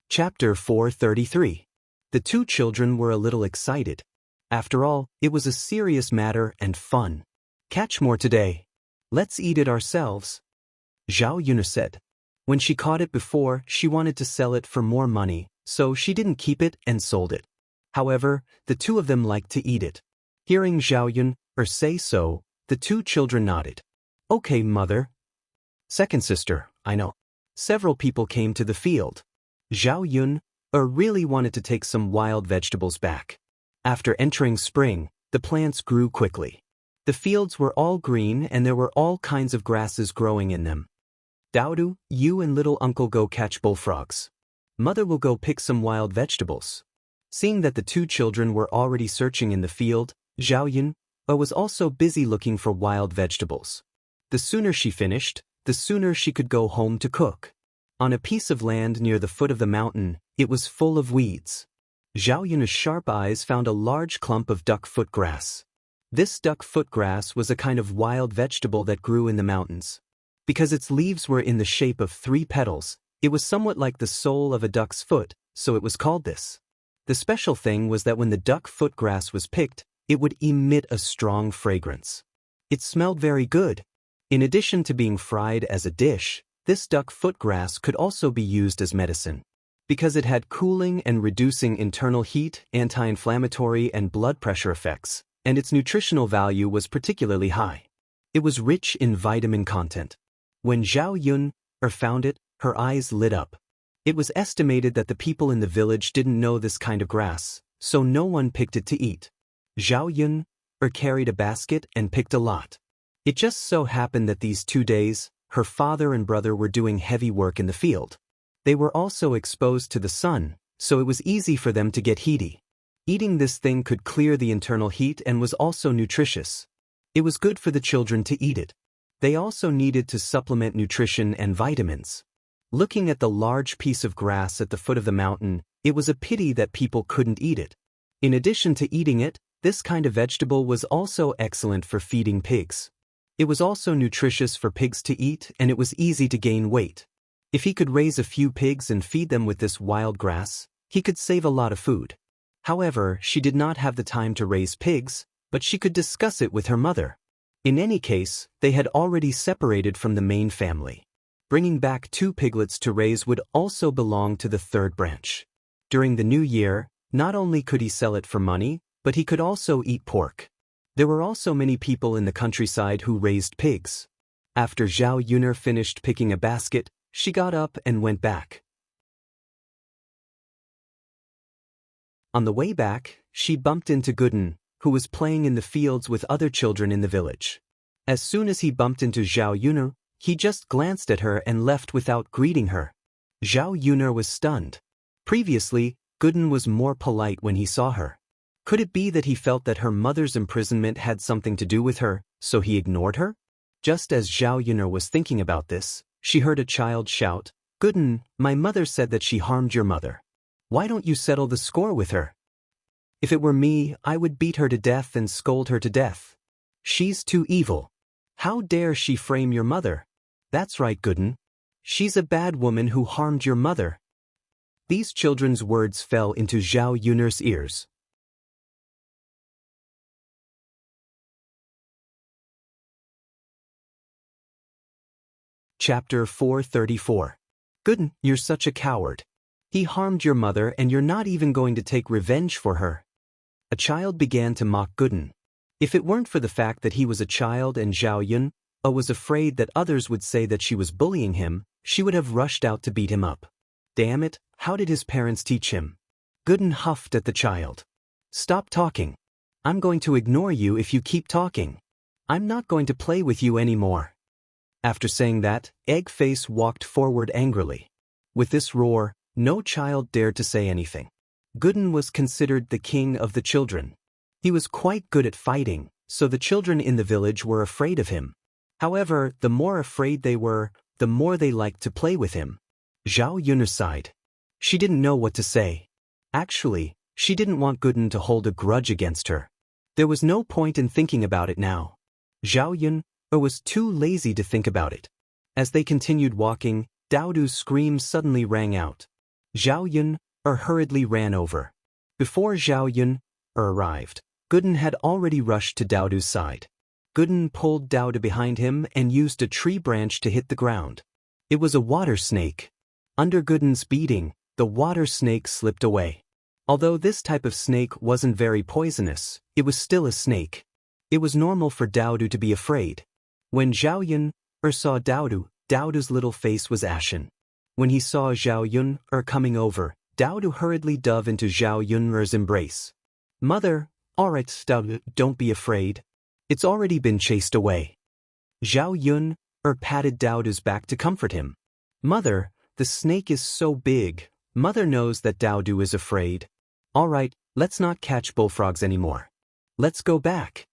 Chapter 433. The two children were a little excited. After all, it was a serious matter and fun. Catch more today. Let's eat it ourselves, Zhao Yun'er said. When she caught it before, she wanted to sell it for more money, so she didn't keep it and sold it. However, the two of them liked to eat it. Hearing Zhao Yun'er say so, the two children nodded. Okay, mother. Second sister, I know. Several people came to the field. Zhao Yun'er really wanted to take some wild vegetables back. After entering spring, the plants grew quickly. The fields were all green and there were all kinds of grasses growing in them. Daodu, you and little uncle go catch bullfrogs. Mother will go pick some wild vegetables. Seeing that the two children were already searching in the field, Zhao Yun'er was also busy looking for wild vegetables. The sooner she finished, the sooner she could go home to cook. On a piece of land near the foot of the mountain, it was full of weeds. Zhao Yun'er's sharp eyes found a large clump of duck-foot grass. This duck-foot grass was a kind of wild vegetable that grew in the mountains. Because its leaves were in the shape of 3 petals, it was somewhat like the sole of a duck's foot, so it was called this. The special thing was that when the duck-foot grass was picked, it would emit a strong fragrance. It smelled very good. In addition to being fried as a dish, this duck-foot grass could also be used as medicine. Because it had cooling and reducing internal heat, anti-inflammatory and blood pressure effects, and its nutritional value was particularly high. It was rich in vitamin content. When Zhao Yun'er found it, her eyes lit up. It was estimated that the people in the village didn't know this kind of grass, so no one picked it to eat. Zhao Yun'er carried a basket and picked a lot. It just so happened that these 2 days, her father and brother were doing heavy work in the field. They were also exposed to the sun, so it was easy for them to get heaty. Eating this thing could clear the internal heat and was also nutritious. It was good for the children to eat it. They also needed to supplement nutrition and vitamins. Looking at the large piece of grass at the foot of the mountain, it was a pity that people couldn't eat it. In addition to eating it, this kind of vegetable was also excellent for feeding pigs. It was also nutritious for pigs to eat and it was easy to gain weight. If he could raise a few pigs and feed them with this wild grass, he could save a lot of food. However, she did not have the time to raise pigs, but she could discuss it with her mother. In any case, they had already separated from the main family. Bringing back 2 piglets to raise would also belong to the 3rd branch. During the new year, not only could he sell it for money, but he could also eat pork. There were also many people in the countryside who raised pigs. After Zhao Yun'er finished picking a basket, she got up and went back. On the way back, she bumped into Gooden, who was playing in the fields with other children in the village. As soon as he bumped into Zhao Yun'er, he just glanced at her and left without greeting her. Zhao Yun'er was stunned. Previously, Gooden was more polite when he saw her. Could it be that he felt that her mother's imprisonment had something to do with her, so he ignored her? Just as Zhao Yun'er was thinking about this, she heard a child shout, "Gooden, my mother said that she harmed your mother. Why don't you settle the score with her? If it were me, I would beat her to death and scold her to death. She's too evil. How dare she frame your mother? That's right, Gooden. She's a bad woman who harmed your mother." These children's words fell into Zhao Yun'er's ears. Chapter 434. Gooden, you're such a coward. He harmed your mother and you're not even going to take revenge for her. A child began to mock Gooden. If it weren't for the fact that he was a child and Zhao Yun'er was afraid that others would say that she was bullying him, she would have rushed out to beat him up. Damn it, how did his parents teach him? Gooden huffed at the child. Stop talking. I'm going to ignore you if you keep talking. I'm not going to play with you anymore. After saying that, Eggface walked forward angrily. With this roar, no child dared to say anything. Gooden was considered the king of the children. He was quite good at fighting, so the children in the village were afraid of him. However, the more afraid they were, the more they liked to play with him. Zhao Yun'er sighed. She didn't know what to say. Actually, she didn't want Gooden to hold a grudge against her. There was no point in thinking about it now. Zhao Yun'er was too lazy to think about it. As they continued walking, Daodu's scream suddenly rang out. Zhao Yun'er hurriedly ran over. Before Zhao Yun'er arrived, Gooden had already rushed to Daodu's side. Gooden pulled Daodu behind him and used a tree branch to hit the ground. It was a water snake. Under Gooden's beating, the water snake slipped away. Although this type of snake wasn't very poisonous, it was still a snake. It was normal for Daodu to be afraid. When Xiaoyun saw Daodu, Daodu's little face was ashen. When he saw Xiaoyun coming over, Daodu hurriedly dove into Xiaoyun's embrace. Mother, alright Daodu, don't be afraid. It's already been chased away. Xiaoyun patted Daodu's back to comfort him. Mother, the snake is so big. Mother knows that Daodu is afraid. Alright, let's not catch bullfrogs anymore. Let's go back.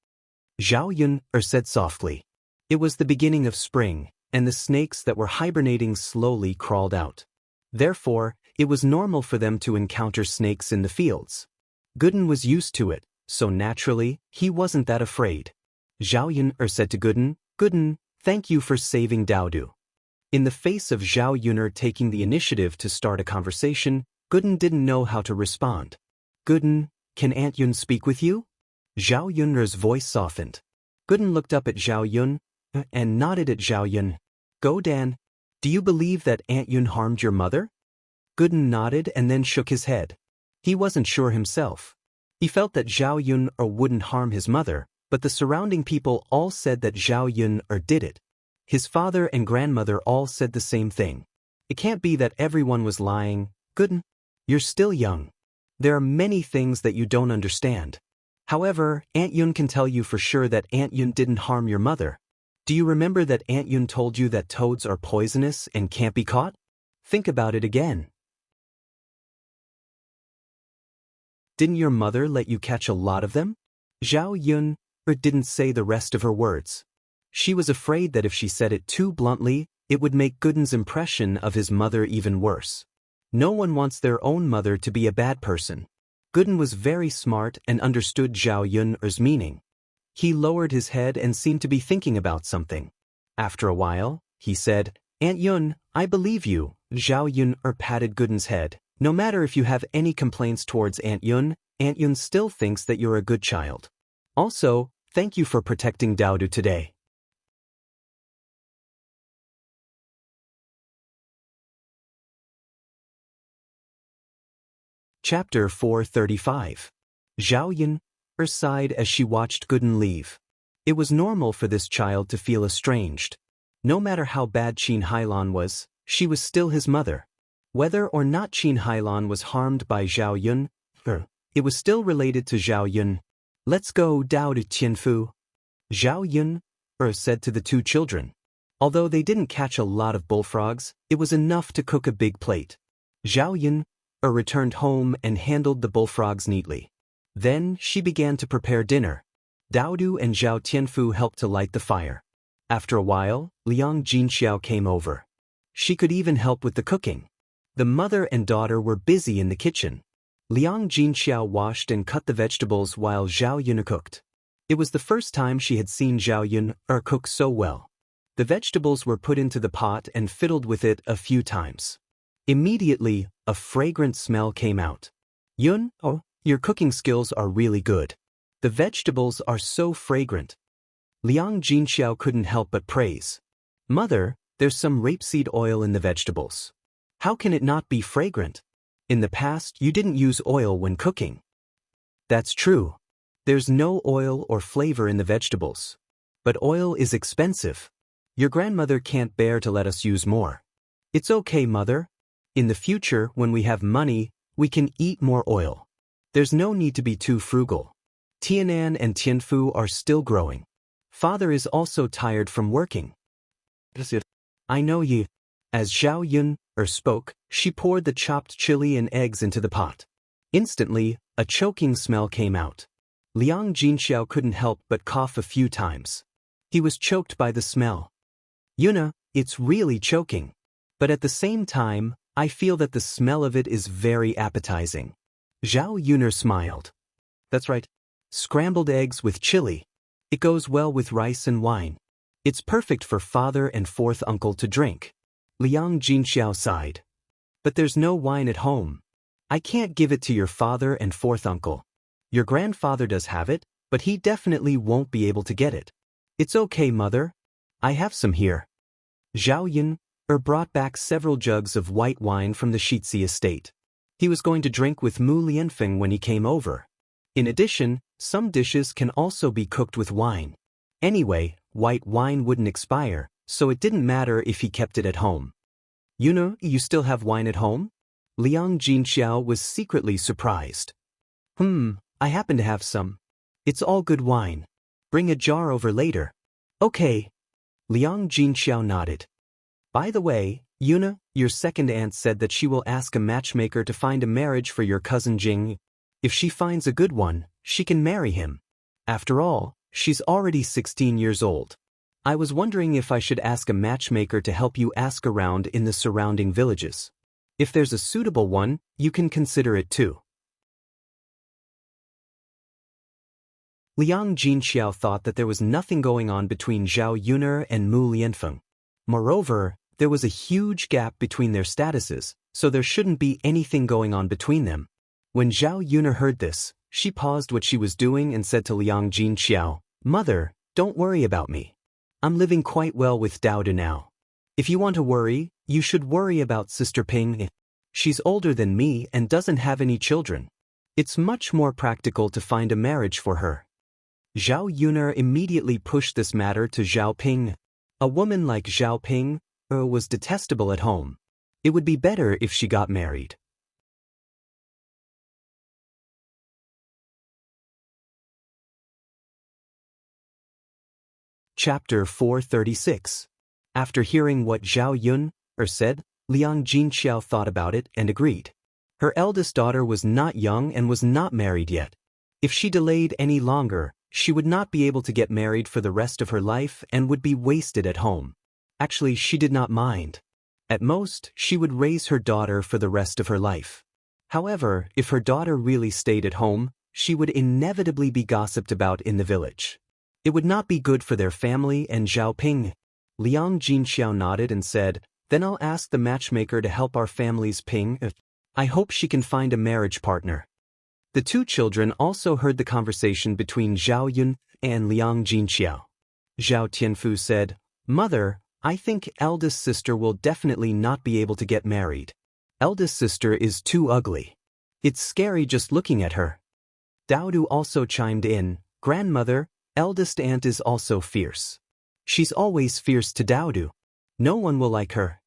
Xiaoyun said softly. It was the beginning of spring, and the snakes that were hibernating slowly crawled out. Therefore, it was normal for them to encounter snakes in the fields. Gooden was used to it, so naturally, he wasn't that afraid. Xiaoyun said to Gooden, Gooden, thank you for saving Daodu. In the face of Xiaoyun taking the initiative to start a conversation, Gooden didn't know how to respond. Gooden, can Aunt Yun speak with you? Xiaoyun's voice softened. Gooden looked up at Xiaoyun and nodded at Xiaoyun. Go Dan. Do you believe that Aunt Yun harmed your mother? Gooden nodded and then shook his head. He wasn't sure himself. He felt that Xiaoyun wouldn't harm his mother, but the surrounding people all said that Xiaoyun did it. His father and grandmother all said the same thing. It can't be that everyone was lying. Gooden, you're still young. There are many things that you don't understand. However, Aunt Yun can tell you for sure that Aunt Yun didn't harm your mother. Do you remember that Aunt Yun told you that toads are poisonous and can't be caught? Think about it again. Didn't your mother let you catch a lot of them? Xiaoyun didn't say the rest of her words. She was afraid that if she said it too bluntly, it would make Gooden's impression of his mother even worse. No one wants their own mother to be a bad person. Gooden was very smart and understood Xiaoyun's meaning. He lowered his head and seemed to be thinking about something. After a while, he said, Aunt Yun, I believe you. Xiaoyun patted Gooden's head. No matter if you have any complaints towards Aunt Yun still thinks that you're a good child. Also, thank you for protecting Daodu today. Chapter 435. Xiaoyun sighed as she watched Gooden leave. It was normal for this child to feel estranged. No matter how bad Qin Hailan was, she was still his mother. Whether or not Qin Hailan was harmed by Xiaoyun, it was still related to Xiaoyun. Let's go Daodu Tianfu. Xiaoyun said to the two children. Although they didn't catch a lot of bullfrogs, it was enough to cook a big plate. Xiaoyun returned home and handled the bullfrogs neatly. Then she began to prepare dinner. Daodu and Zhao Tianfu helped to light the fire. After a while, Liang Jinxiao came over. She could even help with the cooking. The mother and daughter were busy in the kitchen. Liang Jinxiao washed and cut the vegetables while Zhao Yun cooked. It was the first time she had seen Zhao Yun cook so well. The vegetables were put into the pot and fiddled with it a few times. Immediately, a fragrant smell came out. Yun, your cooking skills are really good. The vegetables are so fragrant. Liang Jinxiao couldn't help but praise. Mother, there's some rapeseed oil in the vegetables. How can it not be fragrant? In the past, you didn't use oil when cooking. That's true. There's no oil or flavor in the vegetables. But oil is expensive. Your grandmother can't bear to let us use more. It's okay, Mother. In the future, when we have money, we can eat more oil. There's no need to be too frugal. Tianan and Tianfu are still growing. Father is also tired from working. I know you. As Zhao Yun spoke, she poured the chopped chili and eggs into the pot. Instantly, a choking smell came out. Liang Jinxiao couldn't help but cough a few times. He was choked by the smell. Yuna, it's really choking. But at the same time, I feel that the smell of it is very appetizing. Zhao Yuner smiled. That's right. Scrambled eggs with chili. It goes well with rice and wine. It's perfect for father and fourth uncle to drink. Liang Jinxiao sighed. But there's no wine at home. I can't give it to your father and fourth uncle. Your grandfather does have it, but he definitely won't be able to get it. It's okay, mother. I have some here. Zhao Yun brought back several jugs of white wine from the Shitzi estate. He was going to drink with Mu Lianfeng when he came over. In addition, some dishes can also be cooked with wine. Anyway, white wine wouldn't expire, so it didn't matter if he kept it at home. You still have wine at home? Liang Jinxiao was secretly surprised. I happen to have some. It's all good wine. Bring a jar over later. Okay. Liang Jinxiao nodded. By the way, Yuna, your second aunt said that she will ask a matchmaker to find a marriage for your cousin Jing. If she finds a good one, she can marry him. After all, she's already 16 years old. I was wondering if I should ask a matchmaker to help you ask around in the surrounding villages. If there's a suitable one, you can consider it too. Liang Jinxiao thought that there was nothing going on between Zhao Yuner and Mu Lianfeng. Moreover, there was a huge gap between their statuses, so there shouldn't be anything going on between them. When Zhao Yuner heard this, she paused what she was doing and said to Liang Jinxiao, "Mother, don't worry about me. I'm living quite well with Daoist now. If you want to worry, you should worry about Sister Ping. She's older than me and doesn't have any children. It's much more practical to find a marriage for her." Zhao Yuner immediately pushed this matter to Zhao Ping. A woman like Zhao Ping was detestable at home. It would be better if she got married. Chapter 436. After hearing what Zhao Yun said, Liang Jinxiao thought about it and agreed. Her eldest daughter was not young and was not married yet. If she delayed any longer, she would not be able to get married for the rest of her life and would be wasted at home. Actually, she did not mind. At most, she would raise her daughter for the rest of her life. However, if her daughter really stayed at home, she would inevitably be gossiped about in the village. It would not be good for their family and Zhao Ping. Liang Jinxiao nodded and said, "Then I'll ask the matchmaker to help our families Ping. I hope she can find a marriage partner." The two children also heard the conversation between Zhao Yun and Liang Jinxiao. Zhao Tianfu said, "Mother, I think eldest sister will definitely not be able to get married. Eldest sister is too ugly. It's scary just looking at her." Daoist also chimed in, "Grandmother, eldest aunt is also fierce. She's always fierce to Daoist. No one will like her."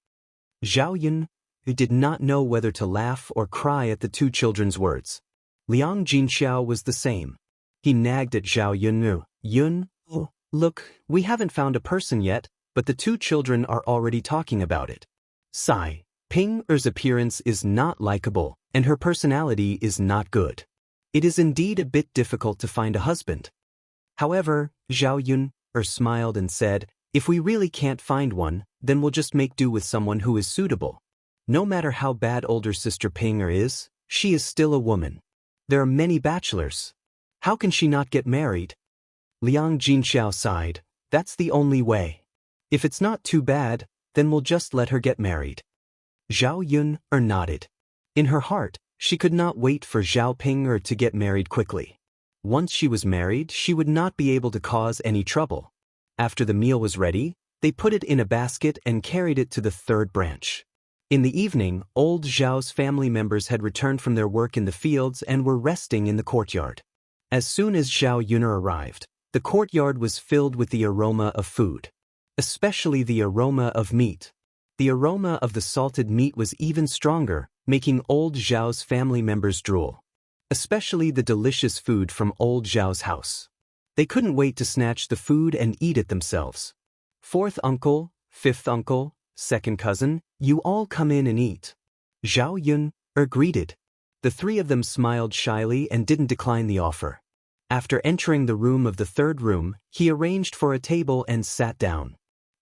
Zhao Yun did not know whether to laugh or cry at the two children's words. Liang Jinxiao was the same. He nagged at Zhao Yun, "Look, we haven't found a person yet, but the two children are already talking about it. Sigh, Ping-er's appearance is not likable, and her personality is not good. It is indeed a bit difficult to find a husband." However, Zhao Yun smiled and said, "If we really can't find one, then we'll just make do with someone who is suitable. No matter how bad older sister Ping-er is, she is still a woman. There are many bachelors. How can she not get married?" Liang Jinxiao sighed, "That's the only way. If it's not too bad, then we'll just let her get married." Zhao Yun nodded. In her heart, she could not wait for Zhao Ping to get married quickly. Once she was married, she would not be able to cause any trouble. After the meal was ready, they put it in a basket and carried it to the third branch. In the evening, old Zhao's family members had returned from their work in the fields and were resting in the courtyard. As soon as Zhao Yuner arrived, the courtyard was filled with the aroma of food, especially the aroma of meat. The aroma of the salted meat was even stronger, making old Zhao's family members drool. Especially the delicious food from old Zhao's house. They couldn't wait to snatch the food and eat it themselves. "Fourth uncle, fifth uncle, second cousin, you all come in and eat." Zhao Yun greeted. The three of them smiled shyly and didn't decline the offer. After entering the room of the third room, he arranged for a table and sat down.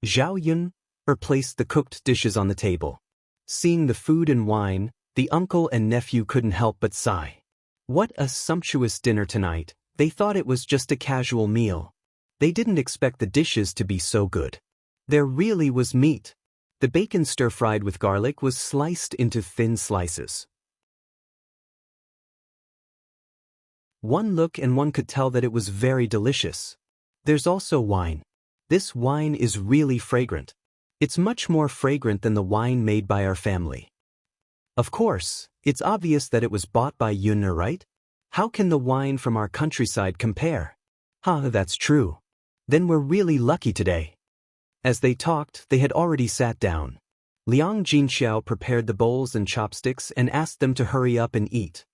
Zhao Yun placed the cooked dishes on the table. Seeing the food and wine, the uncle and nephew couldn't help but sigh. What a sumptuous dinner tonight. They thought it was just a casual meal. They didn't expect the dishes to be so good. There really was meat. The bacon stir-fried with garlic was sliced into thin slices. One look and one could tell that it was very delicious. There's also wine. This wine is really fragrant. It's much more fragrant than the wine made by our family. Of course, it's obvious that it was bought by Yun, right? How can the wine from our countryside compare? That's true. Then we're really lucky today. As they talked, they had already sat down. Liang Jinxiao prepared the bowls and chopsticks and asked them to hurry up and eat.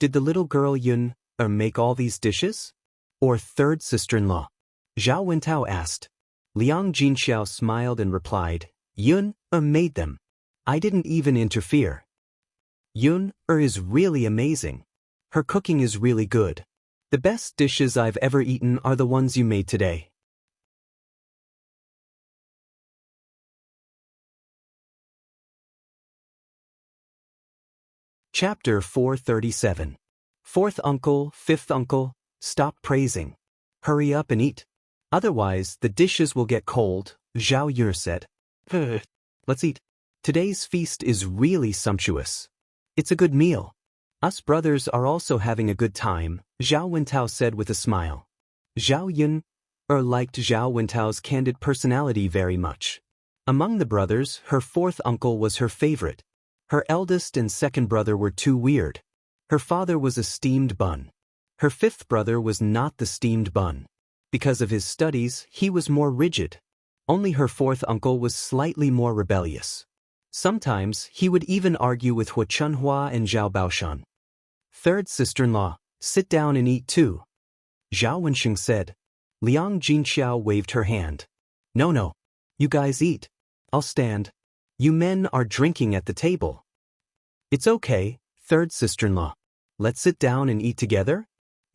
Did the little girl Yun make all these dishes? Or third sister-in-law? Zhao Wentao asked. Liang Jinxiao smiled and replied, Yun made them. I didn't even interfere. Yun is really amazing. Her cooking is really good. The best dishes I've ever eaten are the ones you made today. Chapter 437. Fourth uncle, fifth uncle, stop praising. Hurry up and eat. Otherwise, the dishes will get cold, Zhao Yun said. Let's eat. Today's feast is really sumptuous. It's a good meal. Us brothers are also having a good time, Zhao Wentao said with a smile. Zhao Yun liked Zhao Wentao's candid personality very much. Among the brothers, her fourth uncle was her favorite. Her eldest and second brother were too weird. Her father was a steamed bun. Her fifth brother was not the steamed bun. Because of his studies, he was more rigid. Only her fourth uncle was slightly more rebellious. Sometimes, he would even argue with Hu Chunhua and Zhao Baoshan. Third sister-in-law, sit down and eat too. Zhao Wensheng said. Liang Jinxiao waved her hand. No. You guys eat. I'll stand. You men are drinking at the table. It's okay, third sister-in-law. Let's sit down and eat together?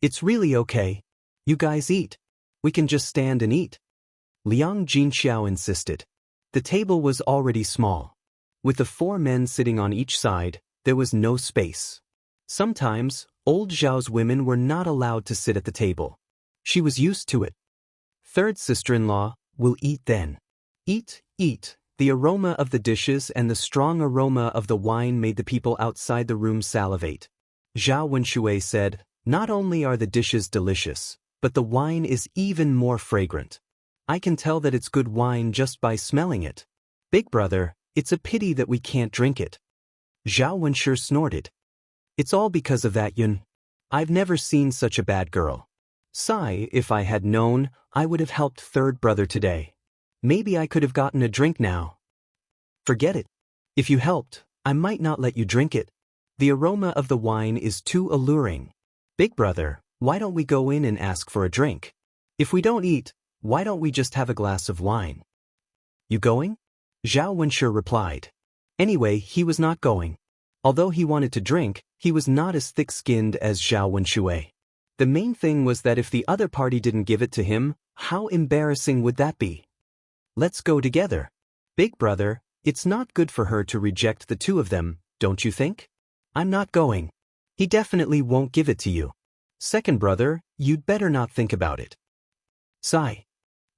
It's really okay. You guys eat. We can just stand and eat. Liang Jinxiao insisted. The table was already small. With the four men sitting on each side, there was no space. Sometimes, old Zhao's women were not allowed to sit at the table. She was used to it. Third sister-in-law, we'll eat then. Eat. The aroma of the dishes and the strong aroma of the wine made the people outside the room salivate. Zhao Wenshui said, not only are the dishes delicious, but the wine is even more fragrant. I can tell that it's good wine just by smelling it. Big brother, it's a pity that we can't drink it. Zhao Wenshu snorted. It's all because of that Yun. I've never seen such a bad girl. Sigh, if I had known, I would have helped third brother today. Maybe I could have gotten a drink now. Forget it. If you helped, I might not let you drink it. The aroma of the wine is too alluring. Big brother, why don't we go in and ask for a drink? If we don't eat, why don't we just have a glass of wine? You going? Zhao Wenshu replied. Anyway, he was not going. Although he wanted to drink, he was not as thick-skinned as Zhao Wenshui. The main thing was that if the other party didn't give it to him, how embarrassing would that be? Let's go together. Big brother, it's not good for her to reject the two of them, don't you think? I'm not going. He definitely won't give it to you. Second brother, you'd better not think about it. Sigh.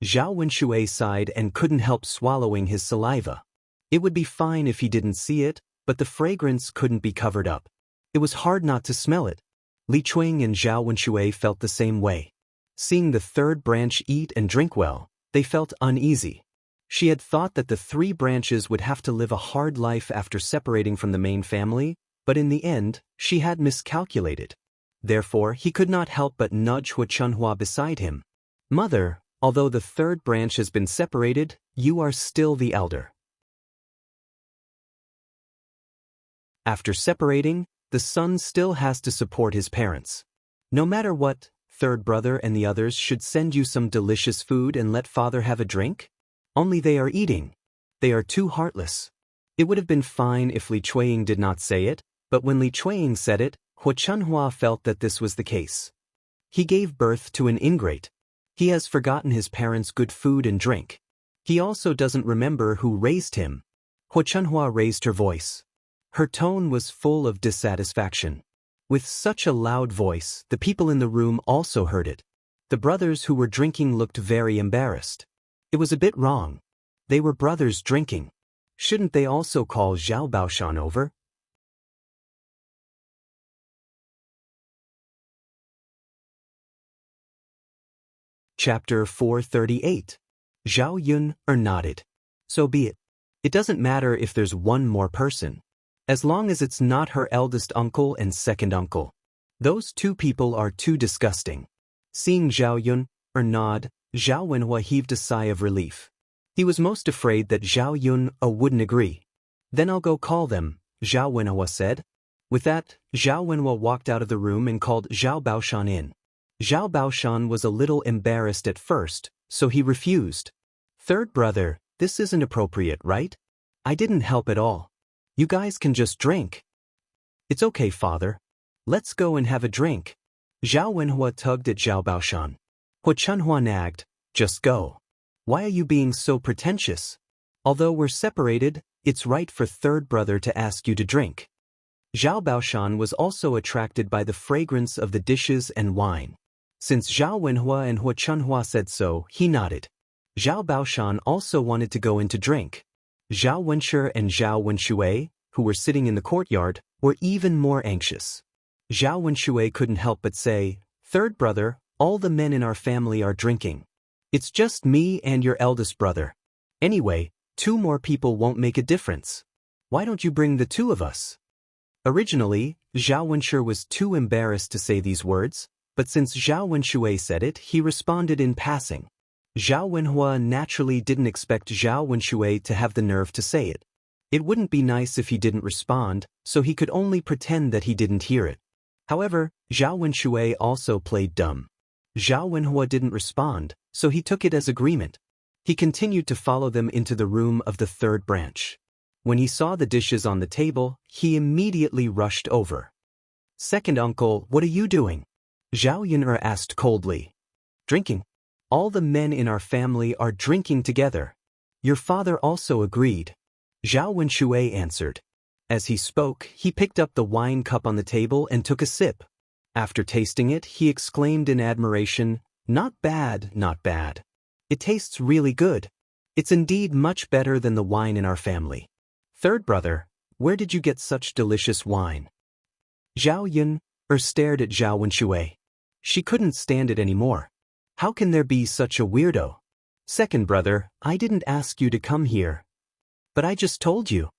Zhao Wenshui sighed and couldn't help swallowing his saliva. It would be fine if he didn't see it, but the fragrance couldn't be covered up. It was hard not to smell it. Li Chuing and Zhao Wenshui felt the same way. Seeing the third branch eat and drink well, they felt uneasy. She had thought that the three branches would have to live a hard life after separating from the main family, but in the end, she had miscalculated. Therefore, he could not help but nudge Hu Chunhua beside him. Mother, although the third branch has been separated, you are still the elder. After separating, the son still has to support his parents. No matter what, third brother and the others should send you some delicious food and let father have a drink? Only they are eating. They are too heartless. It would have been fine if Li Chuing did not say it, but when Li Chuing said it, Hu Chunhua felt that this was the case. He gave birth to an ingrate. He has forgotten his parents' good food and drink. He also doesn't remember who raised him. Hu Chunhua raised her voice. Her tone was full of dissatisfaction. With such a loud voice, the people in the room also heard it. The brothers who were drinking looked very embarrassed. It was a bit wrong. They were brothers drinking. Shouldn't they also call Zhao Baoshan over? Chapter 438. Zhao Yun nodded. So be it. It doesn't matter if there's one more person. As long as it's not her eldest uncle and second uncle. Those two people are too disgusting. Seeing Zhao Yun nod, Zhao Wenhua heaved a sigh of relief. He was most afraid that Zhao Yun wouldn't agree. Then I'll go call them, Zhao Wenhua said. With that, Zhao Wenhua walked out of the room and called Zhao Baoshan in. Zhao Baoshan was a little embarrassed at first, so he refused. Third brother, this isn't appropriate, right? I didn't help at all. You guys can just drink. It's okay, father. Let's go and have a drink. Zhao Wenhua tugged at Zhao Baoshan. Hua Chunhua nagged, just go. Why are you being so pretentious? Although we're separated, it's right for third brother to ask you to drink. Zhao Baoshan was also attracted by the fragrance of the dishes and wine. Since Zhao Wenhua and Hua Chunhua said so, he nodded. Zhao Baoshan also wanted to go in to drink. Zhao Wenshi and Zhao Wenshui, who were sitting in the courtyard, were even more anxious. Zhao Wenshui couldn't help but say, Third brother, all the men in our family are drinking. It's just me and your eldest brother. Anyway, 2 more people won't make a difference. Why don't you bring the 2 of us? Originally, Zhao Wenshi was too embarrassed to say these words, but since Zhao Wenshui said it, he responded in passing. Zhao Wenhua naturally didn't expect Zhao Wenshui to have the nerve to say it. It wouldn't be nice if he didn't respond, so he could only pretend that he didn't hear it. However, Zhao Wenshui also played dumb. Zhao Wenhua didn't respond, so he took it as agreement. He continued to follow them into the room of the third branch. When he saw the dishes on the table, he immediately rushed over. Second uncle, what are you doing? Zhao Yun asked coldly. Drinking. All the men in our family are drinking together. Your father also agreed. Zhao Wenshui answered. As he spoke, he picked up the wine cup on the table and took a sip. After tasting it, he exclaimed in admiration, Not bad, not bad. It tastes really good. It's indeed much better than the wine in our family. Third brother, where did you get such delicious wine? Zhao Yun stared at Zhao Wenshui. She couldn't stand it anymore. How can there be such a weirdo? Second brother, I didn't ask you to come here. But I just told you.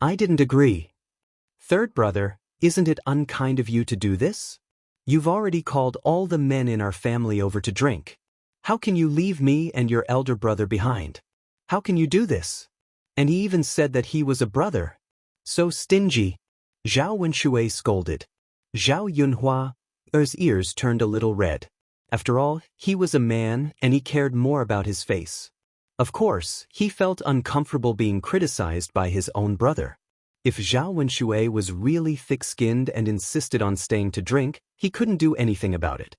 I didn't agree. Third brother, isn't it unkind of you to do this? You've already called all the men in our family over to drink. How can you leave me and your elder brother behind? How can you do this? And he even said that he was a brother. So stingy. Zhao Wenshui scolded. Zhao Yunhua's ears turned a little red. After all, he was a man and he cared more about his face. Of course, he felt uncomfortable being criticized by his own brother. If Zhao Wenshui was really thick-skinned and insisted on staying to drink, he couldn't do anything about it.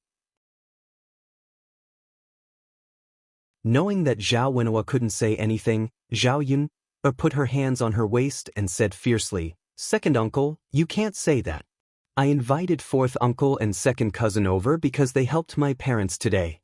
Knowing that Zhao Wenhua couldn't say anything, Zhao Yun put her hands on her waist and said fiercely, Second uncle, you can't say that. I invited fourth uncle and second cousin over because they helped my parents today.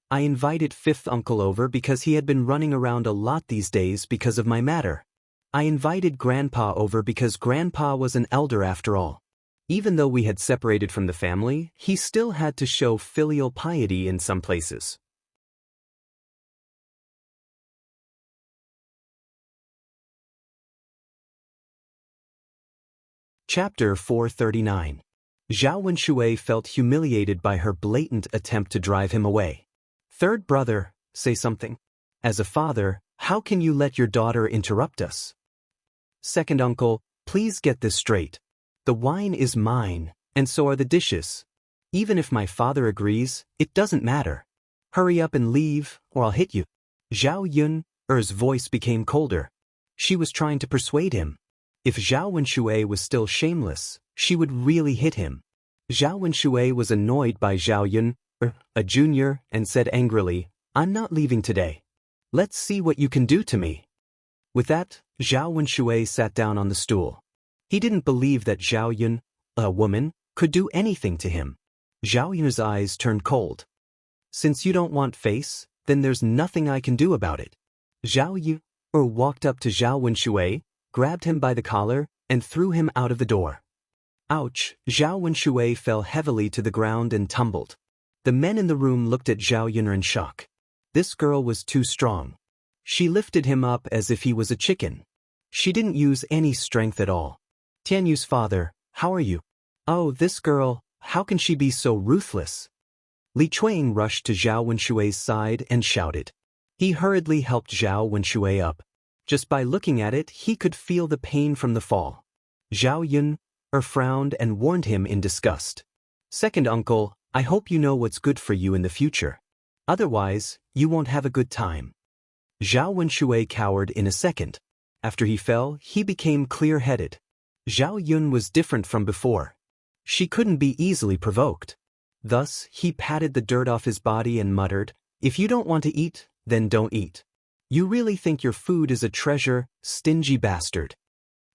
I invited fifth uncle over because he had been running around a lot these days because of my matter. I invited grandpa over because grandpa was an elder after all. Even though we had separated from the family, he still had to show filial piety in some places. Chapter 439. Zhao Wenshui felt humiliated by her blatant attempt to drive him away. Third brother, say something. As a father, how can you let your daughter interrupt us? Second uncle, please get this straight. The wine is mine, and so are the dishes. Even if my father agrees, it doesn't matter. Hurry up and leave, or I'll hit you. Zhao Yun's voice became colder. She was trying to persuade him. If Zhao Wenshui was still shameless, she would really hit him. Zhao Wenshui was annoyed by Zhao Yun, a junior, and said angrily, I'm not leaving today. Let's see what you can do to me. With that, Zhao Wenshui sat down on the stool. He didn't believe that Zhao Yun, a woman, could do anything to him. Zhao Yun's eyes turned cold. Since you don't want face, then there's nothing I can do about it. Zhao Yun walked up to Zhao Wenshui, grabbed him by the collar, and threw him out of the door. Ouch! Zhao Wenshui fell heavily to the ground and tumbled. The men in the room looked at Zhao Yun in shock. This girl was too strong. She lifted him up as if he was a chicken. She didn't use any strength at all. Tianyu's father, how are you? Oh, this girl, how can she be so ruthless? Li Chuang rushed to Zhao Wenshui's side and shouted. He hurriedly helped Zhao Wenshui up. Just by looking at it, he could feel the pain from the fall. Zhao Yun frowned and warned him in disgust. Second uncle, I hope you know what's good for you in the future. Otherwise, you won't have a good time. Zhao Wenshui cowered in a second. After he fell, he became clear-headed. Zhao Yun was different from before. She couldn't be easily provoked. Thus, he patted the dirt off his body and muttered, if you don't want to eat, then don't eat. You really think your food is a treasure, stingy bastard.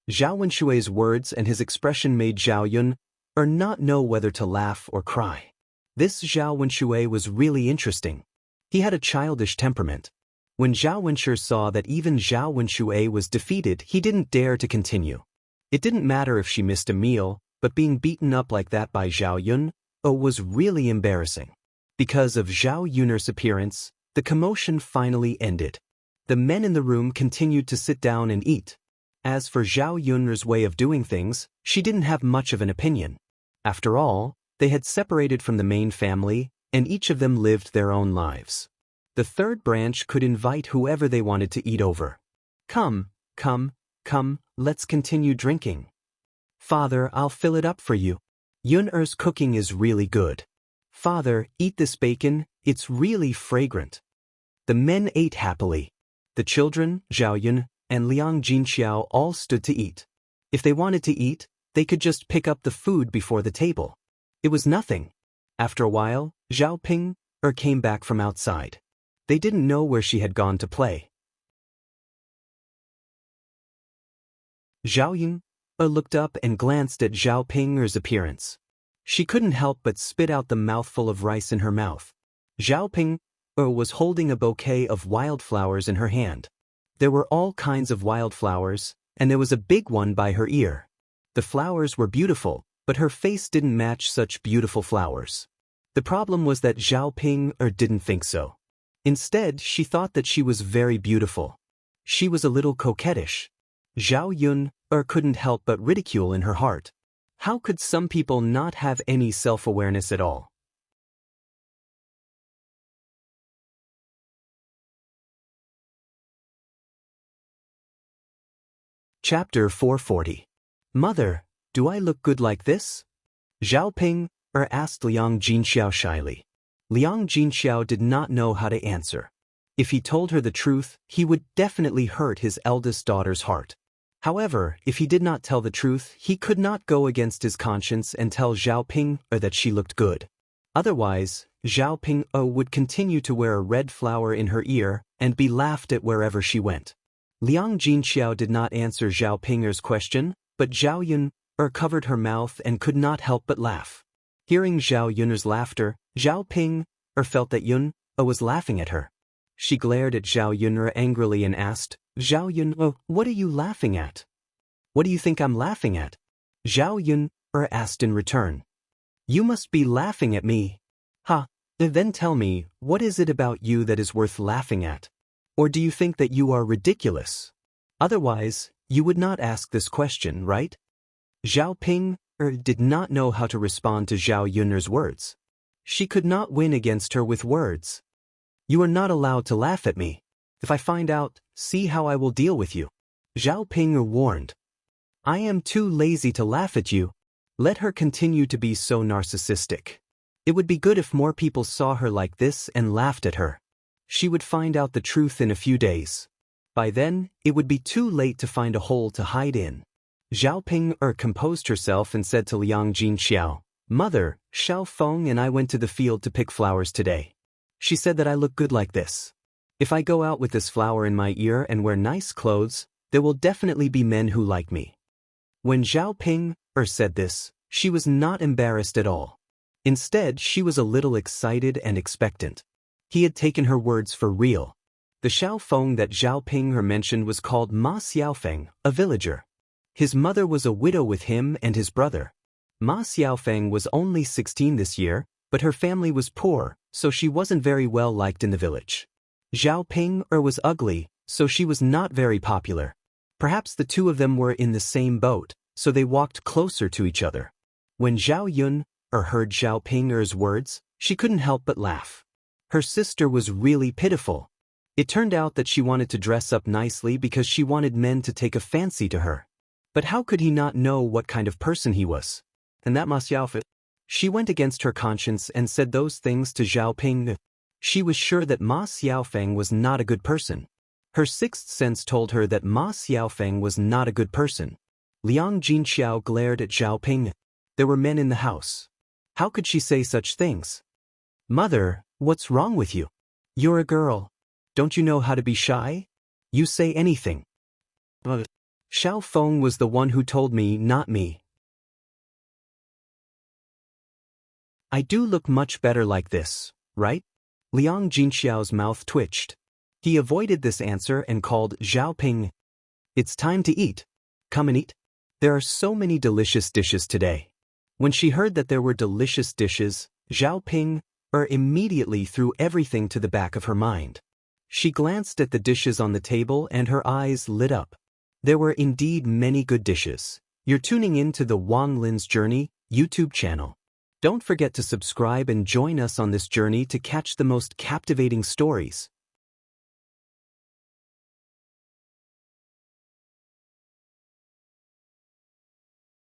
Zhao Wenshui's words and his expression made Zhao Yun not know whether to laugh or cry. This Zhao Wenshui was really interesting. He had a childish temperament. When Zhao Wenshui saw that even Zhao Wenshui was defeated, he didn't dare to continue. It didn't matter if she missed a meal, but being beaten up like that by Zhao Yun was really embarrassing. Because of Zhao Yun's appearance, the commotion finally ended. The men in the room continued to sit down and eat. As for Zhao Yun's way of doing things, she didn't have much of an opinion. After all, they had separated from the main family, and each of them lived their own lives. The third branch could invite whoever they wanted to eat over. Come, let's continue drinking. Father, I'll fill it up for you. Yun's cooking is really good. Father, eat this bacon, it's really fragrant. The men ate happily. The children, Zhao Yun and Liang Jinxiao, all stood to eat. If they wanted to eat, they could just pick up the food before the table. It was nothing. After a while, Zhao Ping came back from outside. They didn't know where she had gone to play. Zhao Yun looked up and glanced at Zhao Ping's appearance. She couldn't help but spit out the mouthful of rice in her mouth. Zhao Ping was holding a bouquet of wildflowers in her hand. There were all kinds of wildflowers, and there was a big one by her ear. The flowers were beautiful, but her face didn't match such beautiful flowers. The problem was that Zhao Ping didn't think so. Instead, she thought that she was very beautiful. She was a little coquettish. Zhao Yun couldn't help but ridicule in her heart. How could some people not have any self-awareness at all? Chapter 440. Mother, do I look good like this? Zhao Ping asked Liang Jinxiao shyly. Liang Jinxiao did not know how to answer. If he told her the truth, he would definitely hurt his eldest daughter's heart. However, if he did not tell the truth, he could not go against his conscience and tell Zhao Ping that she looked good. Otherwise, Zhao Ping would continue to wear a red flower in her ear and be laughed at wherever she went. Liang Jinxiao did not answer Zhao Ping's question, but Zhao Yun covered her mouth and could not help but laugh. Hearing Zhao Yun's laughter, Zhao Ping felt that Yun was laughing at her. She glared at Zhao Yun angrily and asked, Zhao Yun, what are you laughing at? What do you think I'm laughing at? Zhao Yun asked in return. You must be laughing at me. Ha, then tell me, what is it about you that is worth laughing at? Or do you think that you are ridiculous? Otherwise, you would not ask this question, right? Zhao Ping did not know how to respond to Zhao Yun's words. She could not win against her with words. You are not allowed to laugh at me. If I find out, see how I will deal with you. Zhao Ping warned. I am too lazy to laugh at you. Let her continue to be so narcissistic. It would be good if more people saw her like this and laughed at her. She would find out the truth in a few days. By then, it would be too late to find a hole to hide in. Zhao Ping composed herself and said to Liang Jinxiao, Mother, Xiao Feng and I went to the field to pick flowers today. She said that I look good like this. If I go out with this flower in my ear and wear nice clothes, there will definitely be men who like me. When Zhao Ping said this, she was not embarrassed at all. Instead, she was a little excited and expectant. He had taken her words for real. The Xiao Feng that Zhao Ping mentioned was called Ma Xiaofeng, a villager. His mother was a widow with him and his brother. Ma Xiaofeng was only 16 this year, but her family was poor, so she wasn't very well liked in the village. Zhao Ping was ugly, so she was not very popular. Perhaps the two of them were in the same boat, so they walked closer to each other. When Zhao Yun heard Zhao Ping's words, she couldn't help but laugh. Her sister was really pitiful. It turned out that she wanted to dress up nicely because she wanted men to take a fancy to her. But how could he not know what kind of person he was? And that Ma Xiaofeng? She went against her conscience and said those things to Zhao Ping. She was sure that Ma Xiaofeng was not a good person. Her sixth sense told her that Ma Xiaofeng was not a good person. Liang Jinxiao glared at Zhao Ping. There were men in the house. How could she say such things? Mother, what's wrong with you? You're a girl. Don't you know how to be shy? You say anything. Xiao Feng was the one who told me, not me. I do look much better like this, right? Liang Jinxiao's mouth twitched. He avoided this answer and called Zhao Ping. It's time to eat. Come and eat. There are so many delicious dishes today. When she heard that there were delicious dishes, Zhao Ping immediately threw everything to the back of her mind. She glanced at the dishes on the table and her eyes lit up. There were indeed many good dishes. You're tuning in to the Wang Lin's Journey YouTube channel. Don't forget to subscribe and join us on this journey to catch the most captivating stories.